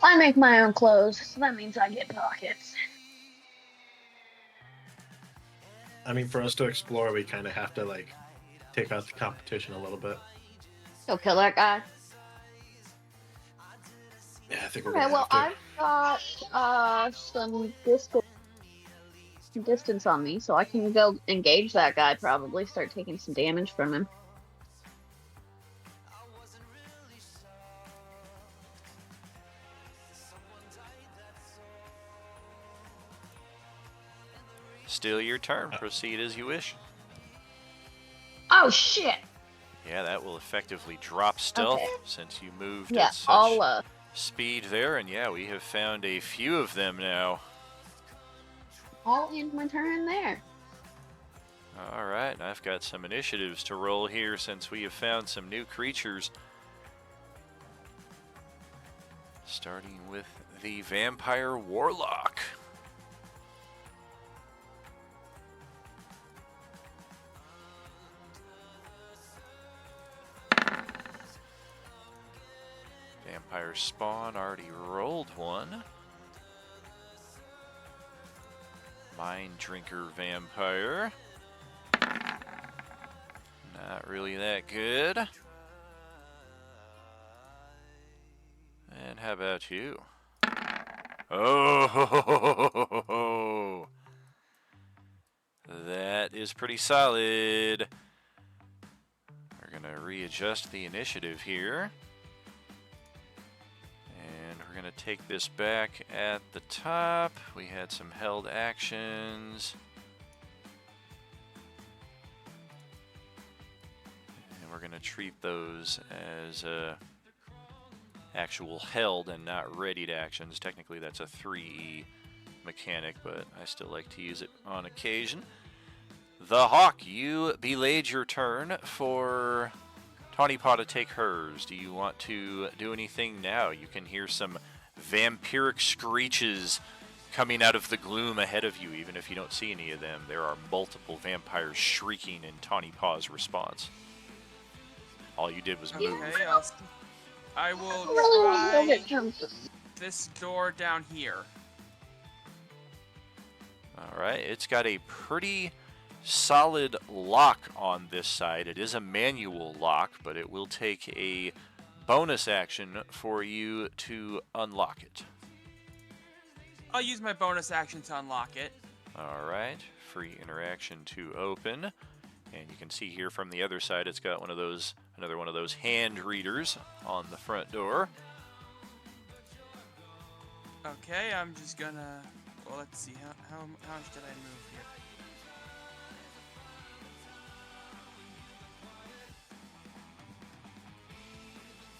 [SPEAKER 4] I make my own clothes, so that means I get pockets.
[SPEAKER 5] I mean, for us to explore, we kind of have to, like, take out the competition a little bit.
[SPEAKER 4] Go kill that guy.
[SPEAKER 5] Yeah, I think we're
[SPEAKER 4] Okay,
[SPEAKER 5] gonna
[SPEAKER 4] well,
[SPEAKER 5] have to.
[SPEAKER 4] I've got some distance on me, so I can go engage that guy, probably. Start taking some damage from him.
[SPEAKER 2] Still your turn. Proceed as you wish.
[SPEAKER 4] Oh, shit!
[SPEAKER 2] Yeah, that will effectively drop stealth
[SPEAKER 4] Okay.
[SPEAKER 2] since you moved
[SPEAKER 4] Yeah,
[SPEAKER 2] at such
[SPEAKER 4] I'll,
[SPEAKER 2] speed there. And yeah, we have found a few of them now.
[SPEAKER 4] I'll end my turn there.
[SPEAKER 2] All right, and I've got some initiatives to roll here since we have found some new creatures. Starting with the Vampire Warlock. Vampire Spawn already rolled one. Mind Drinker Vampire. Not really that good. And how about you? Oh, that is pretty solid. We're going to readjust the initiative here. And we're going to take this back at the top. We had some held actions. And we're going to treat those as actual held and not readied actions. Technically that's a 3E mechanic, but I still like to use it on occasion. The Hawk, you belayed your turn for Tawny Paw to take hers. Do you want to do anything now? You can hear some vampiric screeches coming out of the gloom ahead of you, even if you don't see any of them. There are multiple vampires shrieking in Tawny Paw's response. All you did was move.
[SPEAKER 9] Okay, I will
[SPEAKER 4] Really
[SPEAKER 9] try
[SPEAKER 4] want to
[SPEAKER 9] this door down here.
[SPEAKER 2] Alright, it's got a pretty solid lock on this side. It is a manual lock, but it will take a bonus action for you to unlock it.
[SPEAKER 9] I'll use my bonus action to unlock it.
[SPEAKER 2] Alright, free interaction to open. And you can see here from the other side, it's got another one of those hand readers on the front door.
[SPEAKER 9] Okay, I'm just gonna... Well, let's see. How much did I move here?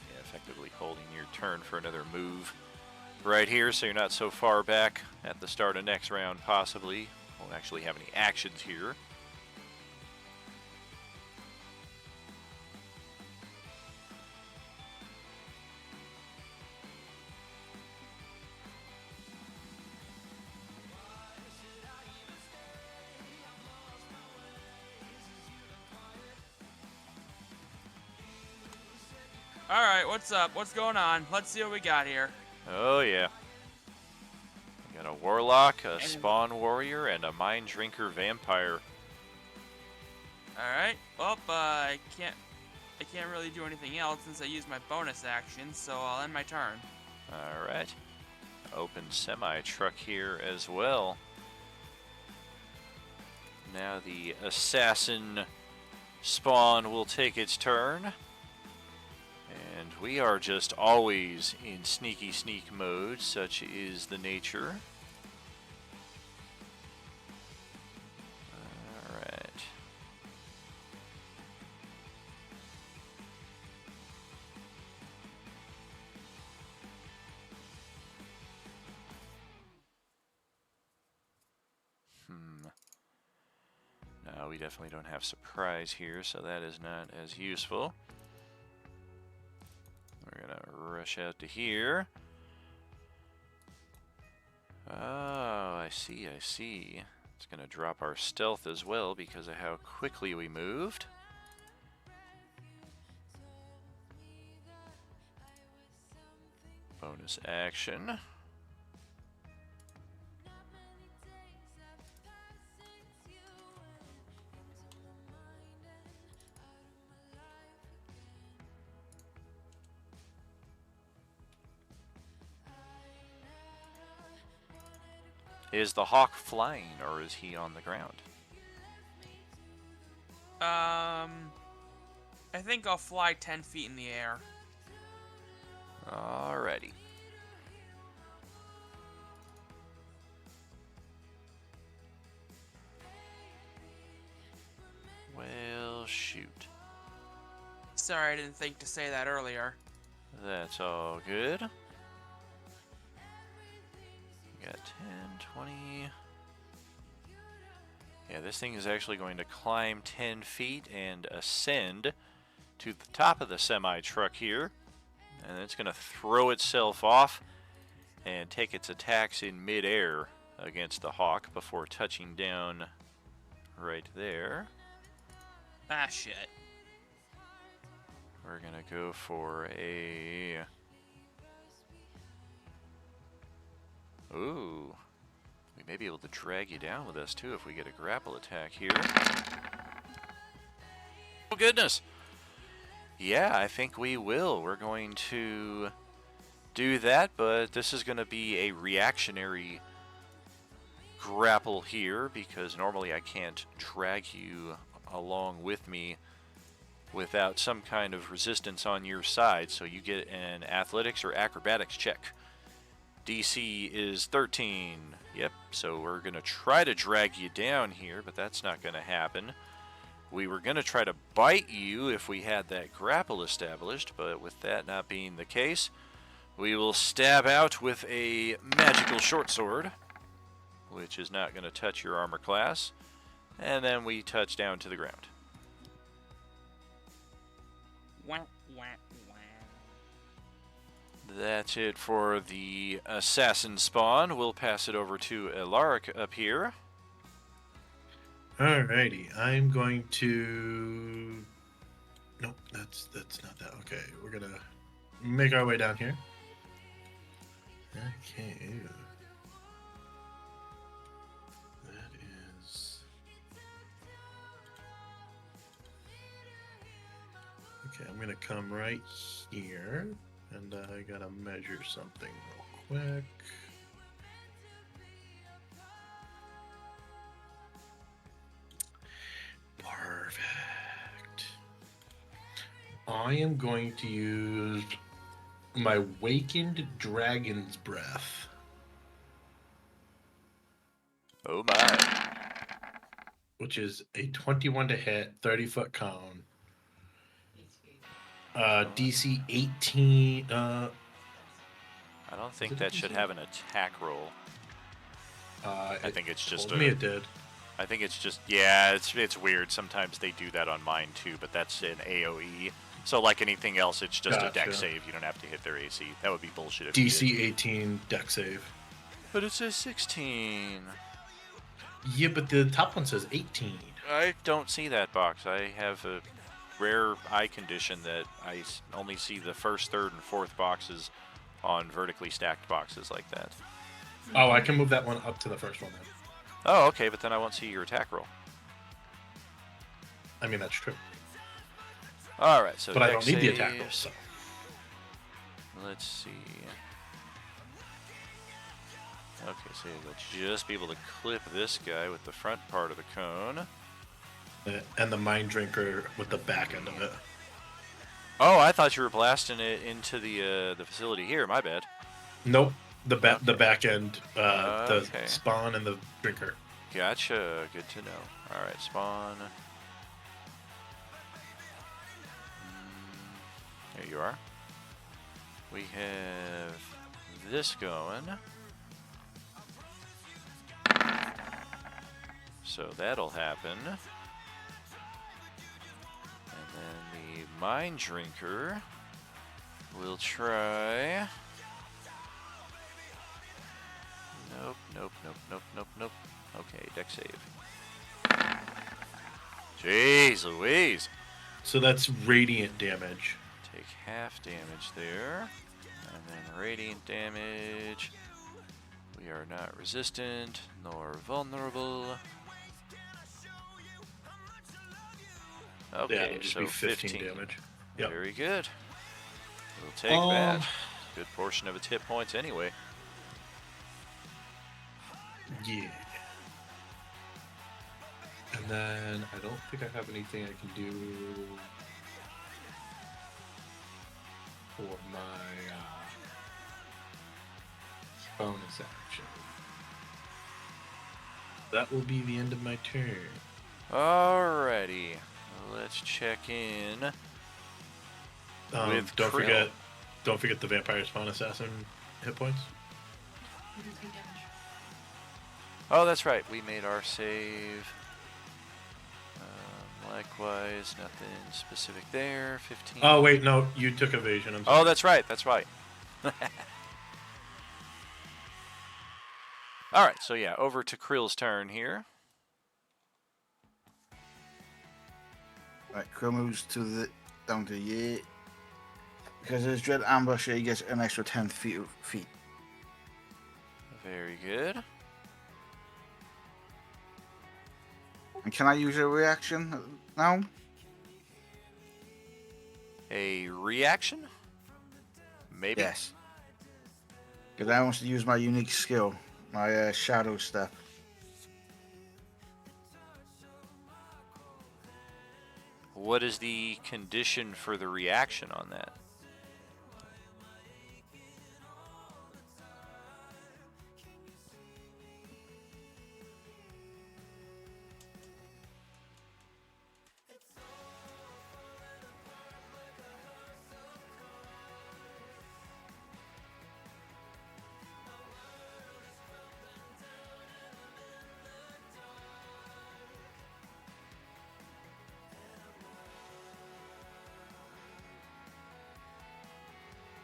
[SPEAKER 2] Yeah, effectively holding your turn for another move right here, so you're not so far back at the start of next round, possibly. Won't actually have any actions here.
[SPEAKER 9] Alright, what's up? What's going on? Let's see what we got here.
[SPEAKER 2] Oh, yeah. We got a warlock, a spawn warrior, and a mind drinker vampire.
[SPEAKER 9] Alright, well, I can't really do anything else since I used my bonus action, so I'll end my turn.
[SPEAKER 2] Alright. Open semi-truck here as well. Now the assassin spawn will take its turn. And we are just always in sneaky sneak mode, such is the nature. Alright. No, we definitely don't have surprise here, so that is not as useful. We're gonna rush out to here. Oh, I see. It's gonna drop our stealth as well because of how quickly we moved. Bonus action. Is the hawk flying, or is he on the ground?
[SPEAKER 9] I think I'll fly 10 feet in the air.
[SPEAKER 2] Alrighty. Well, shoot.
[SPEAKER 9] Sorry, I didn't think to say that earlier.
[SPEAKER 2] That's all good. Got 10, 20. Yeah, this thing is actually going to climb 10 feet and ascend to the top of the semi-truck here. And it's going to throw itself off and take its attacks in mid-air against the hawk before touching down right there.
[SPEAKER 9] Ah, shit.
[SPEAKER 2] We're going to go for a... Ooh. We may be able to drag you down with us, too, if we get a grapple attack here. Oh, goodness. Yeah, I think we will. We're going to do that, but this is going to be a reactionary grapple here, because normally I can't drag you along with me without some kind of resistance on your side, so you get an athletics or acrobatics check. DC is 13. Yep, so we're going to try to drag you down here, but that's not going to happen. We were going to try to bite you if we had that grapple established, but with that not being the case, we will stab out with a magical short sword, which is not going to touch your armor class, and then we touch down to the ground.
[SPEAKER 9] Wah, wah, wah.
[SPEAKER 2] That's it for the assassin spawn. We'll pass it over to Alaric up here.
[SPEAKER 5] Alrighty, I'm going to... Nope, that's not that. Okay, we're gonna make our way down here. Okay. Ew. That is. Okay, I'm gonna come right here, and I gotta measure something real quick. Perfect. I am going to use my Wakened Dragon's Breath.
[SPEAKER 2] Oh my.
[SPEAKER 5] Which is a 21 to hit, 30-foot cone. DC 18.
[SPEAKER 2] I don't think that should have an attack roll. I think it's just
[SPEAKER 5] told me it did.
[SPEAKER 2] I think it's just, yeah, it's weird. Sometimes they do that on mine too, but that's an AoE. So like anything else, it's just a dex save. You don't have to hit their AC. That would be bullshit if
[SPEAKER 5] DC
[SPEAKER 2] you did.
[SPEAKER 5] 18 dex save.
[SPEAKER 2] But it says 16.
[SPEAKER 5] Yeah, but the top one says 18.
[SPEAKER 2] I don't see that box. I have a rare eye condition that I only see the first, third, and fourth boxes on vertically stacked boxes like that.
[SPEAKER 5] Oh, I can move that one up to the first one then.
[SPEAKER 2] Oh, okay, but then I won't see your attack roll.
[SPEAKER 5] I mean, that's true.
[SPEAKER 2] All right, so
[SPEAKER 5] but I don't need the attack roll, so.
[SPEAKER 2] Let's see. Okay, so you'll just be able to clip this guy with the front part of the cone.
[SPEAKER 5] And the Mind Drinker with the back end of it.
[SPEAKER 2] Oh, I thought you were blasting it into the facility here. My bad.
[SPEAKER 5] Nope. The back end, the spawn and the drinker.
[SPEAKER 2] Gotcha. Good to know. All right, spawn. There you are. We have this going. So that'll happen. And then the Mind Drinker will try. Nope. Okay, dex save. Jeez Louise.
[SPEAKER 5] So that's radiant damage.
[SPEAKER 2] Take half damage there. And then radiant damage. We are not resistant nor vulnerable. Okay,
[SPEAKER 5] yeah, it'll just
[SPEAKER 2] so
[SPEAKER 5] be 15 damage. Yep.
[SPEAKER 2] Very good. We'll take that. Good portion of its hit points anyway.
[SPEAKER 5] Yeah. And then I don't think I have anything I can do for my bonus action. That will be the end of my turn.
[SPEAKER 2] Alrighty. Let's check in with
[SPEAKER 5] don't
[SPEAKER 2] Krill.
[SPEAKER 5] forget the Vampire Spawn Assassin hit points.
[SPEAKER 2] Oh, that's right. We made our save. Likewise, nothing specific there. 15.
[SPEAKER 5] Oh, wait, no. You took evasion. I'm sorry.
[SPEAKER 2] Oh, that's right. That's right. All right. So, yeah, over to Krill's turn here.
[SPEAKER 8] Right, Krill moves down to the because there's Dread Ambush here, he gets an extra 10 feet.
[SPEAKER 2] Very good.
[SPEAKER 8] And can I use a reaction now?
[SPEAKER 2] A reaction? Maybe.
[SPEAKER 8] Yes. Because I want to use my unique skill, my Shadow Step.
[SPEAKER 2] What is the condition for the reaction on that?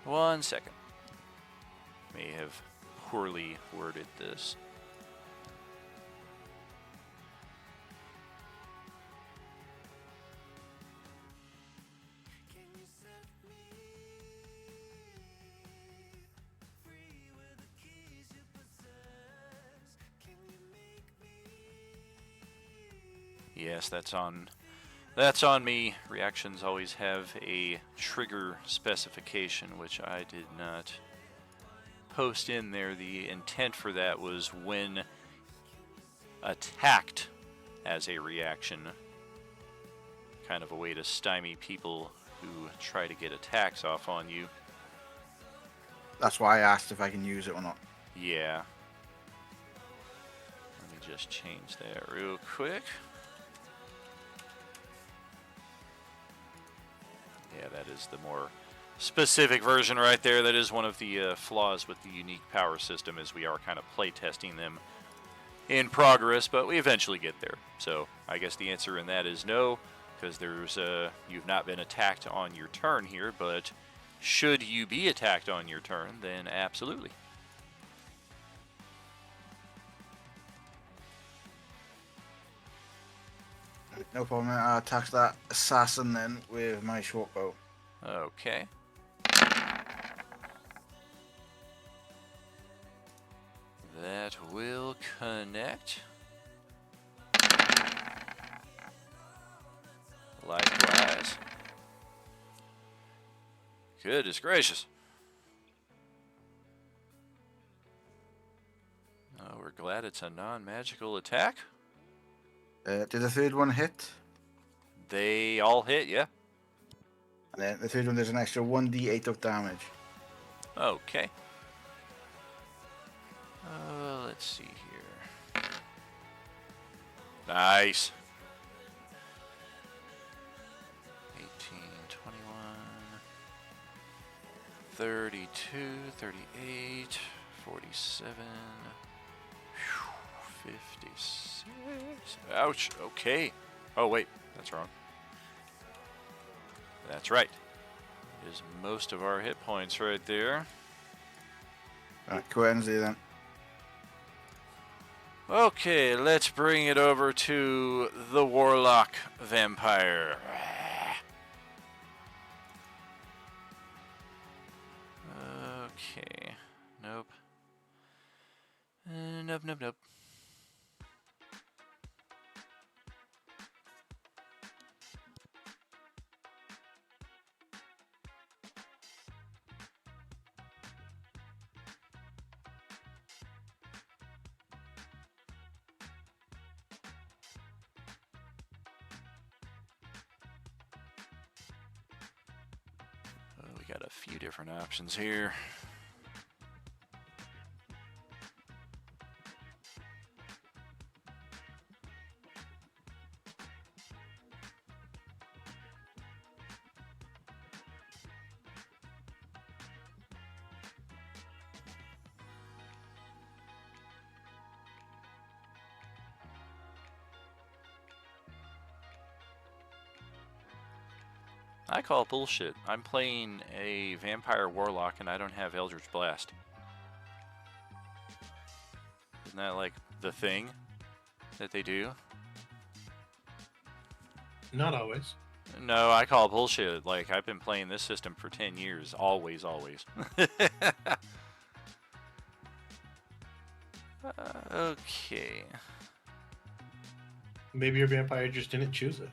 [SPEAKER 2] One second. May have poorly worded this. Yes, that's on. That's on me. Reactions always have a trigger specification, which I did not post in there. The intent for that was when attacked as a reaction, kind of a way to stymie people who try to get attacks off on you.
[SPEAKER 8] That's why I asked if I can use it or not.
[SPEAKER 2] Yeah. Let me just change that real quick. Yeah, that is the more specific version right there. That is one of the flaws with the unique power system, is we are kind of play testing them in progress, but we eventually get there. So I guess the answer in that is no, because there's you've not been attacked on your turn here, but should you be attacked on your turn, then absolutely.
[SPEAKER 8] No problem. I'll attack that assassin then with my short bow.
[SPEAKER 2] Okay. That will connect. Likewise. Goodness gracious. Oh, we're glad it's a non-magical attack.
[SPEAKER 8] Did the third one hit?
[SPEAKER 2] They all hit, yeah.
[SPEAKER 8] And then the third one, there's an extra 1d8 of damage.
[SPEAKER 2] Okay. Let's see here. Nice. 18, 21, 32, 38, 47, 56. Ouch. Okay. Oh, wait. That's wrong. That's right. Is most of our hit points right there.
[SPEAKER 8] Alright, go ahead and see then.
[SPEAKER 2] Okay, let's bring it over to the Warlock Vampire. Okay. Nope. Nope. We got a few different options here. I call bullshit. I'm playing a Vampire Warlock and I don't have Eldritch Blast. Isn't that like the thing that they do?
[SPEAKER 5] Not always.
[SPEAKER 2] No, I call bullshit. Like, I've been playing this system for 10 years. Always. Okay.
[SPEAKER 5] Maybe your vampire just didn't choose it.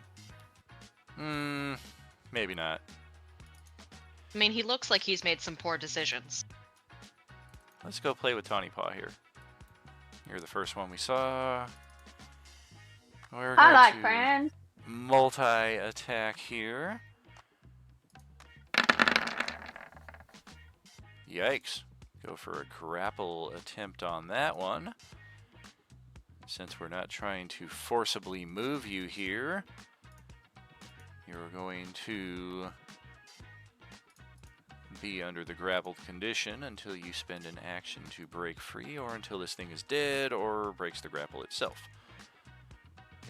[SPEAKER 2] Maybe not.
[SPEAKER 7] I mean, he looks like he's made some poor decisions.
[SPEAKER 2] Let's go play with Tawny Paw here. You're the first one we saw. We're
[SPEAKER 4] I
[SPEAKER 2] going
[SPEAKER 4] like
[SPEAKER 2] to
[SPEAKER 4] friends.
[SPEAKER 2] multi-attack here. Yikes. Go for a grapple attempt on that one. Since we're not trying to forcibly move you here, you're going to be under the grappled condition until you spend an action to break free, or until this thing is dead or breaks the grapple itself.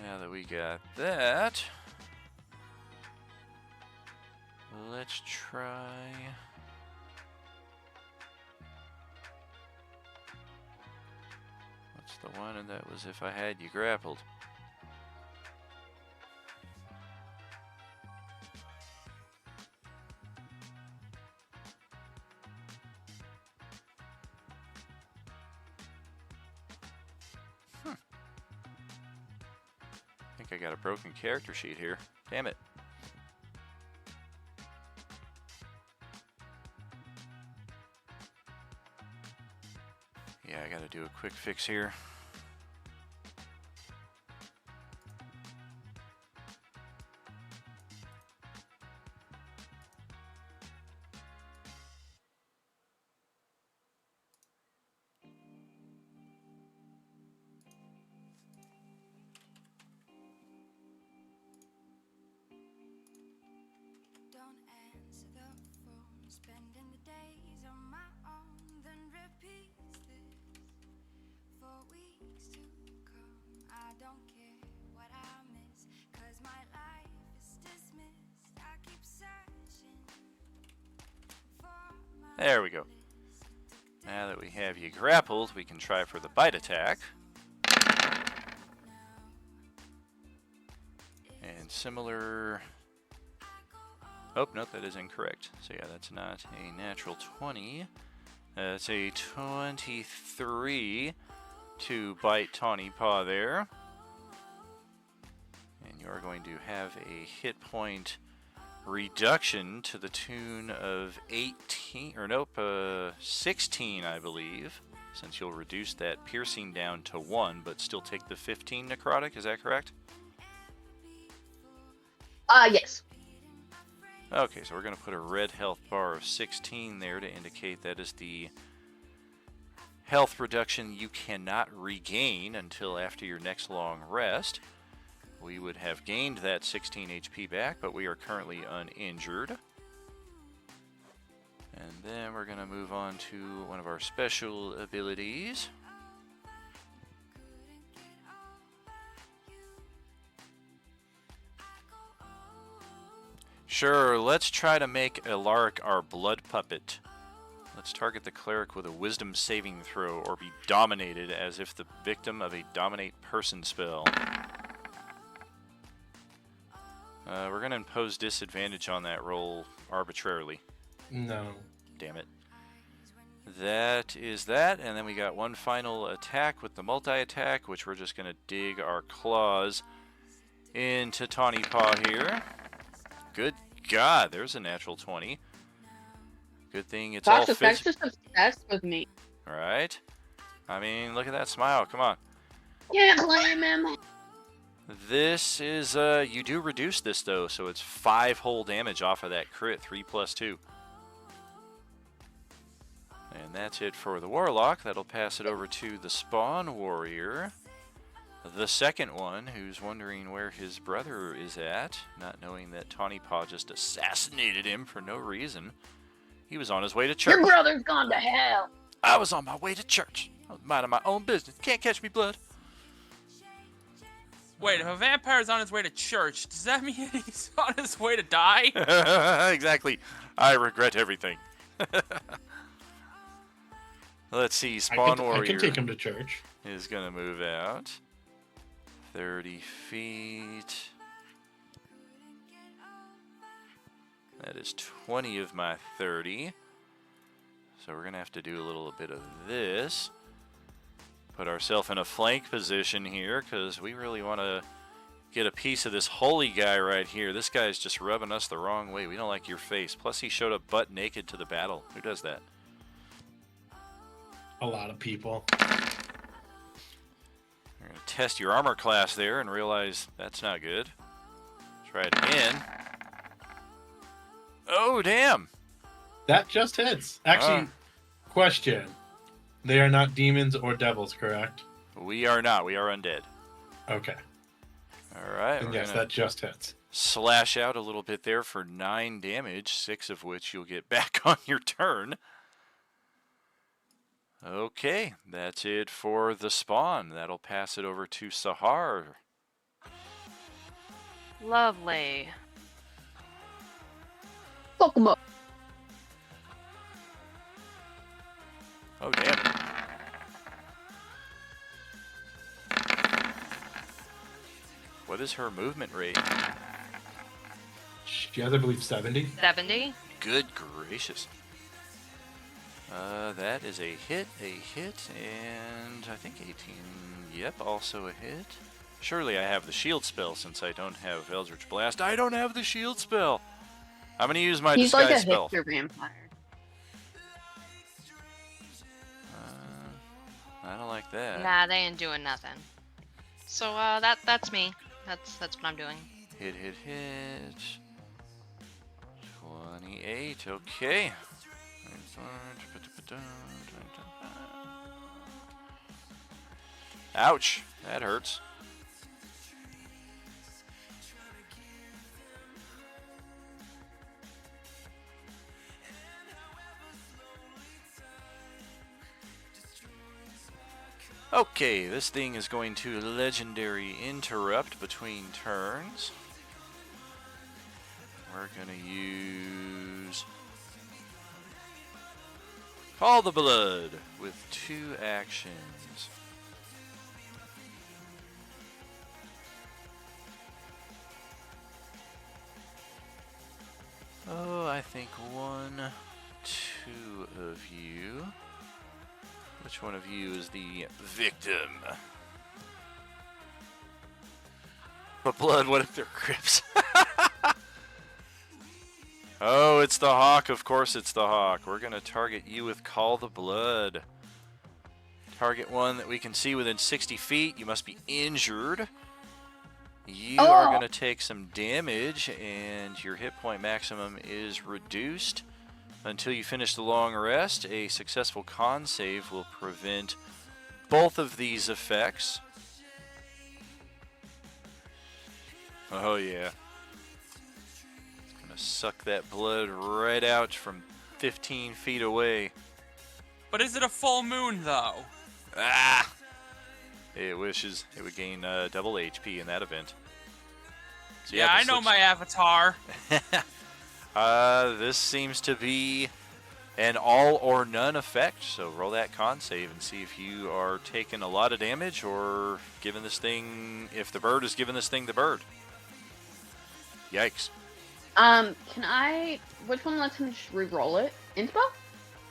[SPEAKER 2] Now that we got that, let's try... What's the one? And that was if I had you grappled. think I got a broken character sheet here. Damn it. Yeah, I gotta do a quick fix here. There we go. Now that we have you grappled, we can try for the bite attack. And similar... Oh, nope, that is incorrect. So yeah, that's not a natural 20. That's a 23 to bite Tawny Paw there. And you are going to have a hit point reduction to the tune of 18, or nope, 16, I believe, since you'll reduce that piercing down to 1, but still take the 15 necrotic, is that correct?
[SPEAKER 4] Yes.
[SPEAKER 2] Okay, so we're going to put a red health bar of 16 there to indicate that is the health reduction you cannot regain until after your next long rest. We would have gained that 16 HP back, but we are currently uninjured. And then we're going to move on to one of our special abilities. Sure, let's try to make Alaric our blood puppet. Let's target the cleric with a wisdom saving throw or be dominated as if the victim of a dominate person spell. We're going to impose disadvantage on that roll arbitrarily.
[SPEAKER 5] No.
[SPEAKER 2] Damn it. That is that, and then we got one final attack with the multi-attack, which we're just going to dig our claws into Tawny Paw here. Good God, there's a natural 20. Good thing it's all
[SPEAKER 11] Gosh, that's just obsessed with me.
[SPEAKER 2] Right? I mean, look at that smile, come on.
[SPEAKER 4] Yeah, blame him.
[SPEAKER 2] This is, you do reduce this though, so it's 5 whole damage off of that crit, 3 plus 2. And that's it for the Warlock. That'll pass it over to the Spawn Warrior. The second one, who's wondering where his brother is at, not knowing that Tawny Paw just assassinated him for no reason. He was on his way to church.
[SPEAKER 4] Your brother's gone to hell.
[SPEAKER 2] I was on my way to church. I was minding my own business. Can't catch me, blood.
[SPEAKER 9] Wait, if a vampire's on his way to church, does that mean he's on his way to die?
[SPEAKER 2] Exactly. I regret everything. Let's see. Spawn Warrior.
[SPEAKER 5] I can take him to church.
[SPEAKER 2] Is going to move out. 30 feet. That is 20 of my 30. So we're going to have to do a little bit of this. Put ourselves in a flank position here because we really want to get a piece of this holy guy right here. This guy's just rubbing us the wrong way. We don't like your face. Plus he showed up butt naked to the battle. Who does that?
[SPEAKER 5] A lot of people.
[SPEAKER 2] We're going to test your armor class there and realize that's not good. Try it again. Oh, damn.
[SPEAKER 5] That just hits. Actually, question. They are not demons or devils, correct?
[SPEAKER 2] We are not. We are undead.
[SPEAKER 5] Okay.
[SPEAKER 2] All right.
[SPEAKER 5] And yes, that just hits.
[SPEAKER 2] Slash out a little bit there for 9 damage, 6 of which you'll get back on your turn. Okay, that's it for the Spawn. That'll pass it over to Sahar.
[SPEAKER 7] Lovely.
[SPEAKER 4] Fuck him up.
[SPEAKER 2] Oh, damn. What is her movement rate?
[SPEAKER 5] She has, I believe, 70.
[SPEAKER 7] 70?
[SPEAKER 2] Good gracious. That is a hit, and I think 18. Yep, also a hit. Surely I have the shield spell since I don't have Eldritch Blast. I don't have the shield spell. I'm going to use my
[SPEAKER 11] He's
[SPEAKER 2] disguise
[SPEAKER 11] like a
[SPEAKER 2] spell.
[SPEAKER 11] hipster vampire.
[SPEAKER 2] I don't like that.
[SPEAKER 7] Nah, they ain't doing nothing. So that's me. That's what I'm doing.
[SPEAKER 2] Hit. 28. Okay. Ouch. That hurts. Okay, this thing is going to legendary interrupt between turns. We're going to use Call the Blood with 2 actions. Oh, I think 1, 2 of you. Which one of you is the victim? But Blood, what if they're Crips? Oh, it's the Hawk. Of course it's the Hawk. We're going to target you with Call the Blood. Target one that we can see within 60 feet. You must be injured. You are going to take some damage, and your hit point maximum is reduced until you finish the long rest. A successful con save will prevent both of these effects. Oh yeah. It's gonna suck that blood right out from 15 feet away.
[SPEAKER 9] But is it a full moon, though?
[SPEAKER 2] Ah! It wishes it would gain double HP in that event. So
[SPEAKER 9] yeah, I know my avatar.
[SPEAKER 2] This seems to be an all or none effect, so roll that con save and see if you are taking a lot of damage or giving this thing, if the bird is giving this thing the bird. Yikes.
[SPEAKER 11] Which one lets him just re-roll it? Inspo?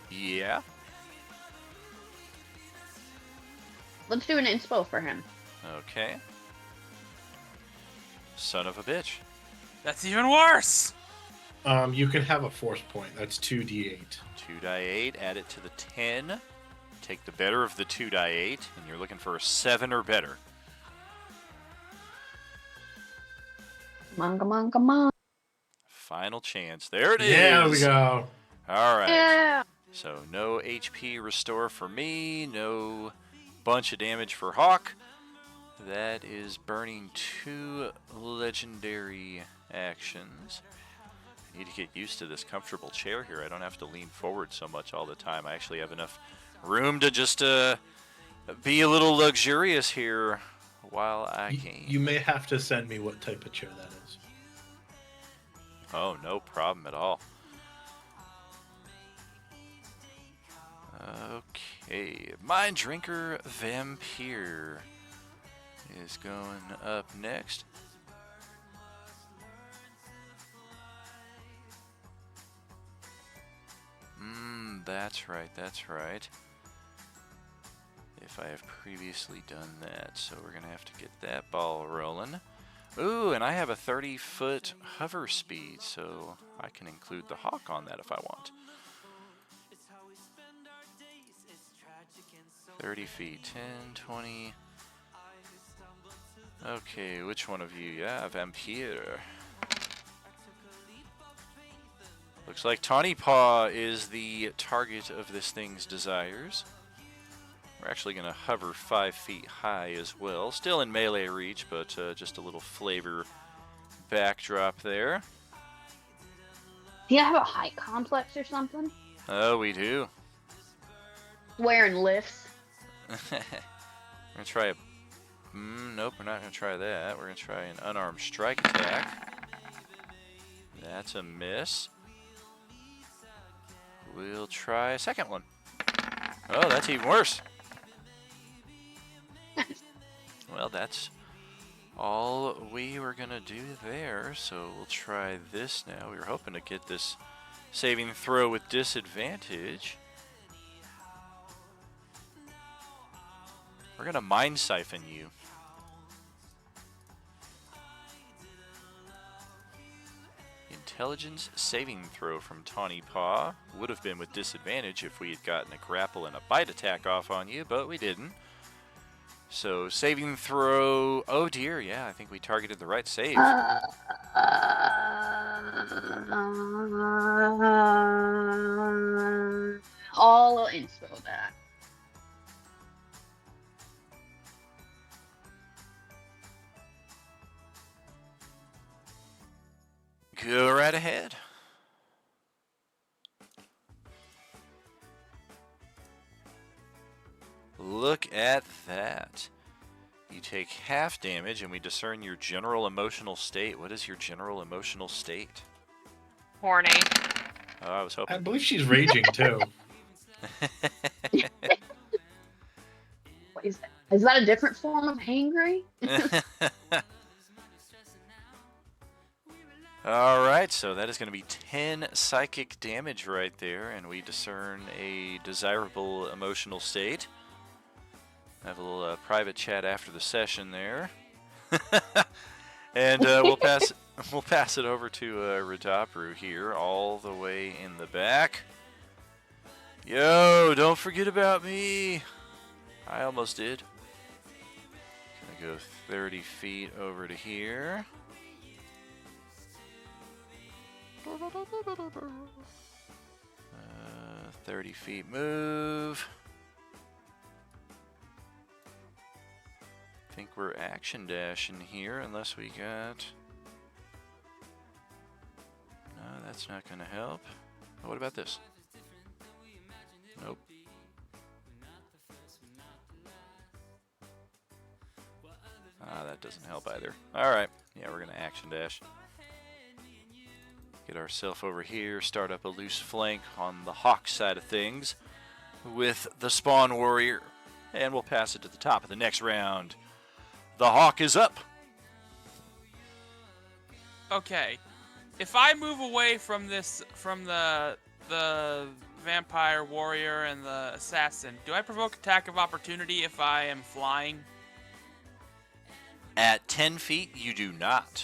[SPEAKER 2] Yeah.
[SPEAKER 11] Let's do an inspo for him.
[SPEAKER 2] Okay. Son of a bitch.
[SPEAKER 9] That's even worse!
[SPEAKER 5] You can have a force point. That's 2d8.
[SPEAKER 2] 2d8, add it to the 10. Take the better of the 2d8, and you're looking for a 7 or better.
[SPEAKER 11] Come on.
[SPEAKER 2] Final chance. There it is.
[SPEAKER 5] There we go.
[SPEAKER 2] All right.
[SPEAKER 11] Yeah.
[SPEAKER 2] So no HP restore for me. No bunch of damage for Hawk. That is burning 2 legendary actions. I need to get used to this comfortable chair here. I don't have to lean forward so much all the time. I actually have enough room to just be a little luxurious here while I game.
[SPEAKER 5] You may have to send me what type of chair that is.
[SPEAKER 2] Oh, no problem at all. Okay, Mind Drinker Vampire is going up next. That's right. If I have previously done that, so we're going to have to get that ball rolling. Ooh, and I have a 30-foot hover speed, so I can include the Hawk on that if I want. 30 feet, 10, 20. Okay, which one of you? Yeah, Vampire. Looks like Tawny Paw is the target of this thing's desires. We're actually going to hover 5 feet high as well. Still in melee reach, but just a little flavor backdrop there.
[SPEAKER 11] Do you have a height complex or something?
[SPEAKER 2] Oh, we do.
[SPEAKER 11] Wearing lifts.
[SPEAKER 2] We're going to try a... nope, we're not going to try that. We're going to try an unarmed strike attack. That's a miss. We'll try a second one. Oh, that's even worse. Well, that's all we were going to do there, so we'll try this now. We were hoping to get this saving throw with disadvantage. We're going to Mind Siphon you. intelligence saving throw from Tawny Paw. Would have been with disadvantage if we had gotten a grapple and a bite attack off on you, but we didn't. So, saving throw... Oh dear, yeah, I think we targeted the right save.
[SPEAKER 11] All inspo that.
[SPEAKER 2] Go right ahead. Look at that. You take half damage and we discern your general emotional state. What is your general emotional state?
[SPEAKER 7] Horny.
[SPEAKER 2] Oh, I was hoping.
[SPEAKER 5] I believe she's raging too.
[SPEAKER 11] What is that? Is that a different form of hangry?
[SPEAKER 2] Alright, so that is going to be 10 psychic damage right there, and we discern a desirable emotional state. Have a little private chat after the session there. And we'll pass it over to Radapru here, all the way in the back. Yo, don't forget about me. I almost did. Gonna go 30 feet over to here. 30 feet move. I think we're action dashing here unless we got... No, that's not going to help. Oh, what about this? Nope. Ah, that doesn't help either. Alright, yeah, we're going to action dash. Get ourselves over here, start up a loose flank on the Hawk side of things with the Spawn Warrior. And we'll pass it to the top of the next round. The Hawk is up.
[SPEAKER 9] Okay. If I move away from this, from the Vampire Warrior and the Assassin, do I provoke attack of opportunity if I am flying?
[SPEAKER 2] At 10 feet, you do not.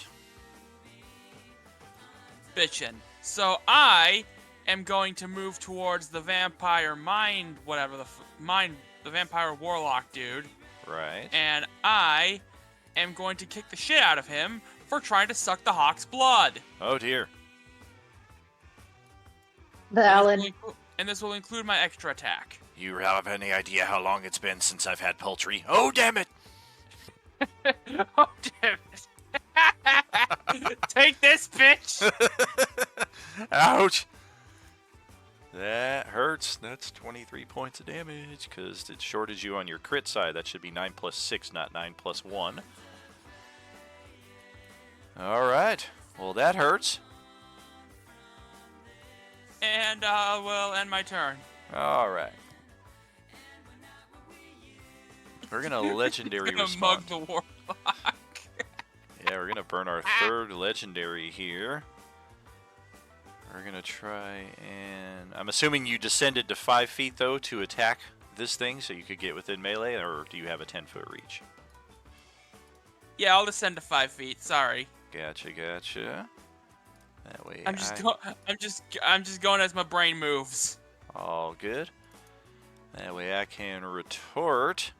[SPEAKER 9] Bitchin'. So I am going to move towards the Vampire Mind, whatever the Vampire Warlock dude.
[SPEAKER 2] Right.
[SPEAKER 9] And I am going to kick the shit out of him for trying to suck the Hawk's blood.
[SPEAKER 2] Oh dear.
[SPEAKER 11] Valid.
[SPEAKER 9] And this will include my extra attack.
[SPEAKER 10] You have any idea how long it's been since I've had poultry? Oh, damn it!
[SPEAKER 9] Oh, damn it. Take this, bitch!
[SPEAKER 2] Ouch! That hurts. That's 23 points of damage because it shorted you on your crit side. That should be 9 plus 6, not 9 plus 1. Alright. Well, that hurts.
[SPEAKER 9] And we'll end my turn.
[SPEAKER 2] Alright. We're going to legendary
[SPEAKER 9] gonna
[SPEAKER 2] respond.
[SPEAKER 9] mug the Warlock.
[SPEAKER 2] Yeah, we're going to burn our third legendary here. We're going to try and... I'm assuming you descended to 5 feet, though, to attack this thing so you could get within melee, or do you have a 10-foot reach?
[SPEAKER 9] Yeah, I'll descend to 5 feet. Sorry.
[SPEAKER 2] Gotcha, gotcha. That way
[SPEAKER 9] I'm just going as my brain moves.
[SPEAKER 2] All good. That way I can retort.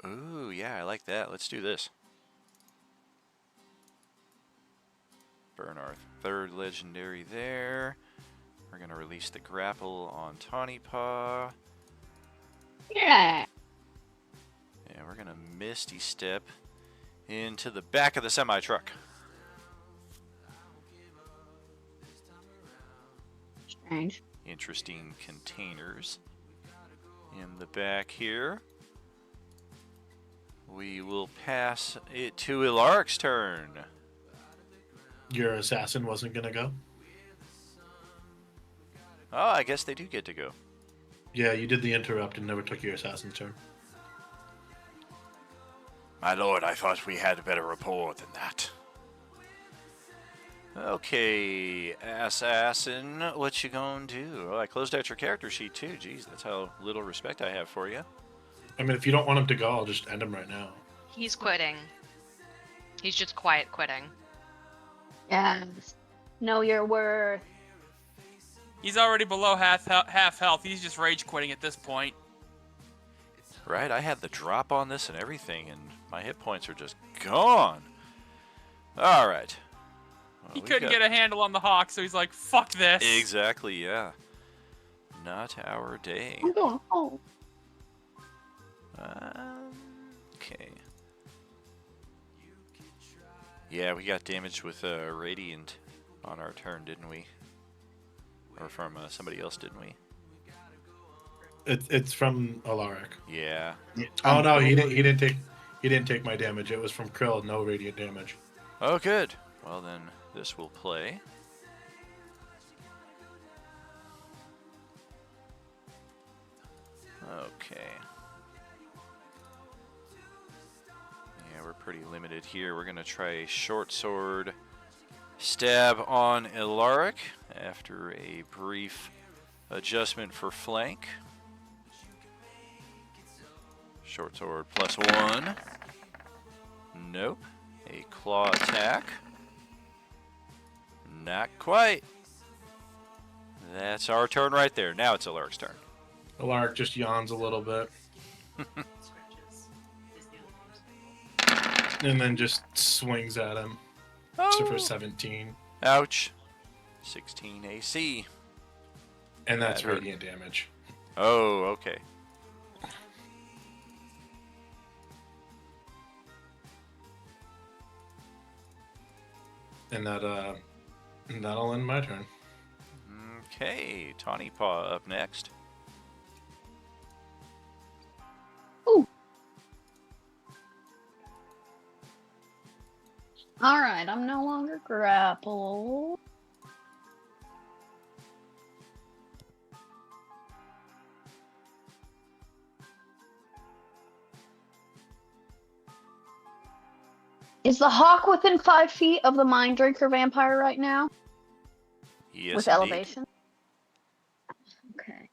[SPEAKER 2] Ooh, yeah, I like that. Let's do this. Burn our third legendary there. We're going to release the grapple on Tawny Paw.
[SPEAKER 11] Yeah.
[SPEAKER 2] Yeah, we're going to Misty Step into the back of the semi-truck.
[SPEAKER 11] Strange.
[SPEAKER 2] Interesting containers in the back here. We will pass it to Ilaric's turn.
[SPEAKER 5] Your assassin wasn't gonna go?
[SPEAKER 2] Oh, I guess they do get to go.
[SPEAKER 5] Yeah, you did the interrupt and never took your assassin's turn.
[SPEAKER 10] My lord, I thought we had a better rapport than that.
[SPEAKER 2] Okay, assassin, what you gonna do? Oh, I closed out your character sheet too. Jeez, that's how little respect I have for you.
[SPEAKER 5] I mean, if you don't want him to go, I'll just end him right now.
[SPEAKER 7] He's quitting. He's just quiet quitting.
[SPEAKER 11] Yes. Know your worth.
[SPEAKER 9] He's already below half health. He's just rage quitting at this point.
[SPEAKER 2] Right, I had the drop on this and everything, and my hit points are just gone. All right. Well,
[SPEAKER 9] He couldn't get a handle on the hawk, so he's like, fuck this.
[SPEAKER 2] Exactly, yeah. Not our day.
[SPEAKER 11] I'm going home.
[SPEAKER 2] Okay. Yeah, we got damaged with Radiant on our turn, didn't we? Or from somebody else, didn't we?
[SPEAKER 5] It's from Alaric.
[SPEAKER 2] Yeah.
[SPEAKER 5] Oh no, he didn't take my damage. It was from Krill. No radiant damage.
[SPEAKER 2] Oh, good. Well then, this will play. Okay. Yeah, we're pretty limited here. We're gonna try a short sword stab on Alaric after a brief adjustment for flank. Short sword +1. Nope. A claw attack. Not quite. That's our turn right there. Now it's Alaric's turn.
[SPEAKER 5] Alaric just yawns a little bit. And then just swings at him. So for 17.
[SPEAKER 2] Ouch. 16 AC.
[SPEAKER 5] And that's
[SPEAKER 2] That hurt.
[SPEAKER 5] radiant damage.
[SPEAKER 2] Oh, okay.
[SPEAKER 5] And that'll end my turn.
[SPEAKER 2] Okay, Tawny Paw up next.
[SPEAKER 11] Alright, I'm no longer grappled. Is the hawk within 5 feet of the Mind Drinker vampire right now?
[SPEAKER 2] Yes,
[SPEAKER 11] with
[SPEAKER 2] indeed.
[SPEAKER 11] elevation? Okay.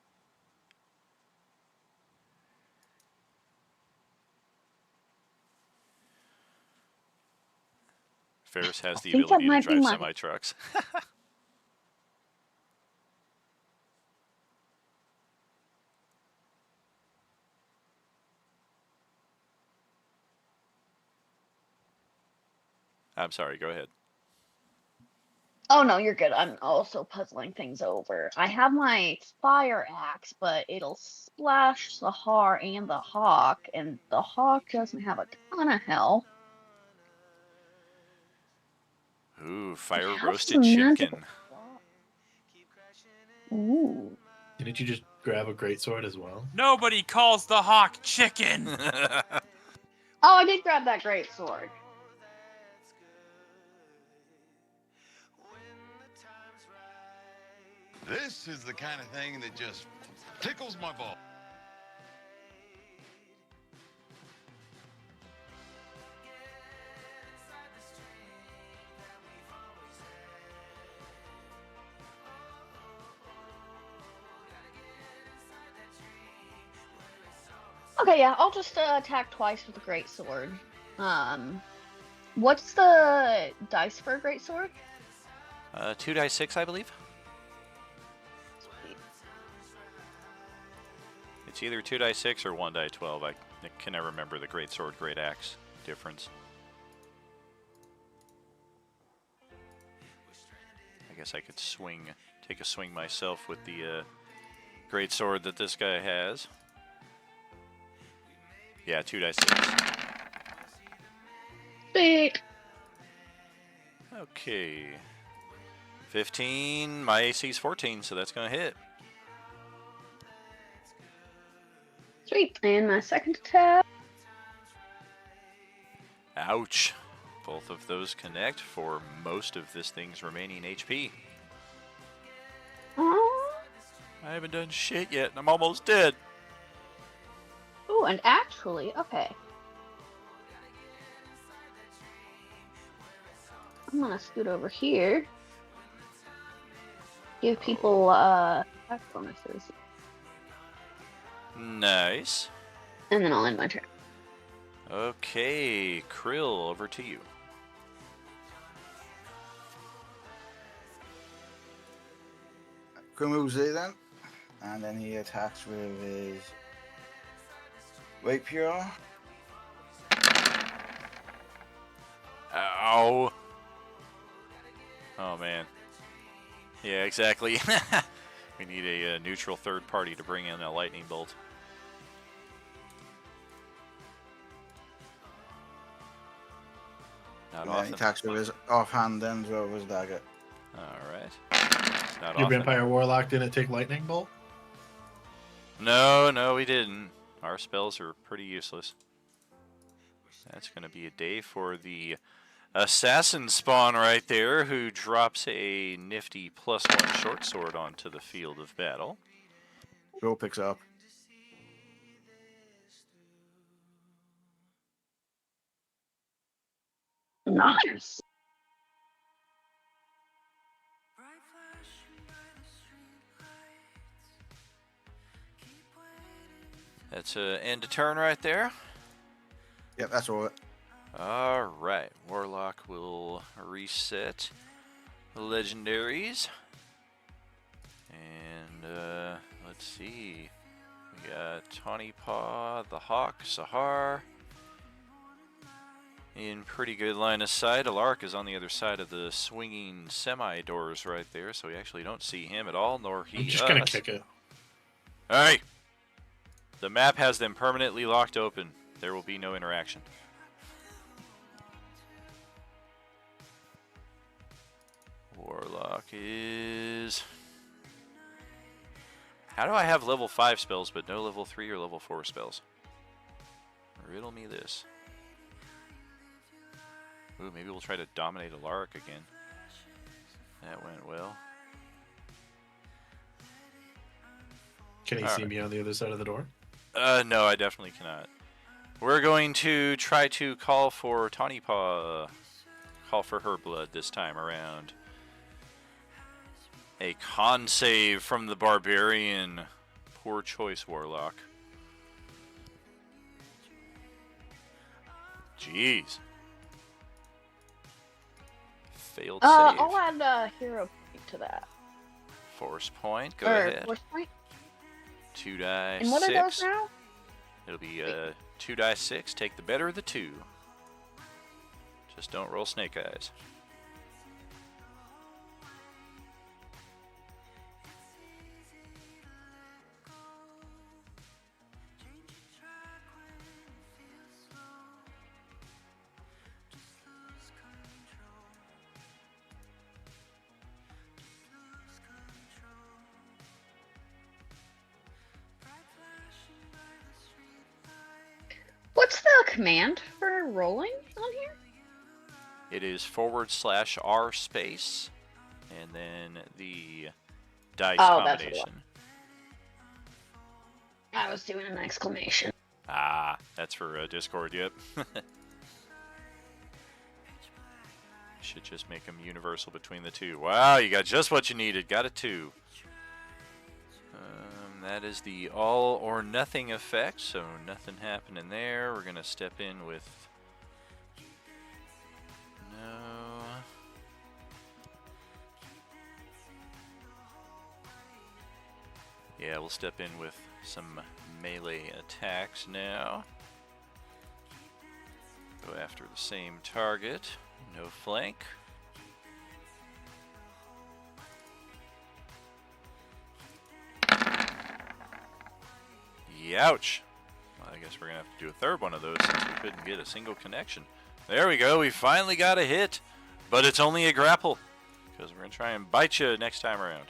[SPEAKER 2] Ferris has the
[SPEAKER 11] think that
[SPEAKER 2] ability to
[SPEAKER 11] might be
[SPEAKER 2] drive
[SPEAKER 11] my-
[SPEAKER 2] semi-trucks. I'm sorry, go ahead.
[SPEAKER 11] Oh no, you're good. I'm also puzzling things over. I have my fire axe, but it'll splash Sahar and the hawk, and the hawk doesn't have a ton of health.
[SPEAKER 2] Ooh, fire
[SPEAKER 11] have
[SPEAKER 2] roasted
[SPEAKER 11] some
[SPEAKER 2] chicken.
[SPEAKER 11] Ooh.
[SPEAKER 5] Didn't you just grab a greatsword as well?
[SPEAKER 9] Nobody calls the hawk chicken.
[SPEAKER 11] Oh, I did grab that great sword.
[SPEAKER 3] This is the kind of thing that just tickles my ball.
[SPEAKER 11] Okay, yeah, I'll just attack twice with a great sword. What's the dice for a great sword?
[SPEAKER 2] 2d6, I believe. It's either 2d6 or 1d12. I can never remember the great sword, great axe difference. I guess I could take a swing myself with the great sword that this guy has. Yeah, 2d6.
[SPEAKER 11] Sweet.
[SPEAKER 2] Okay. 15. My AC is 14, so that's going to hit.
[SPEAKER 11] Sweet. And my second attack.
[SPEAKER 2] Ouch. Both of those connect for most of this thing's remaining HP.
[SPEAKER 11] Oh.
[SPEAKER 2] I haven't done shit yet, and I'm almost dead.
[SPEAKER 11] Ooh, and actually, okay. I'm gonna scoot over here. Give people attack bonuses.
[SPEAKER 2] Nice.
[SPEAKER 11] And then I'll end my turn.
[SPEAKER 2] Okay, Krill, over to you.
[SPEAKER 8] Krill moves in then, and then he attacks with his rapier.
[SPEAKER 2] Ow. Oh, man. Yeah, exactly. We need a neutral third party to bring in a lightning bolt. Not
[SPEAKER 8] And
[SPEAKER 2] often.
[SPEAKER 8] then he attacks with his offhand then with his dagger.
[SPEAKER 2] Alright. Not
[SPEAKER 5] Your
[SPEAKER 2] often.
[SPEAKER 5] Vampire Warlock didn't take Lightning Bolt?
[SPEAKER 2] No, we didn't. Our spells are pretty useless. That's going to be a day for the assassin spawn right there, who drops a nifty +1 short sword onto the field of battle.
[SPEAKER 8] Joe picks up.
[SPEAKER 11] Nice.
[SPEAKER 2] That's an end of turn right there.
[SPEAKER 8] Yep, that's all.
[SPEAKER 2] Alright, Warlock will reset the legendaries. And let's see. We got Tawny Paw, the Hawk, Sahar. In pretty good line of sight. Alark is on the other side of the swinging semi-doors right there, so we actually don't see him at all, nor he
[SPEAKER 5] I'm just going to kick it.
[SPEAKER 2] Alright. The map has them permanently locked open. There will be no interaction. Warlock is... How do I have level 5 spells but no level 3 or level 4 spells? Riddle me this. Ooh, maybe we'll try to dominate Alaric again. That went well.
[SPEAKER 5] Can he see me on the other side of the door?
[SPEAKER 2] No, I definitely cannot. We're going to try to call for Tawny Paw. Call for her blood this time around. A con save from the Barbarian. Poor choice, Warlock. Jeez. Failed save.
[SPEAKER 11] I'll add a hero point to that.
[SPEAKER 2] Force point. Go ahead.
[SPEAKER 11] Force point.
[SPEAKER 2] 2 die
[SPEAKER 11] And what
[SPEAKER 2] 6.
[SPEAKER 11] are those now?
[SPEAKER 2] It'll be 2 die 6. Take the better of the 2. Just don't roll snake eyes.
[SPEAKER 11] What's the command for rolling on here?
[SPEAKER 2] It is /R space, and then the dice combination.
[SPEAKER 11] I was doing an exclamation.
[SPEAKER 2] Ah, that's for Discord, yep. Should just make them universal between the two. Wow, you got just what you needed. Got a 2. That is the all or nothing effect, so nothing happening there. We're going to step in with... No. Yeah, we'll step in with some melee attacks now. Go after the same target. No flank. Ouch. Well, I guess we're going to have to do a third one of those since we couldn't get a single connection. There we go. We finally got a hit. But it's only a grapple. Because we're going to try and bite you next time around.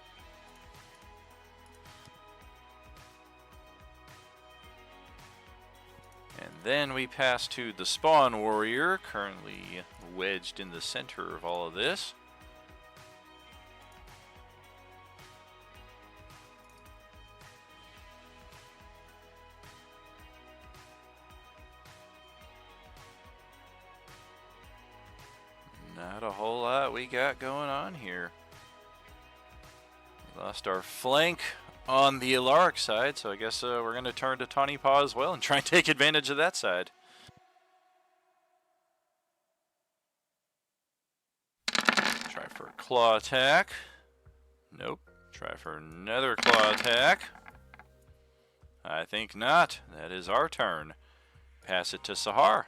[SPEAKER 2] And then we pass to the Spawn Warrior, currently wedged in the center of all of this. Not a whole lot we got going on here. We lost our flank on the Alaric side, so I guess we're going to turn to Tawny Paw as well and try and take advantage of that side. claw attack. Nope. Try for another claw attack. I think not. That is our turn. Pass it to Sahar.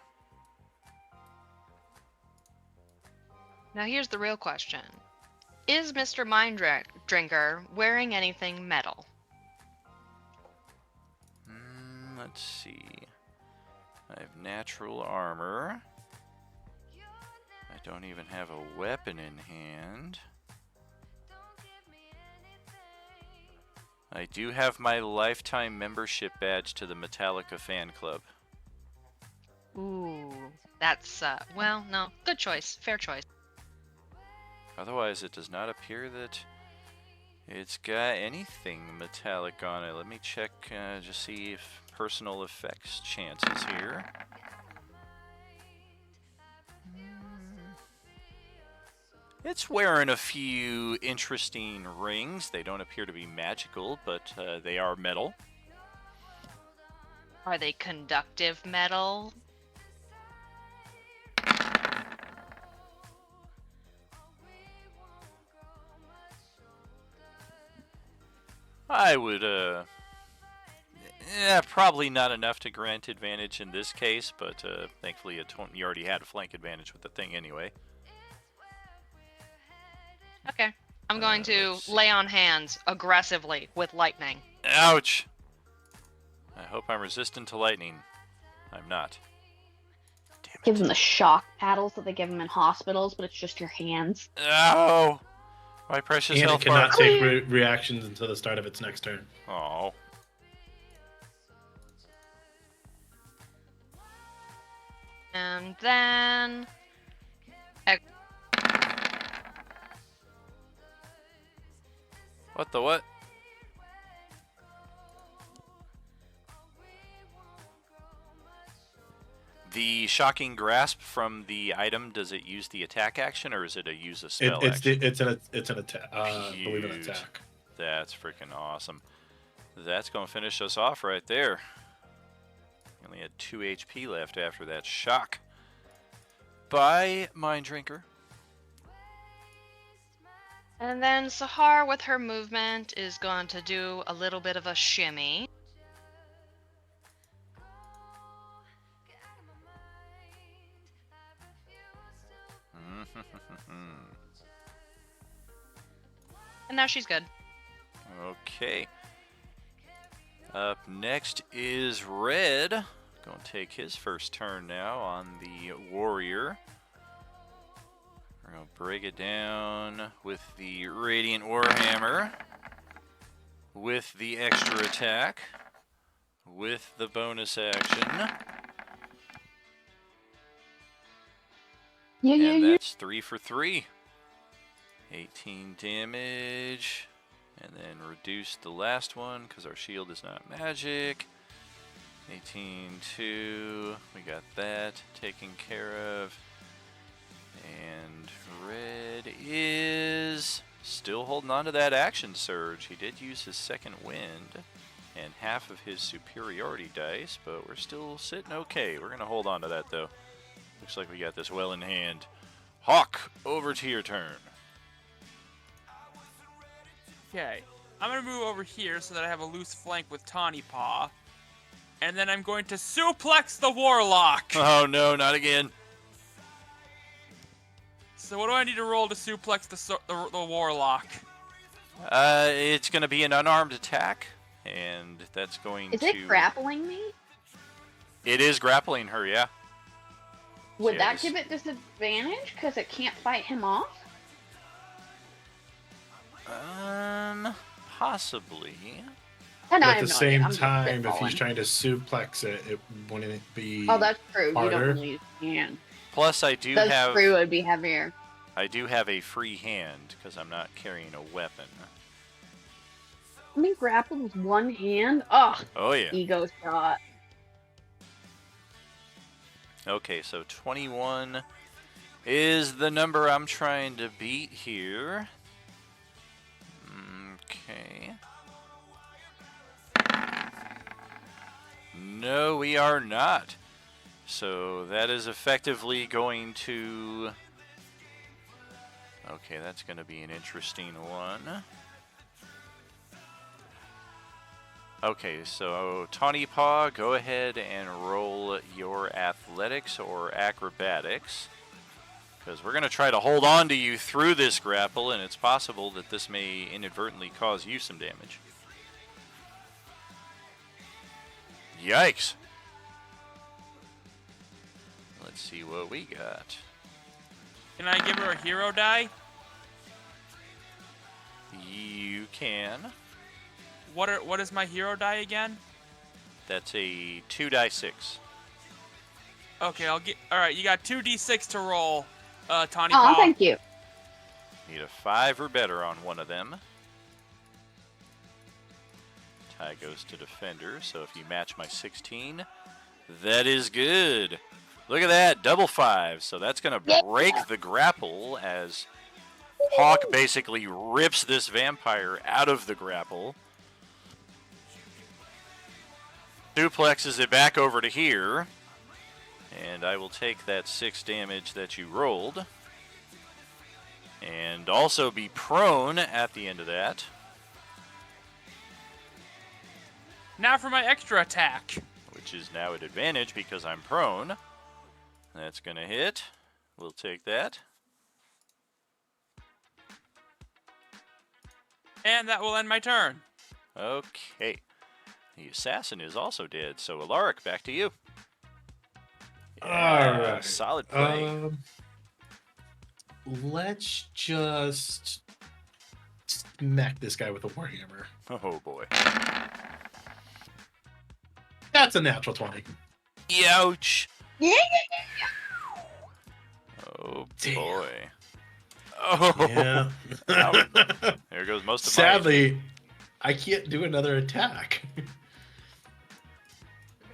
[SPEAKER 7] Now here's the real question. Is Mr. Mind Drinker wearing anything metal?
[SPEAKER 2] Let's see. I have natural armor. I don't even have a weapon in hand. I do have my lifetime membership badge to the Metallica fan club.
[SPEAKER 7] Ooh, that's, well, no, good choice, fair choice.
[SPEAKER 2] Otherwise, it does not appear that it's got anything metallic on it. Let me check, just see if personal effects chances here. It's wearing a few interesting rings. They don't appear to be magical, but they are metal.
[SPEAKER 7] Are they conductive metal?
[SPEAKER 2] I would, probably not enough to grant advantage in this case, but thankfully you already had a flank advantage with the thing anyway.
[SPEAKER 7] Okay. I'm going to lay on hands aggressively with lightning.
[SPEAKER 2] Ouch! I hope I'm resistant to lightning. I'm not. Damn it.
[SPEAKER 11] Give them the shock paddles that they give them in hospitals, but it's just your hands.
[SPEAKER 2] Ow! My precious
[SPEAKER 5] And it
[SPEAKER 2] health
[SPEAKER 5] cannot
[SPEAKER 2] bar.
[SPEAKER 5] take reactions until the start of its next turn.
[SPEAKER 2] Oh.
[SPEAKER 7] And then...
[SPEAKER 2] What the what? The shocking grasp from the item, does it use the attack action or is it a use a spell action?
[SPEAKER 5] It's an attack. Believe an attack.
[SPEAKER 2] That's freaking awesome. That's going to finish us off right there. Only had 2 HP left after that shock. Bye, Mind Drinker.
[SPEAKER 7] And then Sahar, with her movement, is going to do a little bit of a shimmy. And now she's good.
[SPEAKER 2] Okay. Up next is Red. Going to take his first turn now on the Warrior. We're going to break it down with the Radiant Warhammer, with the extra attack, with the bonus action. And that's 3 for 3. 18 damage. And then reduce the last one because our shield is not magic. 18-2. We got that taken care of. And Red is still holding on to that action surge. He did use his second wind and half of his superiority dice, but we're still sitting okay. We're going to hold on to that, though. Looks like we got this well in hand. Hawk, over to your turn.
[SPEAKER 9] Okay. I'm going to move over here so that I have a loose flank with Tawny Paw. And then I'm going to suplex the Warlock.
[SPEAKER 2] Oh, no, not again.
[SPEAKER 9] So what do I need to roll to suplex the Warlock?
[SPEAKER 2] It's going to be an unarmed attack, and that's going
[SPEAKER 11] Is
[SPEAKER 2] to...
[SPEAKER 11] it grappling me?
[SPEAKER 2] It is grappling her, yeah.
[SPEAKER 11] Would that
[SPEAKER 2] Yes.
[SPEAKER 11] give it disadvantage because it can't fight him off?
[SPEAKER 2] Possibly.
[SPEAKER 11] And
[SPEAKER 5] But
[SPEAKER 11] I
[SPEAKER 5] at
[SPEAKER 11] have
[SPEAKER 5] the
[SPEAKER 11] no
[SPEAKER 5] same
[SPEAKER 11] idea. I'm just
[SPEAKER 5] time, if he's
[SPEAKER 11] spitballing.
[SPEAKER 5] trying to suplex it, wouldn't it be
[SPEAKER 11] Oh, that's true.
[SPEAKER 5] harder?
[SPEAKER 11] You don't really can.
[SPEAKER 2] Plus, I do
[SPEAKER 11] That's
[SPEAKER 2] have...
[SPEAKER 11] true. It would be heavier.
[SPEAKER 2] I do have a free hand, because I'm not carrying a weapon.
[SPEAKER 11] Let me grapple with one hand. Oh,
[SPEAKER 2] Oh, yeah.
[SPEAKER 11] ego shot.
[SPEAKER 2] Okay, so 21 is the number I'm trying to beat here. Okay. No, we are not. So that is effectively going to Okay, that's going to be an interesting one. Okay, so Tawny Paw, go ahead and roll your athletics or acrobatics. Because we're going to try to hold on to you through this grapple, and it's possible that this may inadvertently cause you some damage. Yikes. Let's see what we got.
[SPEAKER 9] Can I give her a hero die?
[SPEAKER 2] You can.
[SPEAKER 9] What is my hero die again?
[SPEAKER 2] That's a 2d6.
[SPEAKER 9] Okay, All right, you got 2d6 to roll, Tawny
[SPEAKER 11] Oh,
[SPEAKER 9] Paw.
[SPEAKER 11] thank you.
[SPEAKER 2] Need a 5 or better on one of them. Tie goes to defender, so if you match my 16, that is good. Look at that, double 5. So that's going to break the grapple as Hawk basically rips this vampire out of the grapple. Duplexes it back over to here. And I will take that 6 damage that you rolled. And also be prone at the end of that.
[SPEAKER 9] Now for my extra attack.
[SPEAKER 2] Which is now at advantage because I'm prone. That's going to hit. We'll take that.
[SPEAKER 9] And that will end my turn.
[SPEAKER 2] Okay. The assassin is also dead, so Alaric, back to you.
[SPEAKER 5] All right.
[SPEAKER 2] Solid play.
[SPEAKER 5] Let's just smack this guy with a warhammer.
[SPEAKER 2] Oh boy.
[SPEAKER 5] That's a natural 20.
[SPEAKER 2] Ouch.
[SPEAKER 11] Yeah.
[SPEAKER 2] Oh
[SPEAKER 5] Damn.
[SPEAKER 2] boy. Oh.
[SPEAKER 5] Yeah.
[SPEAKER 2] There goes most of
[SPEAKER 5] Sadly, I can't do another attack.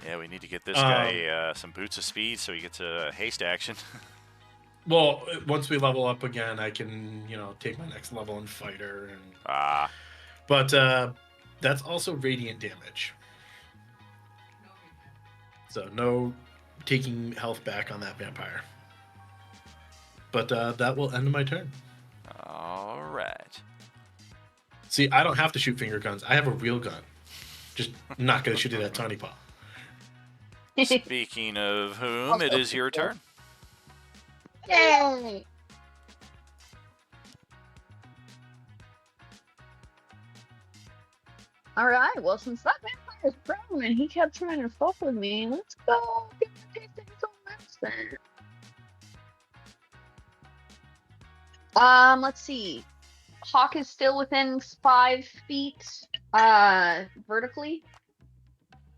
[SPEAKER 2] Yeah, we need to get this guy some boots of speed so he gets a haste action.
[SPEAKER 5] Well, once we level up again, I can, take my next level in fighter. But that's also radiant damage. So no taking health back on that vampire. But that will end my turn.
[SPEAKER 2] All right.
[SPEAKER 5] See, I don't have to shoot finger guns. I have a real gun. Just not going to shoot it at Tawny Paw.
[SPEAKER 2] Speaking of whom, it is your turn.
[SPEAKER 11] Yay! Alright, well, since that vampire's prone and he kept trying to fuck with me, let's go get the taste of his own medicine. Let's see. Hawk is still within 5 feet, vertically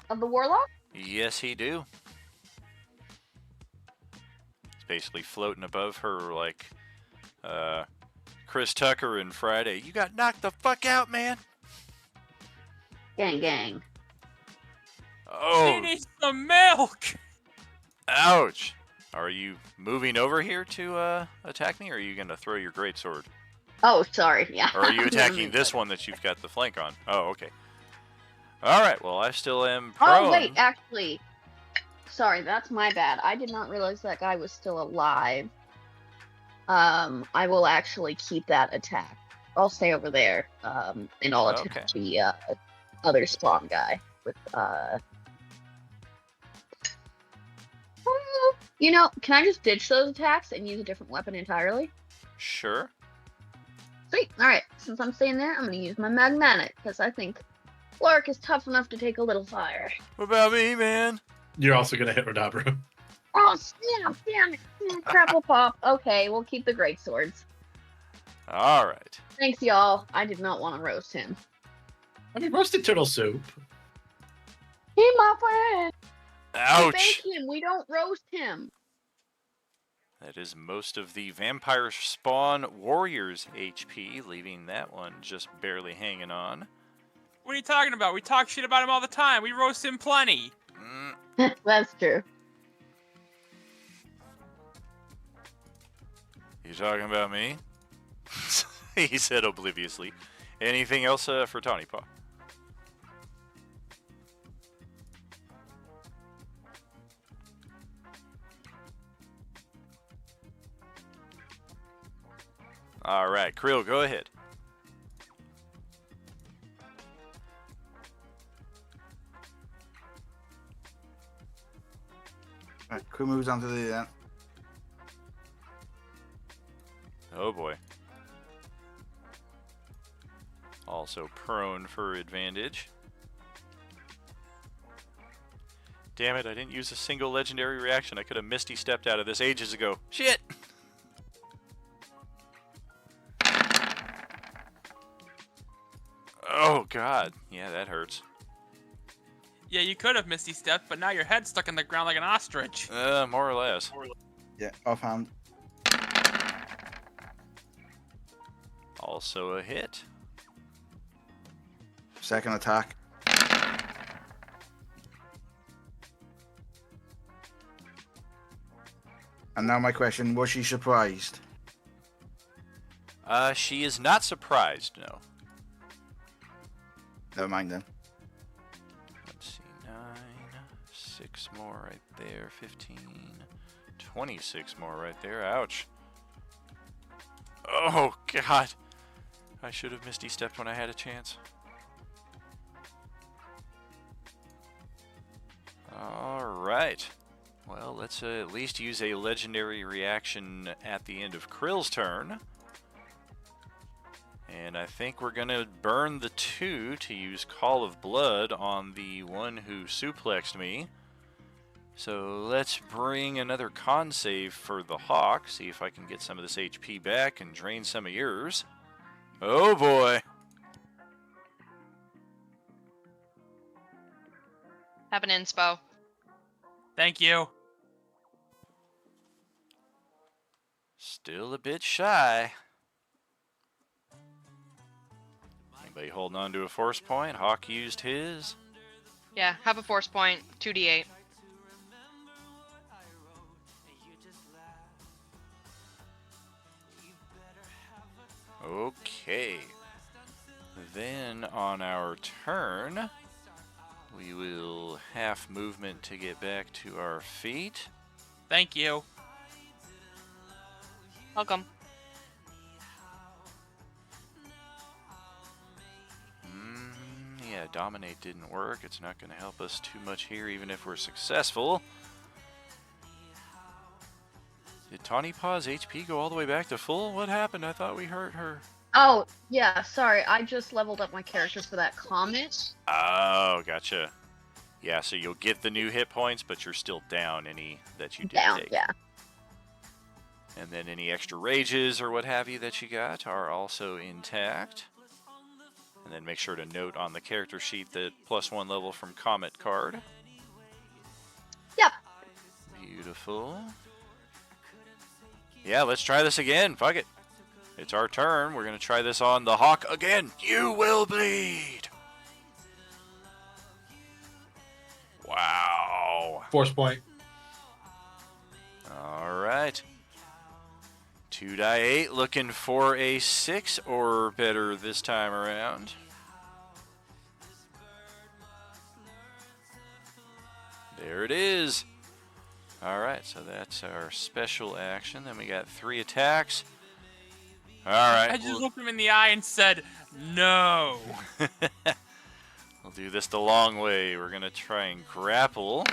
[SPEAKER 11] of the warlock?
[SPEAKER 2] Yes, he do. It's basically floating above her like Chris Tucker and Friday. You got knocked the fuck out, man.
[SPEAKER 11] Gang, gang.
[SPEAKER 2] Oh.
[SPEAKER 9] She needs some milk.
[SPEAKER 2] Ouch. Are you moving over here to attack me, or are you going to throw your greatsword?
[SPEAKER 11] Oh, sorry, yeah.
[SPEAKER 2] Or are you attacking this one that you've got the flank on? Oh, okay. All right, well, I still am prone.
[SPEAKER 11] Oh, wait, actually. Sorry, that's my bad. I did not realize that guy was still alive. I will actually keep that attack. I'll stay over there, and I'll attack the other spawn guy with, can I just ditch those attacks and use a different weapon entirely?
[SPEAKER 2] Sure.
[SPEAKER 11] Sweet. Alright, since I'm staying there, I'm going to use my magnetic, because I think Lark is tough enough to take a little fire.
[SPEAKER 2] What about me, man?
[SPEAKER 5] You're also going to hit Radabra.
[SPEAKER 11] Oh, snap! Damn it! Crapple pop. Okay, we'll keep the great swords.
[SPEAKER 2] All right.
[SPEAKER 11] Thanks, y'all. I did not want to roast him.
[SPEAKER 5] I mean, roasted turtle soup.
[SPEAKER 11] He my friend.
[SPEAKER 2] Ouch.
[SPEAKER 11] We bake him. We don't roast him.
[SPEAKER 2] That is most of the vampire spawn warriors HP, leaving that one just barely hanging on.
[SPEAKER 9] What are you talking about? We talk shit about him all the time. We roast him plenty.
[SPEAKER 11] That's true.
[SPEAKER 2] You talking about me? He said obliviously. Anything else for Tawny Paw? All right, Krill, go ahead.
[SPEAKER 8] Right, crew moves onto the then.
[SPEAKER 2] Oh boy. Also prone for advantage. Damn it, I didn't use a single legendary reaction. I could have Misty stepped out of this ages ago. Shit! Oh god. Yeah, that hurts.
[SPEAKER 9] Yeah, you could have Misty stepped, but now your head's stuck in the ground like an ostrich.
[SPEAKER 2] More or less.
[SPEAKER 8] Yeah, offhand.
[SPEAKER 2] Also a hit.
[SPEAKER 8] Second attack. And now my question, was she surprised?
[SPEAKER 2] She is not surprised, no.
[SPEAKER 8] Never mind then.
[SPEAKER 2] Let's see, 9, 6 more right there, 15, 26 more right there, ouch. Oh, God. I should have Misty stepped when I had a chance. Alright. Well, let's at least use a legendary reaction at the end of Krill's turn. And I think we're going to burn the 2 to use Call of Blood on the one who suplexed me. So let's bring another con save for the Hawk, see if I can get some of this HP back and drain some of yours. Oh boy.
[SPEAKER 7] Have an inspo.
[SPEAKER 9] Thank you.
[SPEAKER 2] Still a bit shy. Anybody holding on to a force point? Hawk used his.
[SPEAKER 7] Yeah, have a force point, 2d8.
[SPEAKER 2] Okay. Then on our turn, we will half movement to get back to our feet.
[SPEAKER 9] Thank you.
[SPEAKER 7] Welcome.
[SPEAKER 2] Yeah, Dominate didn't work. It's not going to help us too much here, even if we're successful. Did Tawny Paw's HP go all the way back to full? What happened? I thought we hurt her.
[SPEAKER 4] Oh, yeah, sorry. I just leveled up my characters for that comet.
[SPEAKER 2] Oh, gotcha. Yeah, so you'll get the new hit points, but you're still down any that you did
[SPEAKER 4] Down,
[SPEAKER 2] take.
[SPEAKER 4] yeah.
[SPEAKER 2] And then any extra rages or what have you that you got are also intact. And then make sure to note on the character sheet that +1 level from Comet card.
[SPEAKER 4] Yep.
[SPEAKER 2] Beautiful. Yeah, let's try this again. Fuck it. It's our turn. We're going to try this on the Hawk again. You will bleed. Wow.
[SPEAKER 5] Force point.
[SPEAKER 2] All right. 2-8, looking for a 6 or better this time around. There it is. All right, so that's our special action. Then we got 3 attacks. All right.
[SPEAKER 9] I just looked him in the eye and said, no.
[SPEAKER 2] We'll do this the long way. We're going to try and grapple.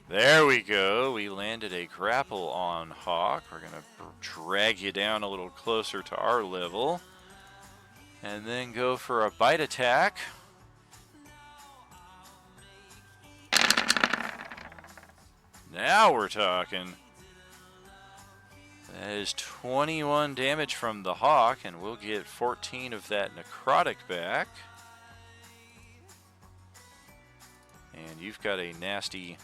[SPEAKER 2] There we go. We landed a grapple on Hawk. We're going to drag you down a little closer to our level. And then go for a bite attack. Now we're talking. That is 21 damage from the Hawk, and we'll get 14 of that necrotic back. And you've got a nasty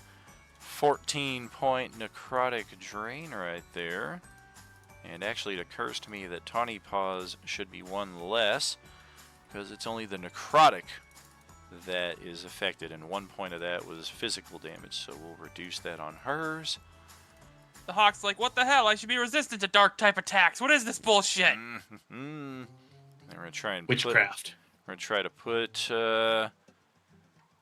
[SPEAKER 2] 14-point necrotic drain right there. And actually it occurs to me that Tawny Paws should be 1 less, because it's only the necrotic that is affected, and 1 point of that was physical damage, so we'll reduce that on hers.
[SPEAKER 9] The Hawk's like, what the hell? I should be resistant to dark type attacks. What is this bullshit?
[SPEAKER 2] Mm-hmm. And we're going to try and
[SPEAKER 5] Witchcraft.
[SPEAKER 2] We're going to try to put... we're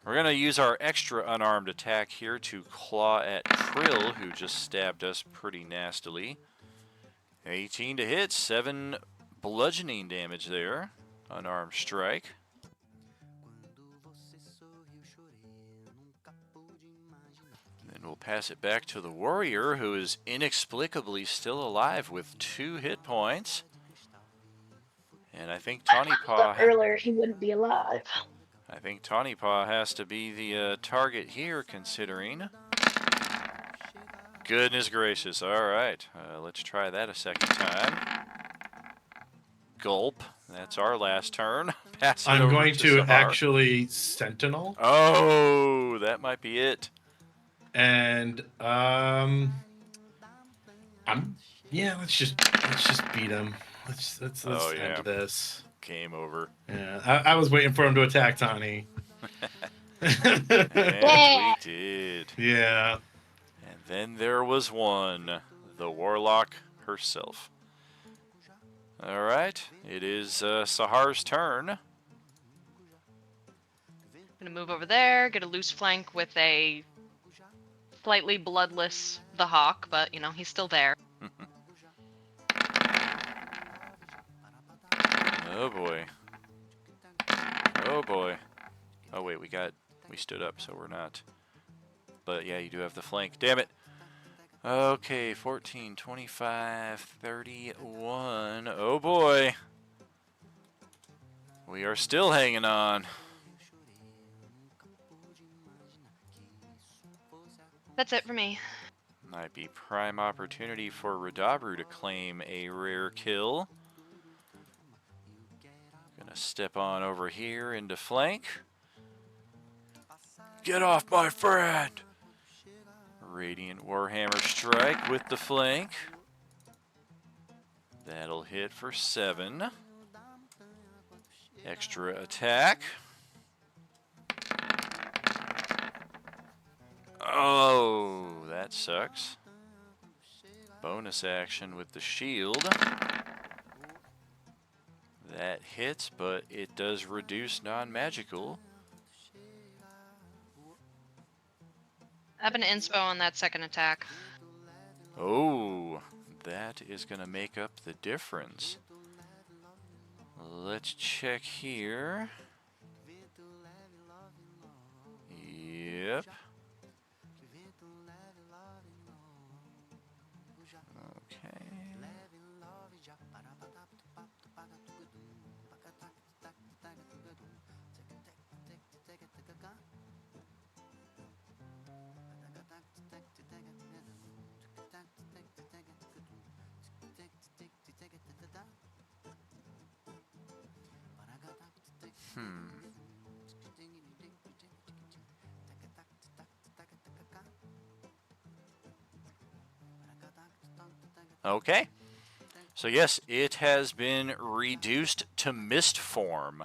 [SPEAKER 2] going to use our extra unarmed attack here to claw at Krill, who just stabbed us pretty nastily. 18 to hit, 7 bludgeoning damage there. Unarmed strike. Then we'll pass it back to the warrior, who is inexplicably still alive with 2 hit points. And I think Tawny Paw.
[SPEAKER 4] Earlier, he wouldn't be alive.
[SPEAKER 2] I think Tawny Paw has to be the target here, considering. Goodness gracious! All right, let's try that a second time. Gulp. That's our last turn. Pass it
[SPEAKER 5] I'm
[SPEAKER 2] over
[SPEAKER 5] going to
[SPEAKER 2] Sahar.
[SPEAKER 5] actually Sentinel.
[SPEAKER 2] Oh, that might be it.
[SPEAKER 5] And let's just beat him. Let's end this.
[SPEAKER 2] Game over.
[SPEAKER 5] Yeah, I was waiting for him to attack Tawny.
[SPEAKER 2] And we did.
[SPEAKER 5] Yeah.
[SPEAKER 2] And then there was one, the Warlock herself. All right, it is Sahar's turn.
[SPEAKER 7] Gonna move over there, get a loose flank with a slightly bloodless the Hawk, but you know, he's still there.
[SPEAKER 2] Oh boy. Oh boy. Oh wait, we stood up, so we're not. But yeah, you do have the flank. Damn it. Okay, 14, 25, 31. Oh boy. We are still hanging on.
[SPEAKER 7] That's it for me.
[SPEAKER 2] Might be prime opportunity for Radabru to claim a rare kill. Gonna step on over here into flank. Get off my friend! Radiant Warhammer strike with the flank. That'll hit for 7. Extra attack. Oh, that sucks. Bonus action with the shield. That hits, but it does reduce non-magical.
[SPEAKER 7] I have an inspo on that second attack.
[SPEAKER 2] Oh, that is going to make up the difference. Let's check here. Yep. Okay. Okay. So yes, it has been reduced to mist form.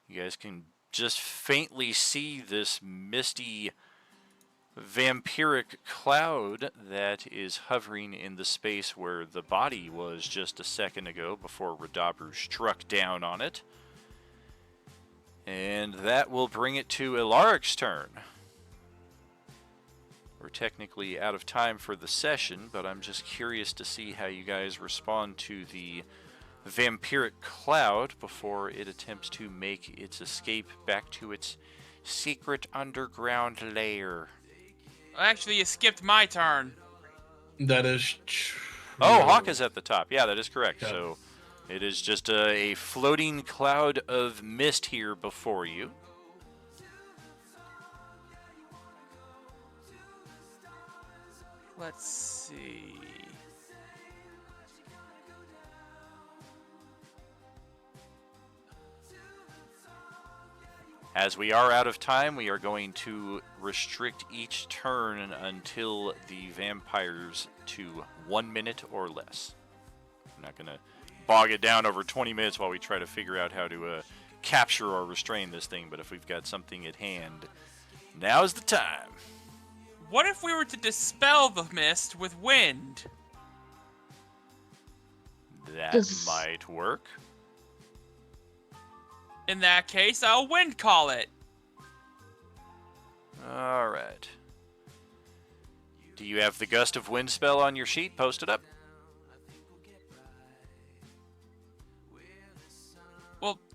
[SPEAKER 2] You guys can just faintly see this misty vampiric cloud that is hovering in the space where the body was just a second ago before Radabru struck down on it. And that will bring it to Ilaric's turn. We're technically out of time for the session, but I'm just curious to see how you guys respond to the vampiric cloud before it attempts to make its escape back to its secret underground lair.
[SPEAKER 9] Actually, you skipped my turn.
[SPEAKER 5] That is true.
[SPEAKER 2] Oh, Hawk is at the top. Yeah, that is correct.
[SPEAKER 5] Yep.
[SPEAKER 2] So it is just a floating cloud of mist here before you.
[SPEAKER 9] Let's see.
[SPEAKER 2] As we are out of time, we are going to restrict each turn until the vampires to 1 minute or less. I'm not going to bog it down over 20 minutes while we try to figure out how to capture or restrain this thing, but if we've got something at hand, now's the time.
[SPEAKER 9] What if we were to dispel the mist with wind?
[SPEAKER 2] That might work.
[SPEAKER 9] In that case, I'll wind call it.
[SPEAKER 2] All right. Do you have the Gust of Wind spell on your sheet posted up?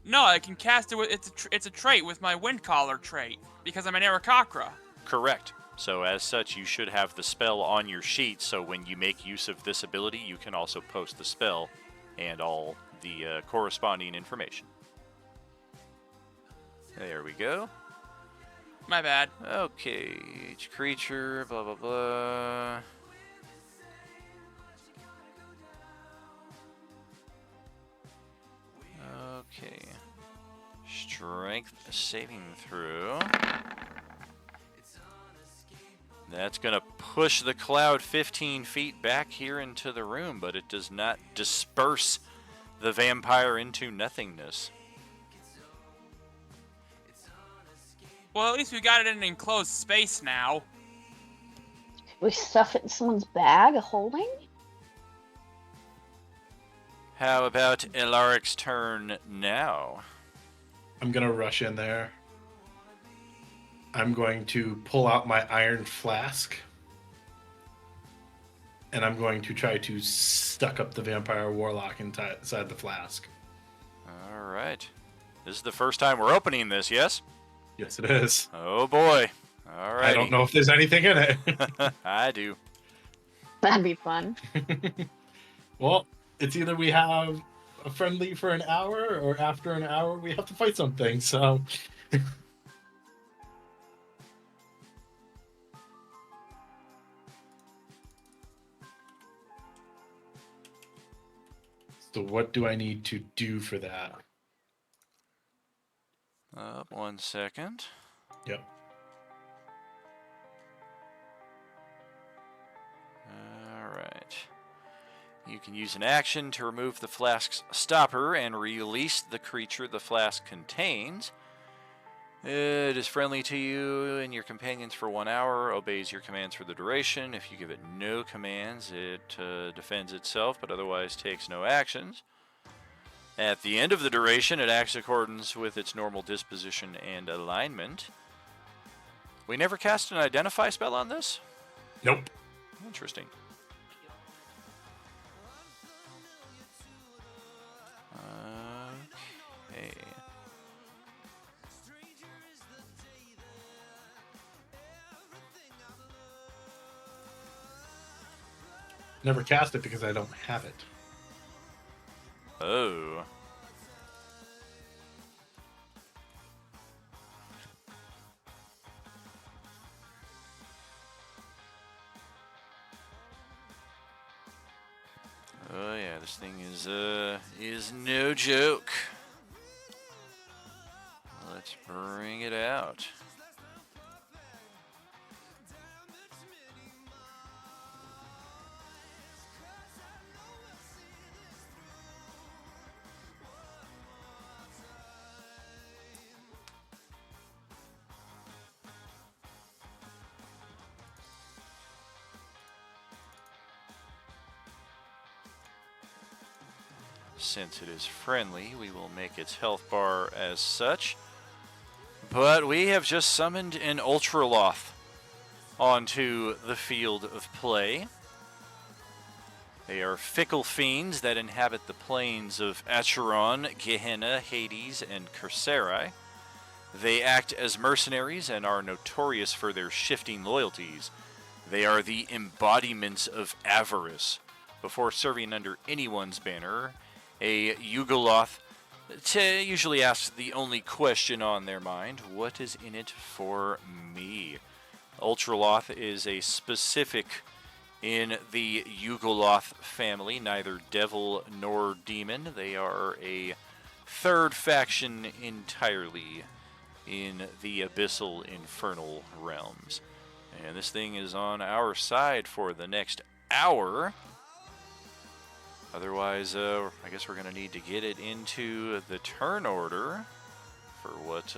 [SPEAKER 9] No, I can cast it with it's a trait with my Wind Collar trait because I'm an Aarakocra.
[SPEAKER 2] Correct. So as such, you should have the spell on your sheet, so when you make use of this ability, you can also post the spell and all the corresponding information. There we go.
[SPEAKER 9] My bad.
[SPEAKER 2] Okay, each creature, blah, blah, blah. Okay. Strength saving throw. That's going to push the cloud 15 feet back here into the room, but it does not disperse the vampire into nothingness.
[SPEAKER 9] Well, at least we got it in an enclosed space now.
[SPEAKER 11] We stuff it in someone's bag of holding?
[SPEAKER 2] How about Ilaric's turn now?
[SPEAKER 5] I'm going to rush in there. I'm going to pull out my iron flask. And I'm going to try to stuck up the vampire warlock inside the flask.
[SPEAKER 2] All right. This is the first time we're opening this, yes?
[SPEAKER 5] Yes, it is.
[SPEAKER 2] Oh, boy. All right.
[SPEAKER 5] I don't know if there's anything in it.
[SPEAKER 2] I do.
[SPEAKER 11] That'd be fun.
[SPEAKER 5] Well, it's either we have a friendly for an hour, or after an hour we have to fight something, so... So what do I need to do for that?
[SPEAKER 2] One second.
[SPEAKER 5] Yep.
[SPEAKER 2] All right. You can use an action to remove the flask's stopper and release the creature the flask contains. It is friendly to you and your companions for 1 hour, obeys your commands for the duration. If you give it no commands, it defends itself, but otherwise takes no actions. At the end of the duration, it acts in accordance with its normal disposition and alignment. We never cast an identify spell on this?
[SPEAKER 5] Nope.
[SPEAKER 2] Interesting. Okay.
[SPEAKER 5] Never cast it because I don't have it.
[SPEAKER 2] Oh. Oh yeah, this thing is no joke. Let's bring it out. Since it is friendly, we will make its health bar as such. But we have just summoned an Ultraloth onto the field of play. They are fickle fiends that inhabit the plains of Acheron, Gehenna, Hades, and Carceri. They act as mercenaries and are notorious for their shifting loyalties. They are the embodiments of avarice. Before serving under anyone's banner, a Yugoloth usually asks the only question on their mind: what is in it for me? Ultraloth is a specific in the Yugoloth family, neither devil nor demon. They are a third faction entirely in the abyssal infernal realms. And this thing is on our side for the next hour. Otherwise, I guess we're going to need to get it into the turn order for what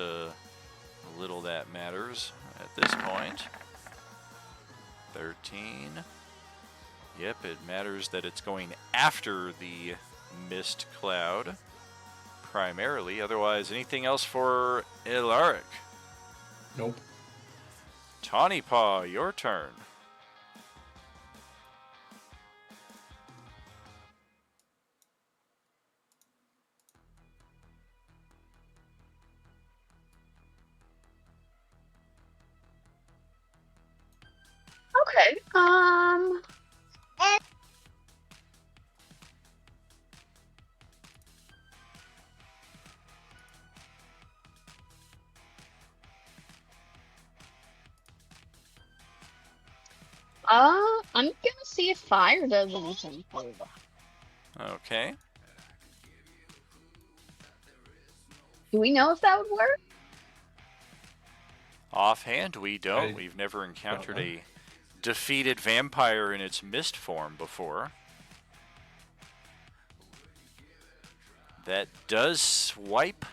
[SPEAKER 2] little that matters at this point. 13. Yep, it matters that it's going after the mist cloud, primarily. Otherwise, anything else for Ilaric?
[SPEAKER 5] Nope.
[SPEAKER 2] Tawny Paw, your turn.
[SPEAKER 4] Okay. I'm gonna see if fire does anything for them.
[SPEAKER 2] Okay.
[SPEAKER 4] Do we know if that would work?
[SPEAKER 2] Offhand, we don't. We've never encountered a defeated vampire in its mist form before. That does swipe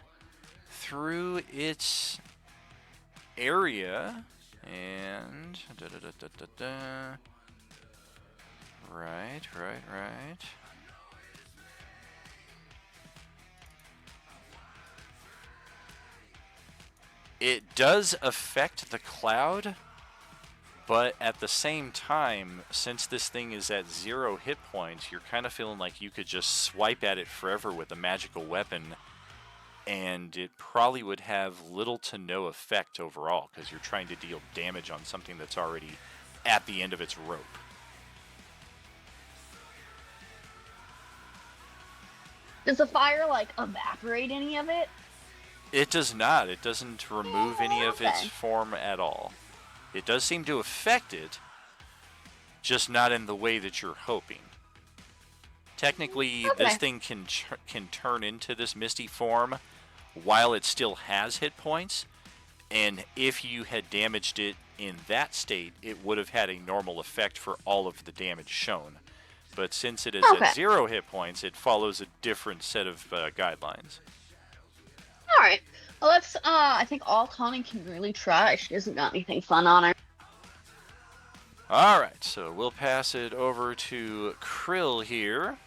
[SPEAKER 2] through its area and right. It does affect the cloud, but at the same time, since this thing is at 0 hit points, you're kind of feeling like you could just swipe at it forever with a magical weapon, and it probably would have little to no effect overall, because you're trying to deal damage on something that's already at the end of its rope.
[SPEAKER 4] Does the fire, like, evaporate any of it?
[SPEAKER 2] It does not. It doesn't remove any of its form at all. It does seem to affect it, just not in the way that you're hoping. Technically, this thing can turn into this misty form while it still has hit points, and if you had damaged it in that state, it would have had a normal effect for all of the damage shown. But since it is at 0 hit points, it follows a different set of guidelines.
[SPEAKER 4] Alright. Well, let's, I think all Connie can really try. She hasn't got anything fun on her.
[SPEAKER 2] Alright, so we'll pass it over to Krill here.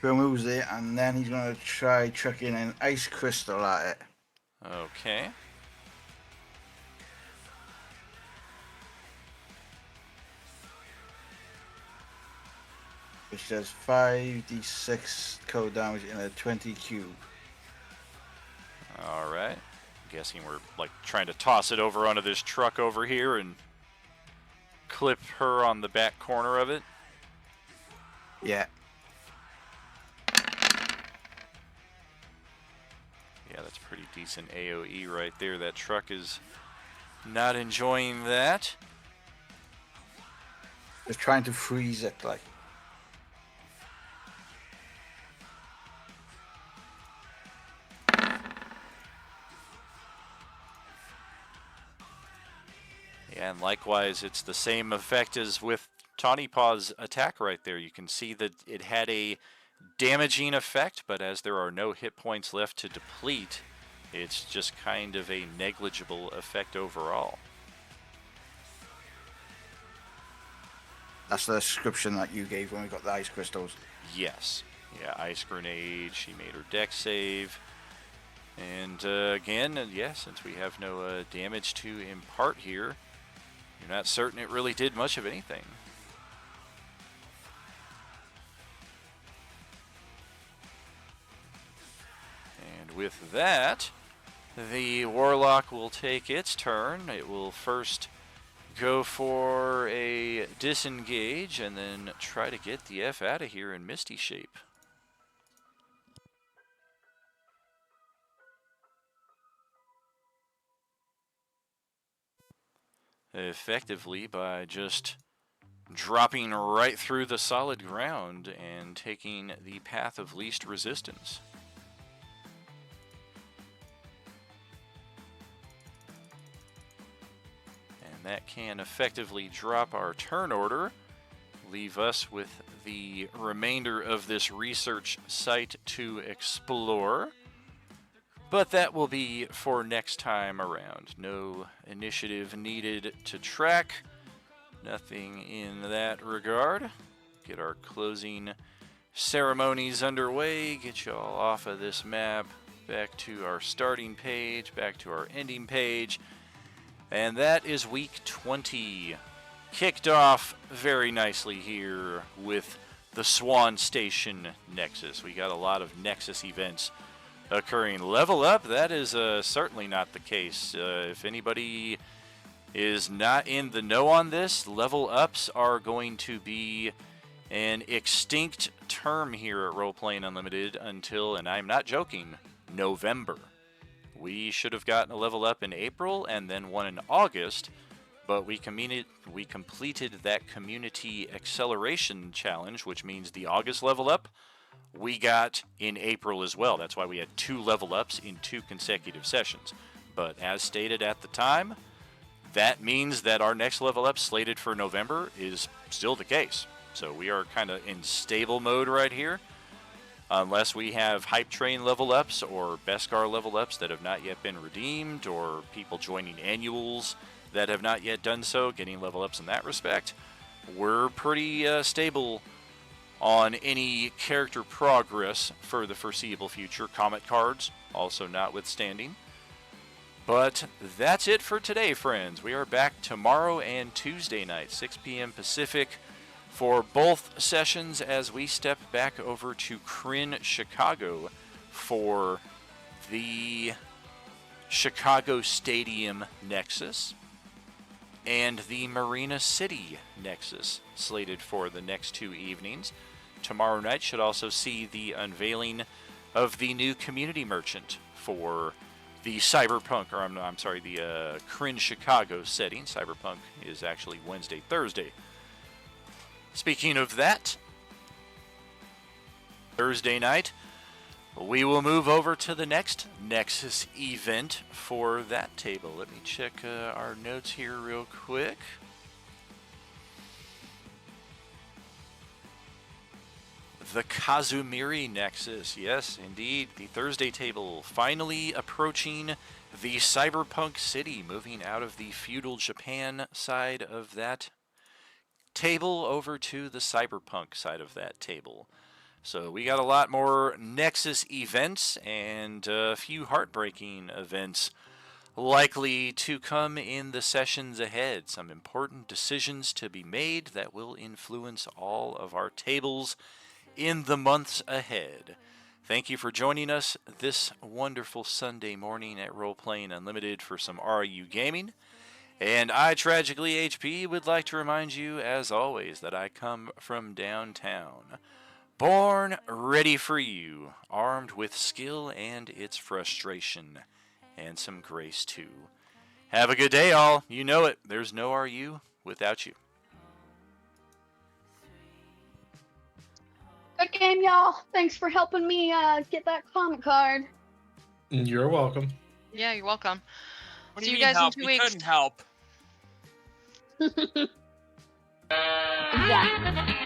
[SPEAKER 8] Krill moves it, and then he's going to try chucking an ice crystal at it.
[SPEAKER 2] Okay.
[SPEAKER 8] Which does 5d6 cold damage in a 20 cube.
[SPEAKER 2] Alright. Guessing we're like trying to toss it over onto this truck over here and clip her on the back corner of it.
[SPEAKER 8] Yeah.
[SPEAKER 2] Yeah, that's pretty decent AoE right there. That truck is not enjoying that.
[SPEAKER 8] Just trying to freeze it, like.
[SPEAKER 2] Yeah, and likewise, it's the same effect as with Tawny Paw's attack right there. You can see that it had a damaging effect, but as there are no hit points left to deplete, it's just kind of a negligible effect overall.
[SPEAKER 8] That's the description that you gave when we got the ice crystals.
[SPEAKER 2] Yes. Yeah, ice grenade. She made her deck save. And again, yeah, since we have no damage to impart here, you're not certain it really did much of anything. And with that, the Warlock will take its turn. It will first go for a disengage and then try to get the F out of here in Misty shape. Effectively by just dropping right through the solid ground and taking the path of least resistance. And that can effectively drop our turn order, leave us with the remainder of this research site to explore. But that will be for next time around. No initiative needed to track. Nothing in that regard. Get our closing ceremonies underway. Get y'all off of this map. Back to our starting page. Back to our ending page. And that is week 20. Kicked off very nicely here with the Swan Station Nexus. We got a lot of Nexus events occurring. Level up, that is certainly not the case. If anybody is not in the know on this, level ups are going to be an extinct term here at Roleplaying Unlimited until, and I'm not joking, November. We should have gotten a level up in April and then one in August, but we completed that community acceleration challenge, which means the August level up we got in April as well. That's why we had 2 level ups in 2 consecutive sessions. But as stated at the time, that means that our next level up slated for November is still the case. So we are kind of in stable mode right here. Unless we have Hype Train level ups or Beskar level ups that have not yet been redeemed, or people joining annuals that have not yet done so, getting level ups in that respect, we're pretty stable on any character progress for the foreseeable future. Comet cards also notwithstanding. But that's it for today, friends. We are back tomorrow and Tuesday night, 6 p.m. Pacific, for both sessions as we step back over to Kryn, Chicago for the Chicago Stadium Nexus and the Marina City Nexus, slated for the next 2 evenings. Tomorrow night should also see the unveiling of the new community merchant for the Cyberpunk, or I'm sorry, the Kryn Chicago setting. Cyberpunk is actually Wednesday, Thursday. Speaking of that, Thursday night, we will move over to the next Nexus event for that table. Let me check our notes here real quick. The Kazumiri Nexus, yes, indeed. The Thursday table finally approaching the Cyberpunk City, moving out of the feudal Japan side of that table over to the Cyberpunk side of that table. So we got a lot more Nexus events and a few heartbreaking events likely to come in the sessions ahead. Some important decisions to be made that will influence all of our tables in the months ahead. Thank you for joining us this wonderful Sunday morning at Roleplaying Unlimited for some RU gaming. And I, Tragically HP, would like to remind you, as always, that I come from downtown. Born ready for you, armed with skill and its frustration, and some grace too. Have a good day, all. You know it. There's no RU without you.
[SPEAKER 4] Good game, y'all. Thanks for helping me get that comic card.
[SPEAKER 5] You're welcome.
[SPEAKER 7] Yeah, you're welcome.
[SPEAKER 9] What do
[SPEAKER 7] See
[SPEAKER 9] you
[SPEAKER 7] you
[SPEAKER 9] mean
[SPEAKER 7] guys in
[SPEAKER 9] help?
[SPEAKER 7] 2
[SPEAKER 9] We
[SPEAKER 7] weeks.
[SPEAKER 9] couldn't help.
[SPEAKER 4] Exactly.